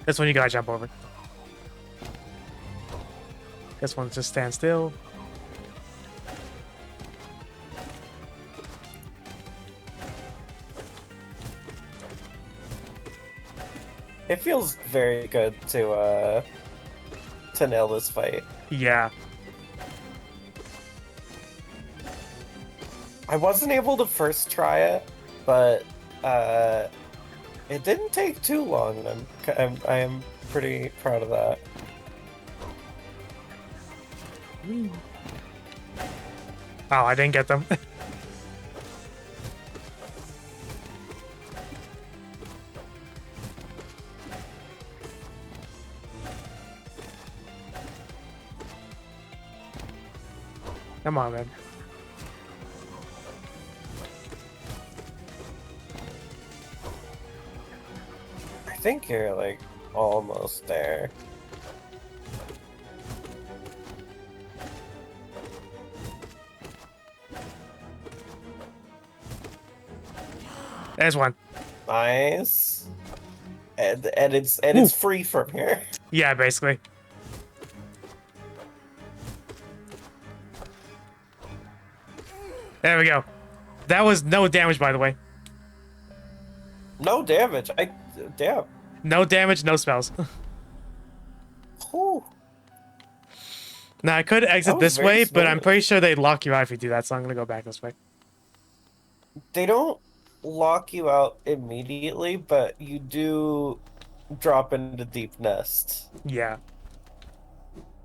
This one you gotta jump over. This one just stand still. It feels very good to nail this fight. Yeah. I wasn't able to first try it, but it didn't take too long, and I am pretty proud of that. Oh, I didn't get them. Come on, man. I think you're like almost there. There's one. Nice. And it's free from here. Yeah, basically. There we go. That was no damage, by the way. No damage. Damn. No damage, no spells. Whew. Now, I could That exit was this very way, but I'm smooth. pretty sure they'd lock you out if you do that, so I'm gonna go back this way. They don't lock you out immediately, but you do drop into deep nest. Yeah.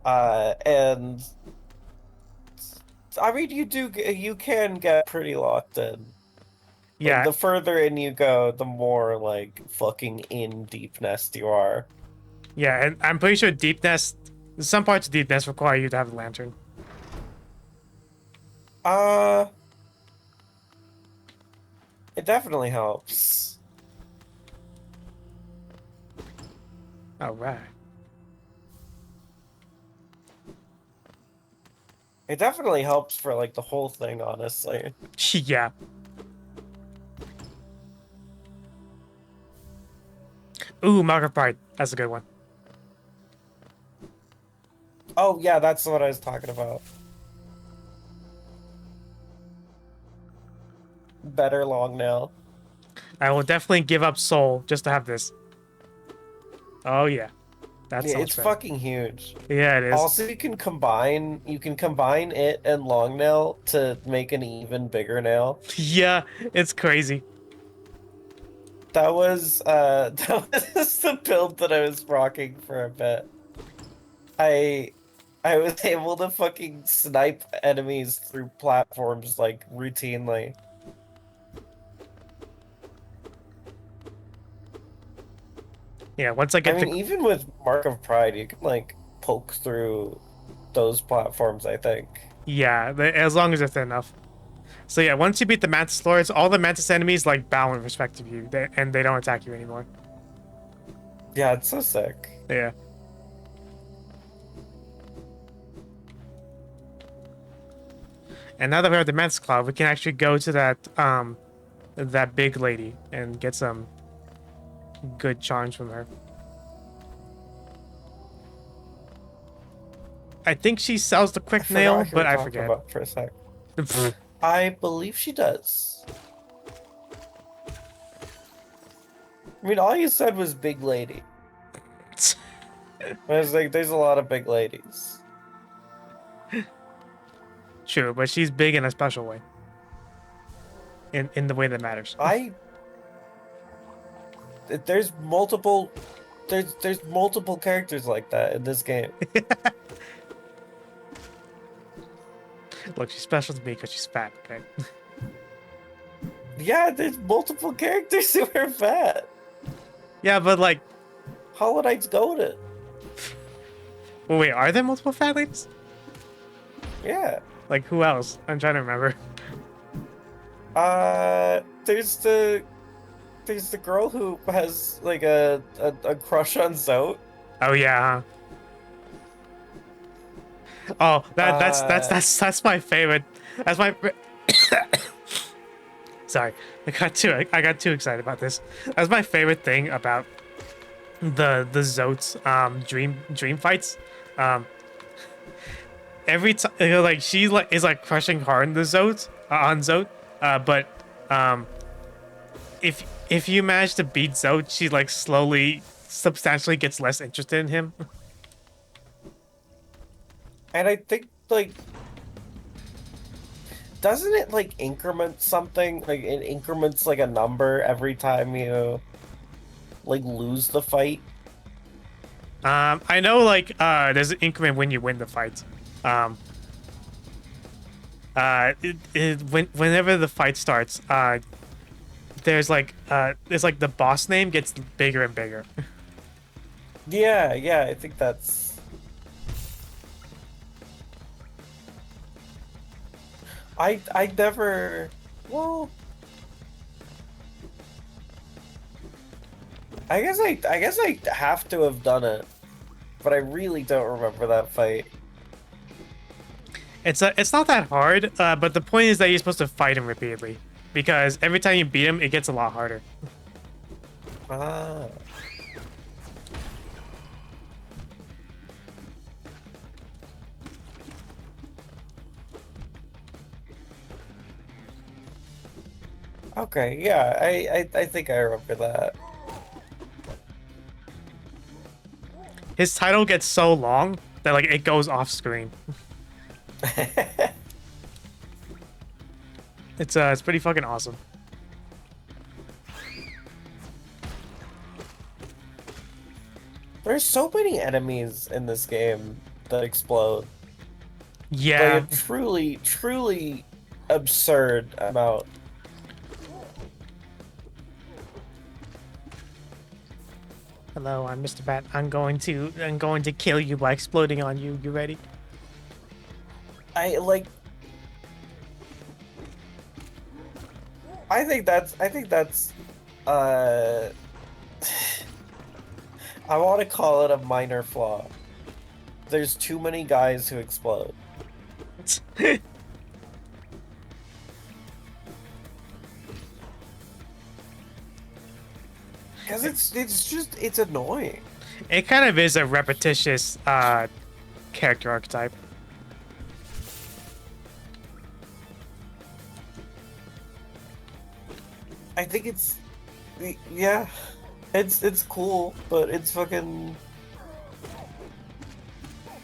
And I mean, you can get pretty locked in. Like, Yeah. the further in you go, the more like fucking in deep nest you are. Yeah, and I'm pretty sure Deep Nest, some parts of Deep Nest require you to have a lantern. Uh, it definitely helps. Alright. It definitely helps for like the whole thing, honestly. Yeah. Ooh, Mark of Pride. That's a good one. Oh yeah, that's what I was talking about. Better long nail. I will definitely give up Soul just to have this. Oh, yeah. That's Yeah, so it's much better. fucking huge. Yeah, it is. Also, you can combine it and long nail to make an even bigger nail. Yeah, it's crazy. That was that was the build that I was rocking for a bit. I I was able to fucking snipe enemies through platforms like routinely. Yeah, once I I get mean, the... even with Mark of Pride, you can like poke through those platforms, I think. Yeah, as long as it's enough. So yeah, once you beat the Mantis Lords, all the Mantis enemies like bow in respect of you, and they don't attack you anymore. Yeah, it's so sick. Yeah. And now that we have the Mantis Cloud, we can actually go to that big lady and get some good charms from her. I think she sells the I quick forgot nail, what you but were I talking forget. about for a sec. I believe she does. I mean, all you said was big lady. I was like, there's a lot of big ladies. True, but she's big in a special way. In the way that matters. There's multiple there's multiple characters like that in this game. Look, she's special to me because she's fat, okay? Yeah, there's multiple characters who are fat. Yeah, but like, Hollow Knight's goated. well, wait, are there multiple fat ladies? Yeah. Like, who else? I'm trying to remember. There's the girl who has like a crush on Zote. Oh yeah. Huh? Oh, that's my favorite. That's my. Sorry, I got too excited about this. That's my favorite thing about the Zote's dream fights. Every time, like she like is like crushing hard on the Zote on Zote, but if you manage to beat Zote, she like slowly, substantially gets less interested in him. And I think like doesn't it like increment something? Like it increments like a number every time you like lose the fight? I know like there's an increment when you win the fight. Whenever the fight starts, there's like the boss name gets bigger and bigger. Yeah, I think that's I never well I have to have done it, but I really don't remember that fight. It's not that hard, but the point is that you're supposed to fight him repeatedly, because every time you beat him, it gets a lot harder. Ah. Okay, yeah, I think I remember that. His title gets so long that like it goes off screen. It's pretty fucking awesome. There's so many enemies in this game that explode. Yeah. Like a truly absurd amount. Hello, I'm Mr. Bat. I'm going to kill you by exploding on you. You ready? I like. I think that's. Uh. I want to call it a minor flaw. There's too many guys who explode. Because it's annoying. It kind of is a repetitious character archetype. I think it's, yeah, it's cool, but it's fucking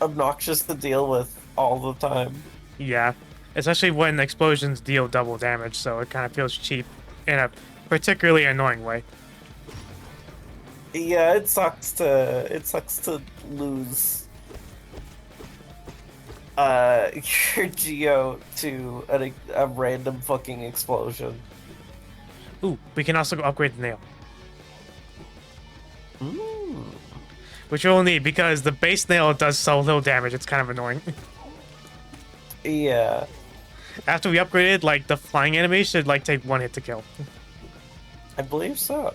obnoxious to deal with all the time. Yeah, especially when explosions deal double damage, so it kind of feels cheap in a particularly annoying way. Yeah, it sucks to lose your Geo to a random fucking explosion. Ooh, we can also upgrade the nail. Ooh. Which we'll need because the base nail does so little damage, it's kind of annoying. Yeah. After we upgraded, like, the flying enemy should, like, take one hit to kill. I believe so.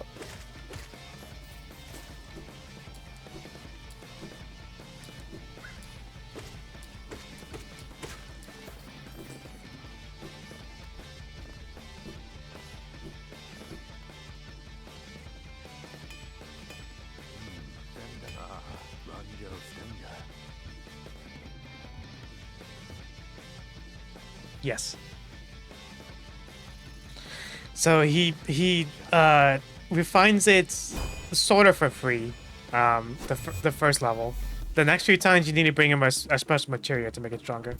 Yes. So he refines it sort of for free, the first level. The next few times you need to bring him a special materia to make it stronger.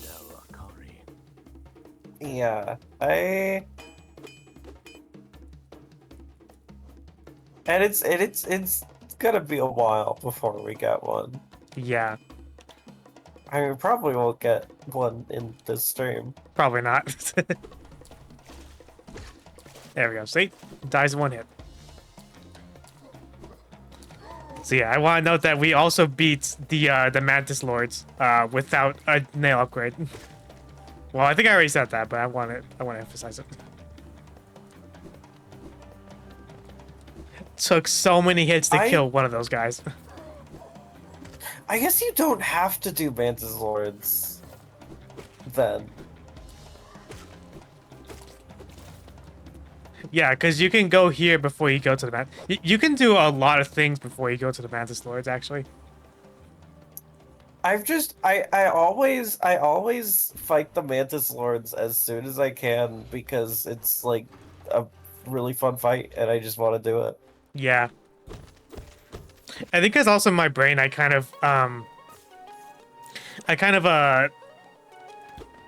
Yeah, and it's gonna be a while before we get one. Yeah, I mean, we probably won't get one in this stream. probably not. There we go. See? Dies in one hit. So yeah, I want to note that we also beat the Mantis Lords without a nail upgrade. Well, I think I already said that, but I want to emphasize it. Took so many hits to kill one of those guys. I guess you don't have to do Mantis Lords then. Yeah, because you can go here before you go to the man. You can do a lot of things before you go to the Mantis Lords, actually. I always fight the Mantis Lords as soon as I can because it's like a really fun fight and I just want to do it. Yeah. I think it's also my brain. I kind of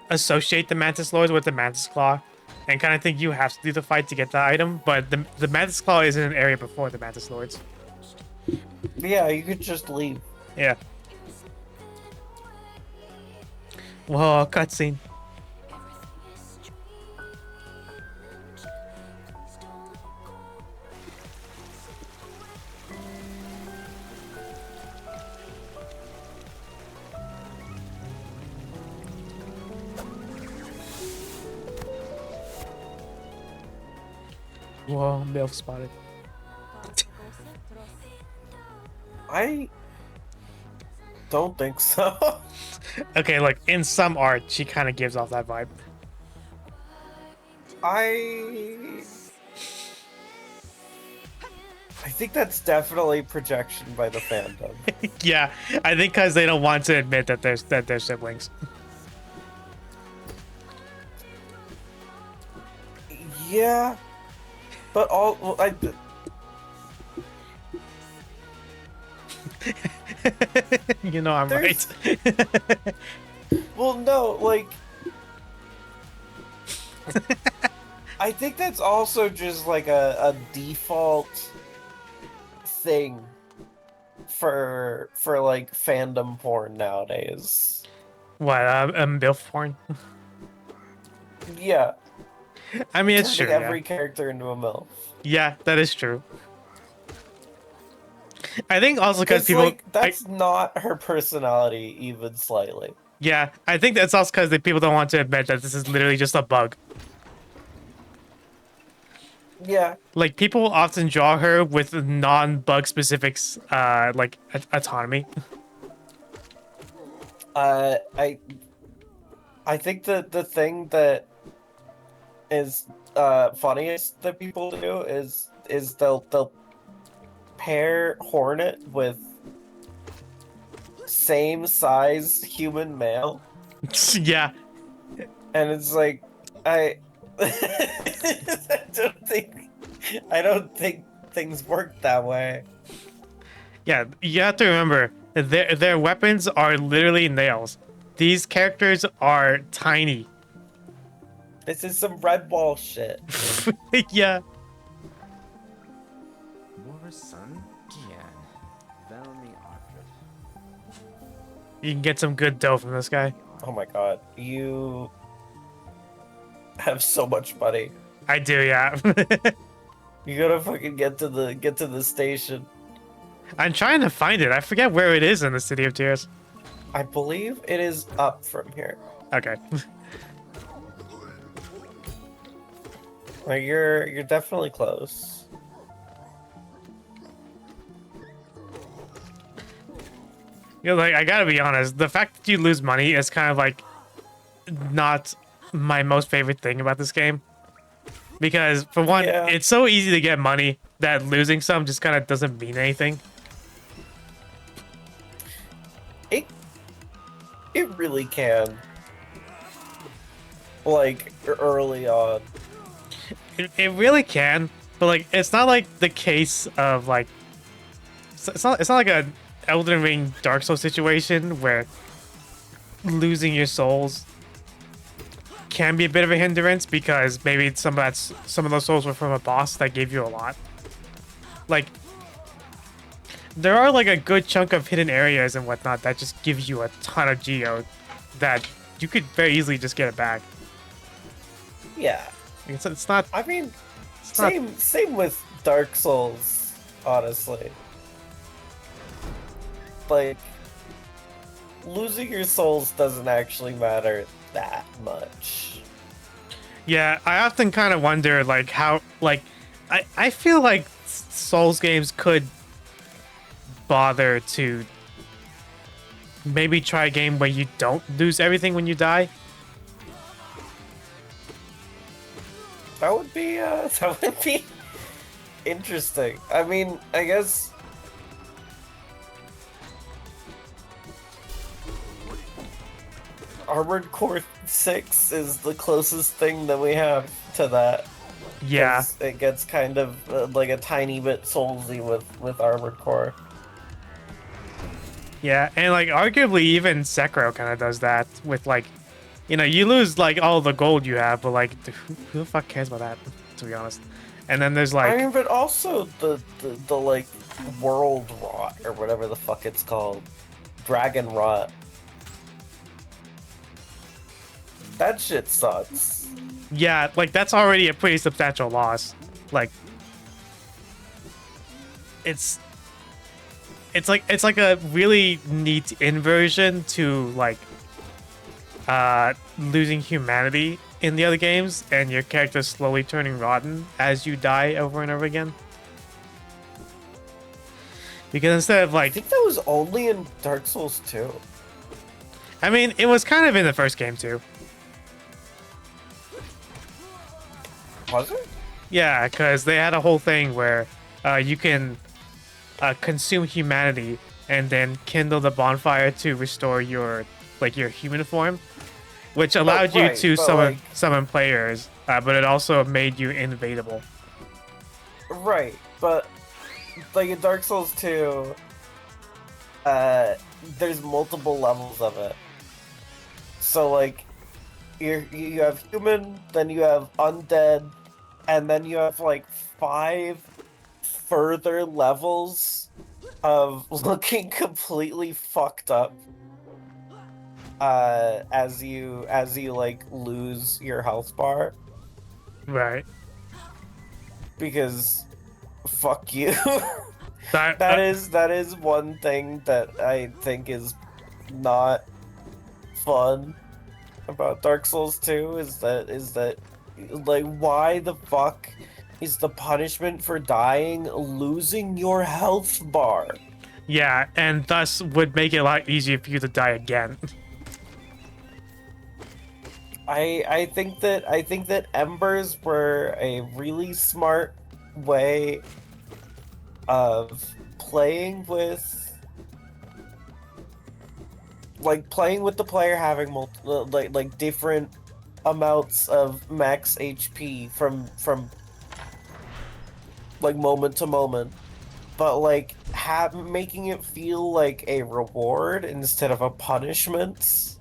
associate the Mantis Lords with the Mantis Claw, and kind of think you have to do the fight to get the item. But the Mantis Claw is in an area before the Mantis Lords. Yeah, you could just leave. Yeah. Whoa, cutscene. Whoa, MILF spotted. I don't think so. Okay, like in some art, she kind of gives off that vibe. I think that's definitely projection by the fandom. Yeah, I think because they don't want to admit that they're siblings. Yeah, but all well, You know, I'm right. There's- well, no, like I think that's also just like a default thing for like fandom porn nowadays. What? MILF porn? Yeah, I mean, it's true. turning Yeah. every character into a MILF. Yeah, that is true. I think also because Because people. like that's not her personality even slightly. Yeah, I think that's also because people don't want to admit that this is literally just a bug. Yeah, Like people often draw her with non-bug specifics, like autonomy. I think that the thing that is funniest that people do is they'll pair Hornet with same size human male, Yeah, and it's like I I don't think things work that way. yeah. You have to remember their weapons are literally nails. These characters are tiny. This is some red wall shit. Yeah. Your son, Gian. Velmi Ardred. You can get some good dough from this guy. Oh my god, you have so much money. I do, yeah. You gotta fucking get to the station. I'm trying to find it. I forget where it is in the City of Tears. I believe it is up from here. Okay. Like you're definitely close. You know, like I gotta be honest, the fact that you lose money is kind of like not my most favorite thing about this game. Because for one, Yeah. it's so easy to get money that losing some just kind of doesn't mean anything. It really can. Like early on. It really can, but like it's not like the case of like it's not like a Elden Ring Dark Souls situation where losing your souls can be a bit of a hindrance because maybe some of those souls were from a boss that gave you a lot. Like there are like a good chunk of hidden areas and whatnot that just gives you a ton of geo that you could very easily just get it back. Yeah. It's not. I mean, It's not same with Dark Souls, honestly. Like losing your souls doesn't actually matter that much. Yeah, I often kind of wonder, like, how, like, I feel like Souls games could bother to maybe try a game where you don't lose everything when you die. That would be interesting. I mean, I guess Armored Core 6 is the closest thing that we have to that. Yeah, 'Cause it gets kind of like a tiny bit soulsy with Armored Core. yeah, and like arguably even Sekiro kind of does that with like, you know, you lose like all the gold you have, but like, who the fuck cares about that? To be honest. And then there's like, I mean, but also the like world rot or whatever the fuck it's called, dragon rot. That shit sucks. yeah, like that's already a pretty substantial loss. Like, it's like a really neat inversion to like losing humanity in the other games and your character slowly turning rotten as you die over and over again. Because instead of I like, think that was only in Dark Souls 2. I mean, it was kind of in the first game too. Was it? Yeah, because they had a whole thing where you can consume humanity and then kindle the bonfire to restore your your human form, which allowed you right, to but, summon players, but it also made you invadable. Right, but like in Dark Souls 2, there's multiple levels of it. So like, you have human, then you have undead, and then you have like 5 further levels of looking completely fucked up. As you like lose your health bar, Right. because fuck you. That, that is one thing that I think is not fun about Dark Souls 2 is that like, why the fuck is the punishment for dying losing your health bar? yeah, and thus would make it a lot easier for you to die again. I think that embers were a really smart way of playing with the player having like different amounts of max HP from like moment to moment, but like making it feel like a reward instead of a punishment.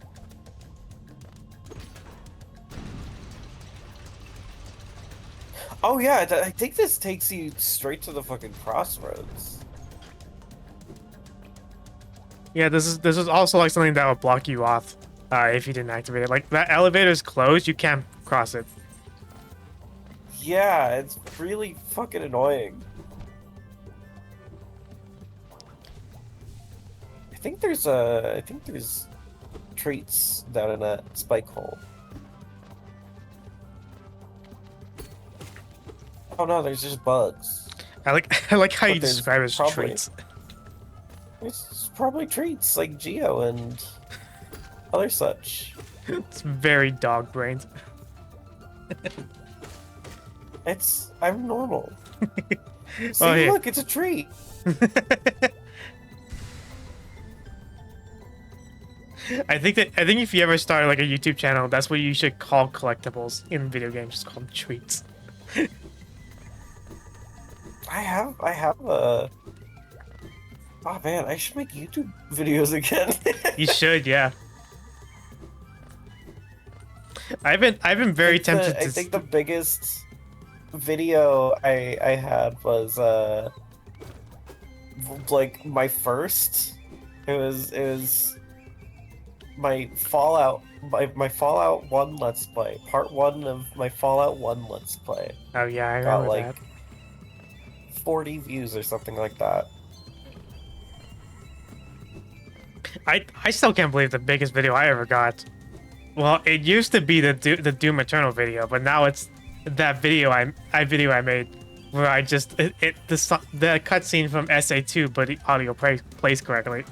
Oh yeah, I think this takes you straight to the fucking crossroads. Yeah, this is also like something that would block you off if you didn't activate it. Like that elevator's closed, you can't cross it. Yeah, it's really fucking annoying. I think there's treats down in that spike hole. Oh no, there's just bugs. I like how But you there's describe it as probably- treats. It's probably treats like Geo and other such. It's very dog brained. I'm normal. See, Oh, yeah. look, it's a treat. I think if you ever start like a YouTube channel, that's what you should call collectibles in video games. Just call them treats. I have a. Oh man, I should make YouTube videos again. You should, yeah. I've been very tempted to. I think the biggest video I had was like my first. It was my Fallout my Fallout 1 Let's Play. Part 1 of my Fallout 1 Let's Play. Oh yeah, I Got remember like that. 40 views or something like that. I still can't believe the biggest video I ever got. Well, it used to be the Doom Eternal video, but now it's that video I made where I just the cutscene from SA2, but the audio plays correctly.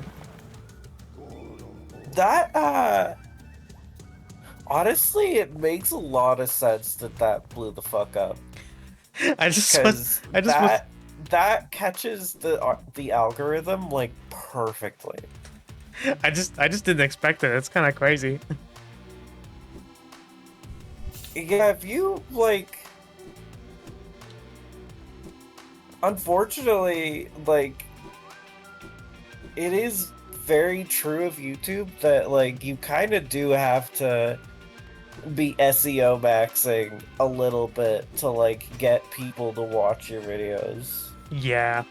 That honestly, it makes a lot of sense that blew the fuck up. I just Because was that catches the algorithm like perfectly. I just didn't expect it. It's kind of crazy. Yeah, if you like, unfortunately, like, it is very true of YouTube that like you kind of do have to be SEO maxing a little bit to like get people to watch your videos. Yeah.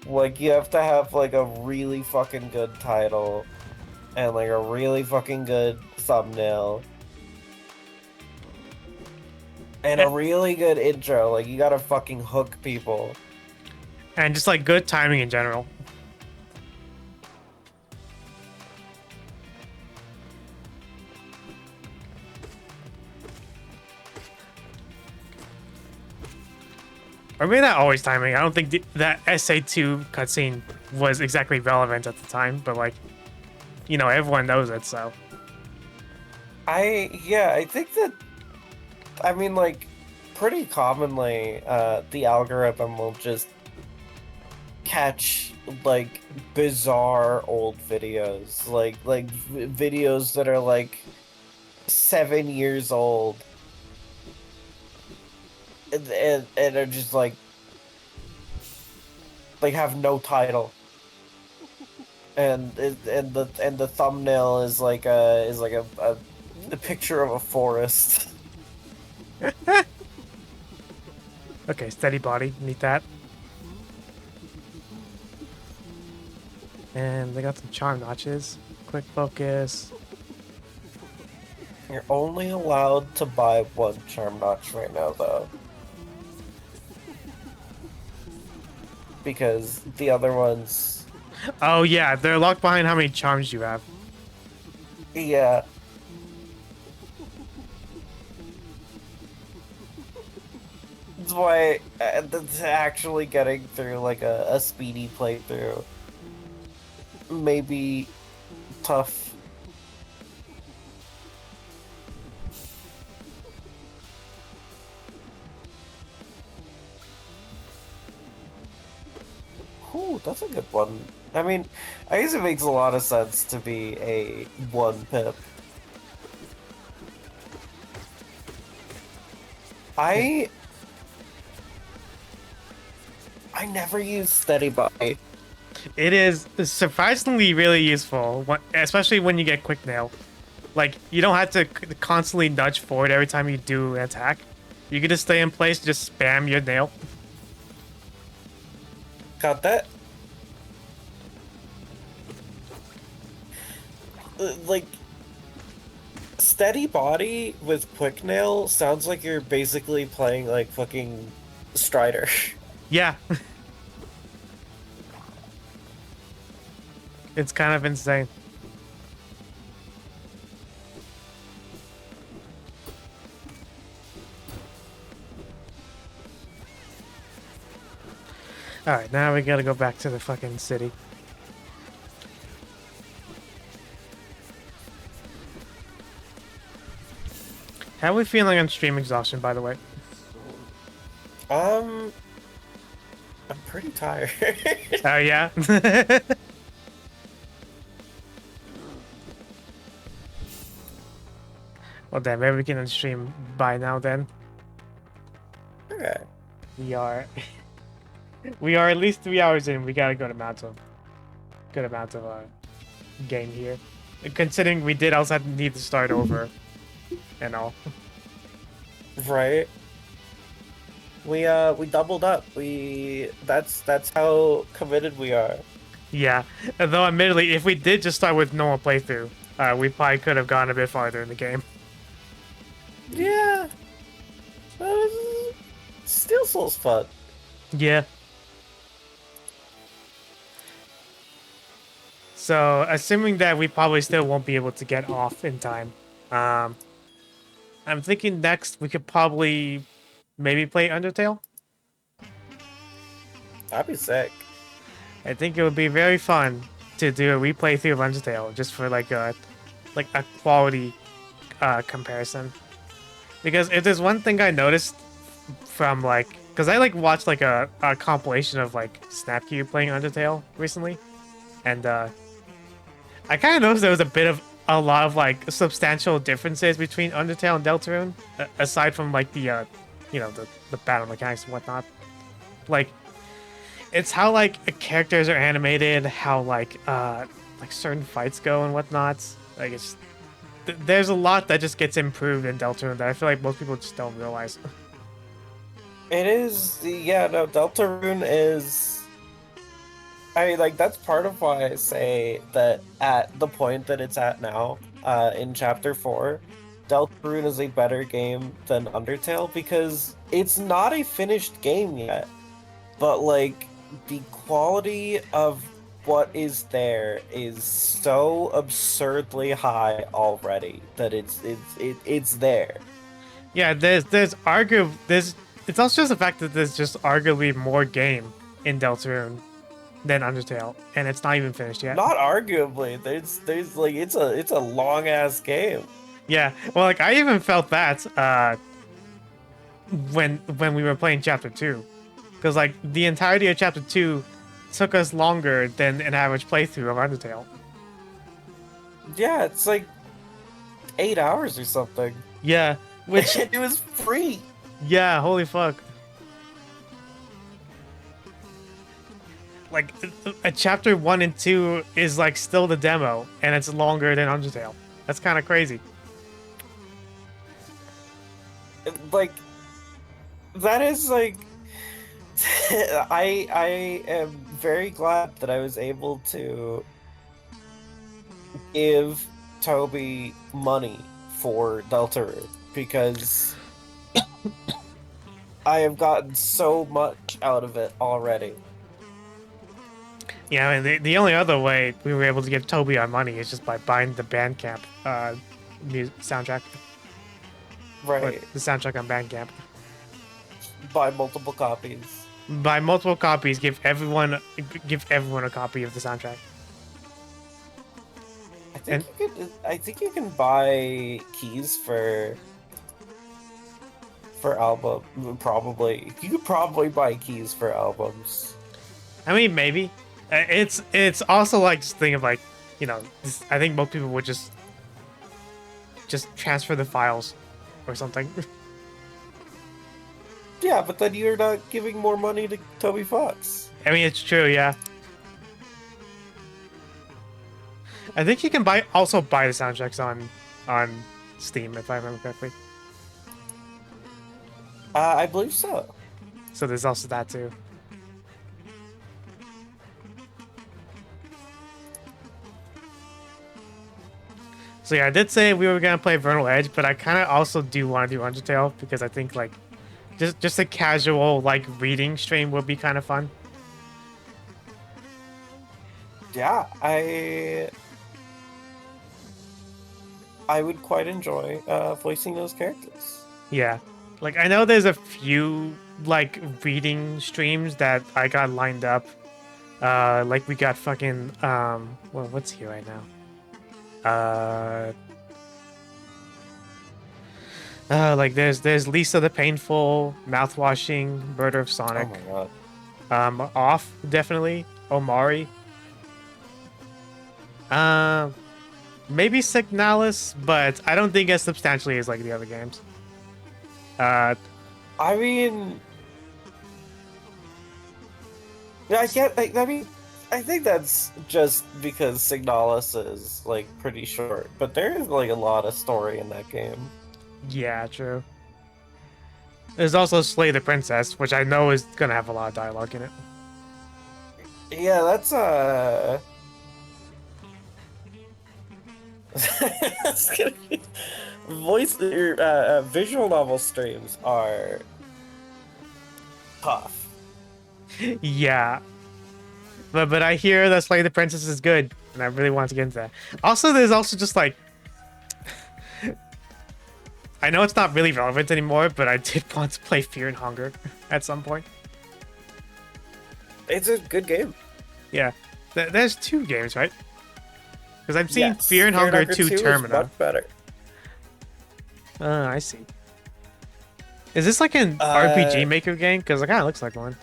Like, you have to have, like, a really fucking good title and, like, a really fucking good thumbnail and a really good intro. Like, you gotta fucking hook people. And just like good timing in general. Or maybe not always timing. I don't think that SA2 cutscene was exactly relevant at the time, but like, you know, everyone knows it, so. I think that, I mean, like, pretty commonly, the algorithm will just catch like bizarre old videos, like videos that are like 7 years old, and are just like have no title, and the thumbnail is like a picture of a forest. Okay, steady body, need that. And they got some charm notches. Quick focus. You're only allowed to buy one charm notch right now, though. Because the other ones... Oh yeah, they're locked behind how many charms you have. Yeah. That's why that's actually getting through like a speedy playthrough may be tough. Ooh, that's a good one. I mean, I guess it makes a lot of sense to be a one pip. I never use steady body. It is surprisingly really useful, especially when you get quick nail. Like, you don't have to constantly nudge forward every time you do an attack. You can just stay in place, just spam your nail. Got that? Like, steady body with quick nail sounds like you're basically playing like fucking Strider. Yeah. It's kind of insane. Alright, now we gotta go back to the fucking city. How are we feeling on stream exhaustion, by the way? I'm pretty tired. Oh, yeah? Well, then, maybe we can stream by now, then. Okay. We are... we are at least 3 hours in. We got a good amount of game here. Considering we did also need to start over and all. Right. We doubled up. That's how committed we are. Yeah, though admittedly, if we did just start with normal playthrough, we probably could have gone a bit farther in the game. Yeah. Steel Soul's fun. Yeah. So, assuming that we probably still won't be able to get off in time, I'm thinking next we could probably maybe play Undertale. That'd be sick. I think it would be very fun to do a replay through of Undertale just for like a quality comparison. Because if there's one thing I noticed from like, because I like watched like a compilation of like Snapcube playing Undertale recently, and I kind of noticed there was a lot of like substantial differences between Undertale and Deltarune, aside from like the you know, the battle mechanics and whatnot. Like, it's how like characters are animated, how like certain fights go and whatnot. Like, it's there's a lot that just gets improved in Deltarune that I feel like most people just don't realize. It is, yeah, no, Deltarune is... I mean, like, that's part of why I say that at the point that it's at now, in Chapter 4, Deltarune is a better game than Undertale, because it's not a finished game yet, but, like, the quality of what is there is so absurdly high already that it's there. Yeah, it's also just the fact that there's just arguably more game in Deltarune than Undertale, and it's not even finished yet. Not arguably. There's like it's a long ass game. Yeah, well, like I even felt that when we were playing Chapter 2, because like the entirety of Chapter 2 took us longer than an average playthrough of Undertale. Yeah, it's like 8 hours or something. Yeah, which It was free. yeah, holy fuck. Like a Chapter 1 and 2 is like still the demo, and it's longer than Undertale. That's kind of crazy. Like that is like I am very glad that I was able to give Toby money for Deltarune because I have gotten so much out of it already. Yeah, I mean, the only other way we were able to give Toby our money is just by buying the Bandcamp soundtrack. Or Right. the soundtrack on Bandcamp. Buy multiple copies. Buy multiple copies, give everyone a copy of the soundtrack. I think you can buy keys for album probably. You could probably buy keys for albums. I mean, maybe. It's also like this thing of like, you know, I think most people would just transfer the files or something. Yeah, but then you're not giving more money to Toby Fox. I mean, it's true, yeah. I think you can also buy the soundtracks on Steam, if I remember correctly. I believe so. So there's also that too. So yeah, I did say we were gonna play Vernal Edge, but I kind of also do want to do Undertale because I think like just a casual like reading stream would be kind of fun. Yeah, I would quite enjoy voicing those characters. Yeah, like I know there's a few like reading streams that I got lined up. Like we got fucking well, what's he right now? Like there's Lisa the Painful, Mouthwashing, Murder of Sonic. Oh my god. Off definitely, Omari. Maybe Signalis, but I don't think as substantially as like the other games. I mean, I get. I mean, I think that's just because Signalis is like pretty short, but there is like a lot of story in that game. Yeah, true. There's also Slay the Princess, which I know is gonna have a lot of dialogue in it. Yeah, that's that's gonna be visual novel streams are tough. Yeah. But I hear that Slay the Princess is good, and I really want to get into that. Also, there's also just like I know it's not really relevant anymore, but I did want to play Fear and Hunger at some point. It's a good game. Yeah. There's two games, right? Because I've seen Yes, Fear and Hunger 2 is Termina. much better. I see. Is this like an RPG Maker game? Because it kind of looks like one.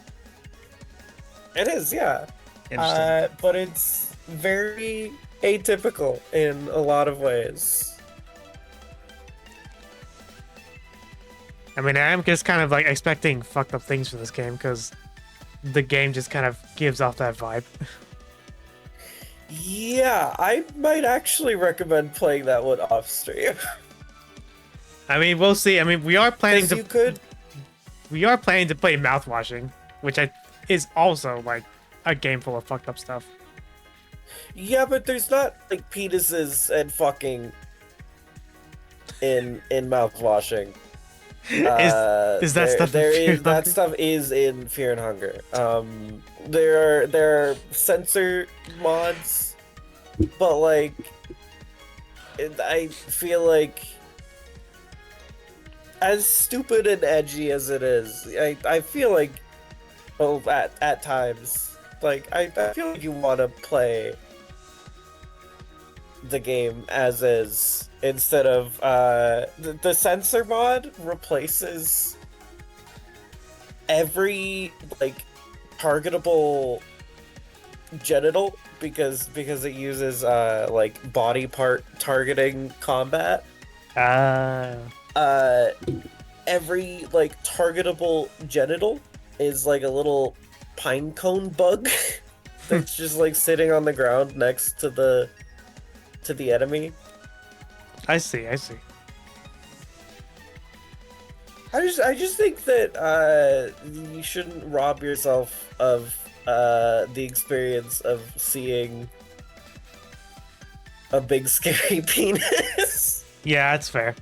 It is, yeah. Interesting. But it's very atypical in a lot of ways. I mean, I am just kind of like expecting fucked up things for this game because the game just kind of gives off that vibe. Yeah, I might actually recommend playing that one off stream. I mean, we'll see. I mean, we are planning 'Cause to you could. we are planning to play Mouthwashing, which is also like a game full of fucked up stuff. Yeah, but there's not like penises and fucking in mouthwashing. Is that stuff in Fear and that Hunger? stuff is in Fear and Hunger. There are censor mods, but like I feel like as stupid and edgy as it is, I feel like at times Like, I feel like you want to play the game as is instead of the sensor mod replaces every like targetable genital because it uses like body part targeting combat. Uh, Every like targetable genital is like a little pine cone bug that's just like sitting on the ground next to the enemy. I see. I just think that you shouldn't rob yourself of the experience of seeing a big scary penis. Yeah, that's fair.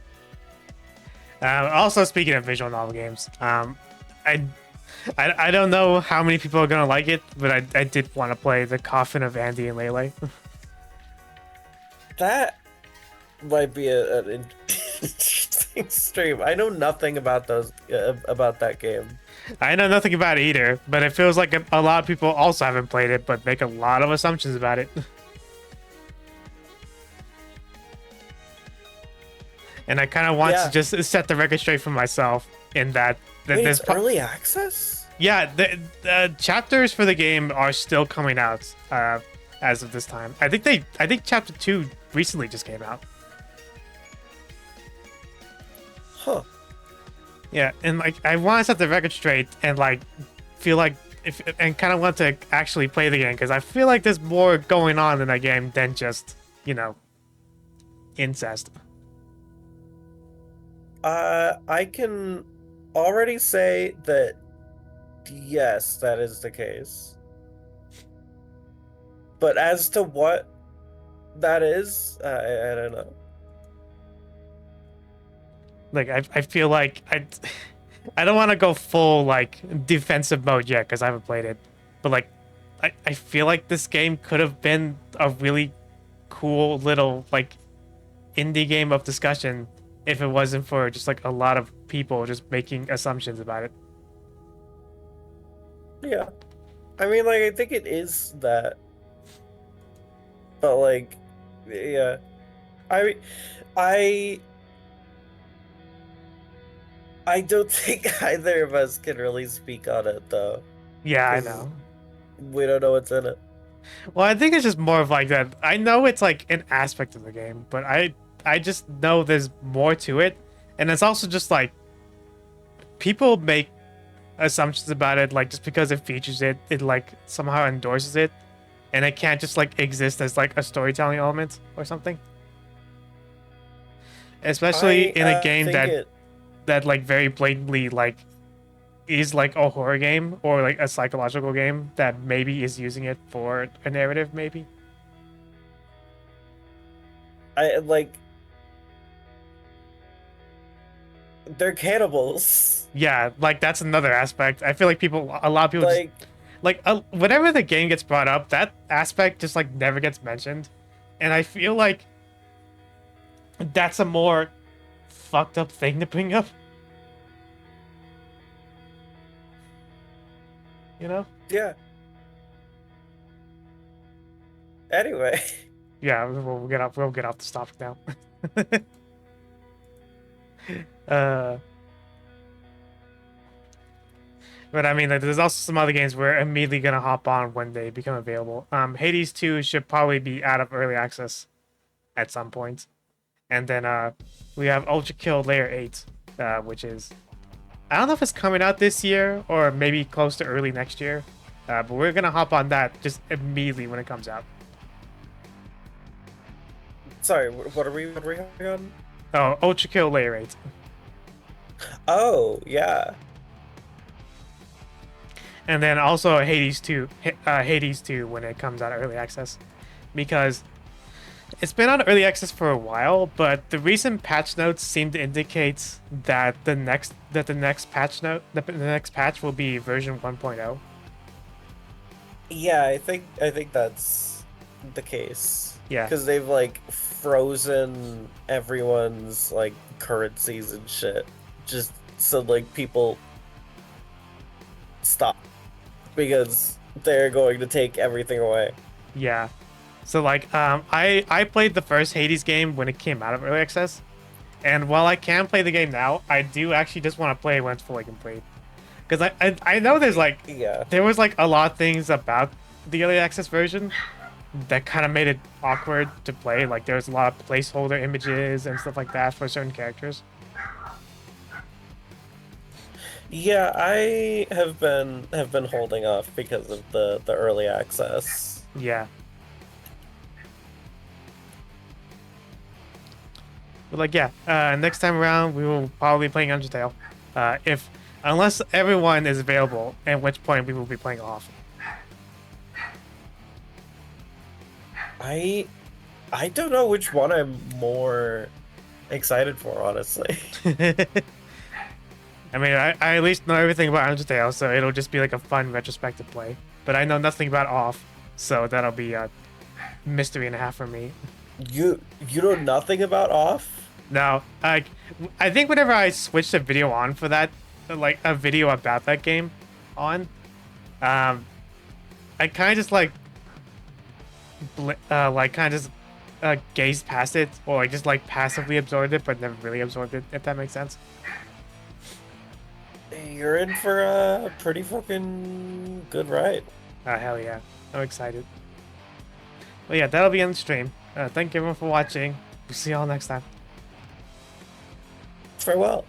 Also, speaking of visual novel games, I don't know how many people are gonna like it, but I did want to play The Coffin of Andy and Lele. That might be an interesting stream. I know nothing about about that game. I know nothing about it either, but it feels like a lot of people also haven't played it, but make a lot of assumptions about it. And I kind of want to just set the record straight for myself in that Wait, there's it's early access? yeah, the chapters for the game are still coming out as of this time. I think chapter 2 recently just came out. Huh. Yeah, and like I want to set the record straight and like feel like and kind of want to actually play the game because I feel like there's more going on in that game than just, incest. I can already say that yes, that is the case. But as to what that is, I don't know. Like I feel like I don't want to go full like defensive mode yet because I haven't played it, but like I feel like this game could have been a really cool little like indie game of discussion if it wasn't for just like a lot of people just making assumptions about it. Yeah. I mean, like, I think it is that. But, like, yeah. I don't think either of us can really speak on it, though. Yeah, I 'Cause know. We don't know what's in it. Well, I think it's just more of like that. I know it's like an aspect of the game, but I just know there's more to it, and it's also just like people make assumptions about it, like just because it features it, it like somehow endorses it, and it can't just like exist as like a storytelling element or something. Especially in a game that like very blatantly like is like a horror game or like a psychological game that maybe is using it for a narrative, maybe. They're cannibals. Yeah, like that's another aspect. I feel like a lot of people Like, whenever the game gets brought up, that aspect just like never gets mentioned, and I feel like that's a more fucked up thing to bring up. You know? yeah. Anyway. Yeah, we'll get off this topic now. But I mean, like, there's also some other games we're immediately gonna hop on when they become available. Hades 2 should probably be out of early access at some point, and then we have Ultra Kill Layer 8, which is I don't know if it's coming out this year or maybe close to early next year, but we're gonna hop on that just immediately when it comes out. Sorry, what are we hopping on? Oh, Ultra Kill Layer 8. Oh, yeah. And then also Hades 2 when it comes out early access, because it's been on early access for a while, but the recent patch notes seem to indicate that the next patch will be version 1.0. Yeah, I think that's the case. Yeah. Because they've like frozen everyone's like currencies and shit, just so like people stop, because they're going to take everything away. Yeah. So like I played the first Hades game when it came out of early access. And while I can play the game now, I do actually just want to play it when it's fully complete. Because I know there's like Yeah. there was like a lot of things about the early access version that kind of made it awkward to play. Like there was a lot of placeholder images and stuff like that for certain characters. Yeah, I have been holding off because of the early access. Yeah. But like yeah, next time around we will probably be playing Undertale. If unless everyone is available, at which point we will be playing off. I don't know which one I'm more excited for, honestly. I mean, I at least know everything about Undertale, so it'll just be like a fun retrospective play. But I know nothing about Off, so that'll be a mystery and a half for me. You know nothing about Off? No, I think whenever I switched a video on for that, like a video about that game on, I kind of just like, gazed past it, or like just like passively absorbed it, but never really absorbed it, if that makes sense. You're in for a pretty fucking good ride. Hell yeah. I'm excited. Well, yeah, that'll be on the stream. Thank you everyone for watching. We'll see y'all next time. Farewell.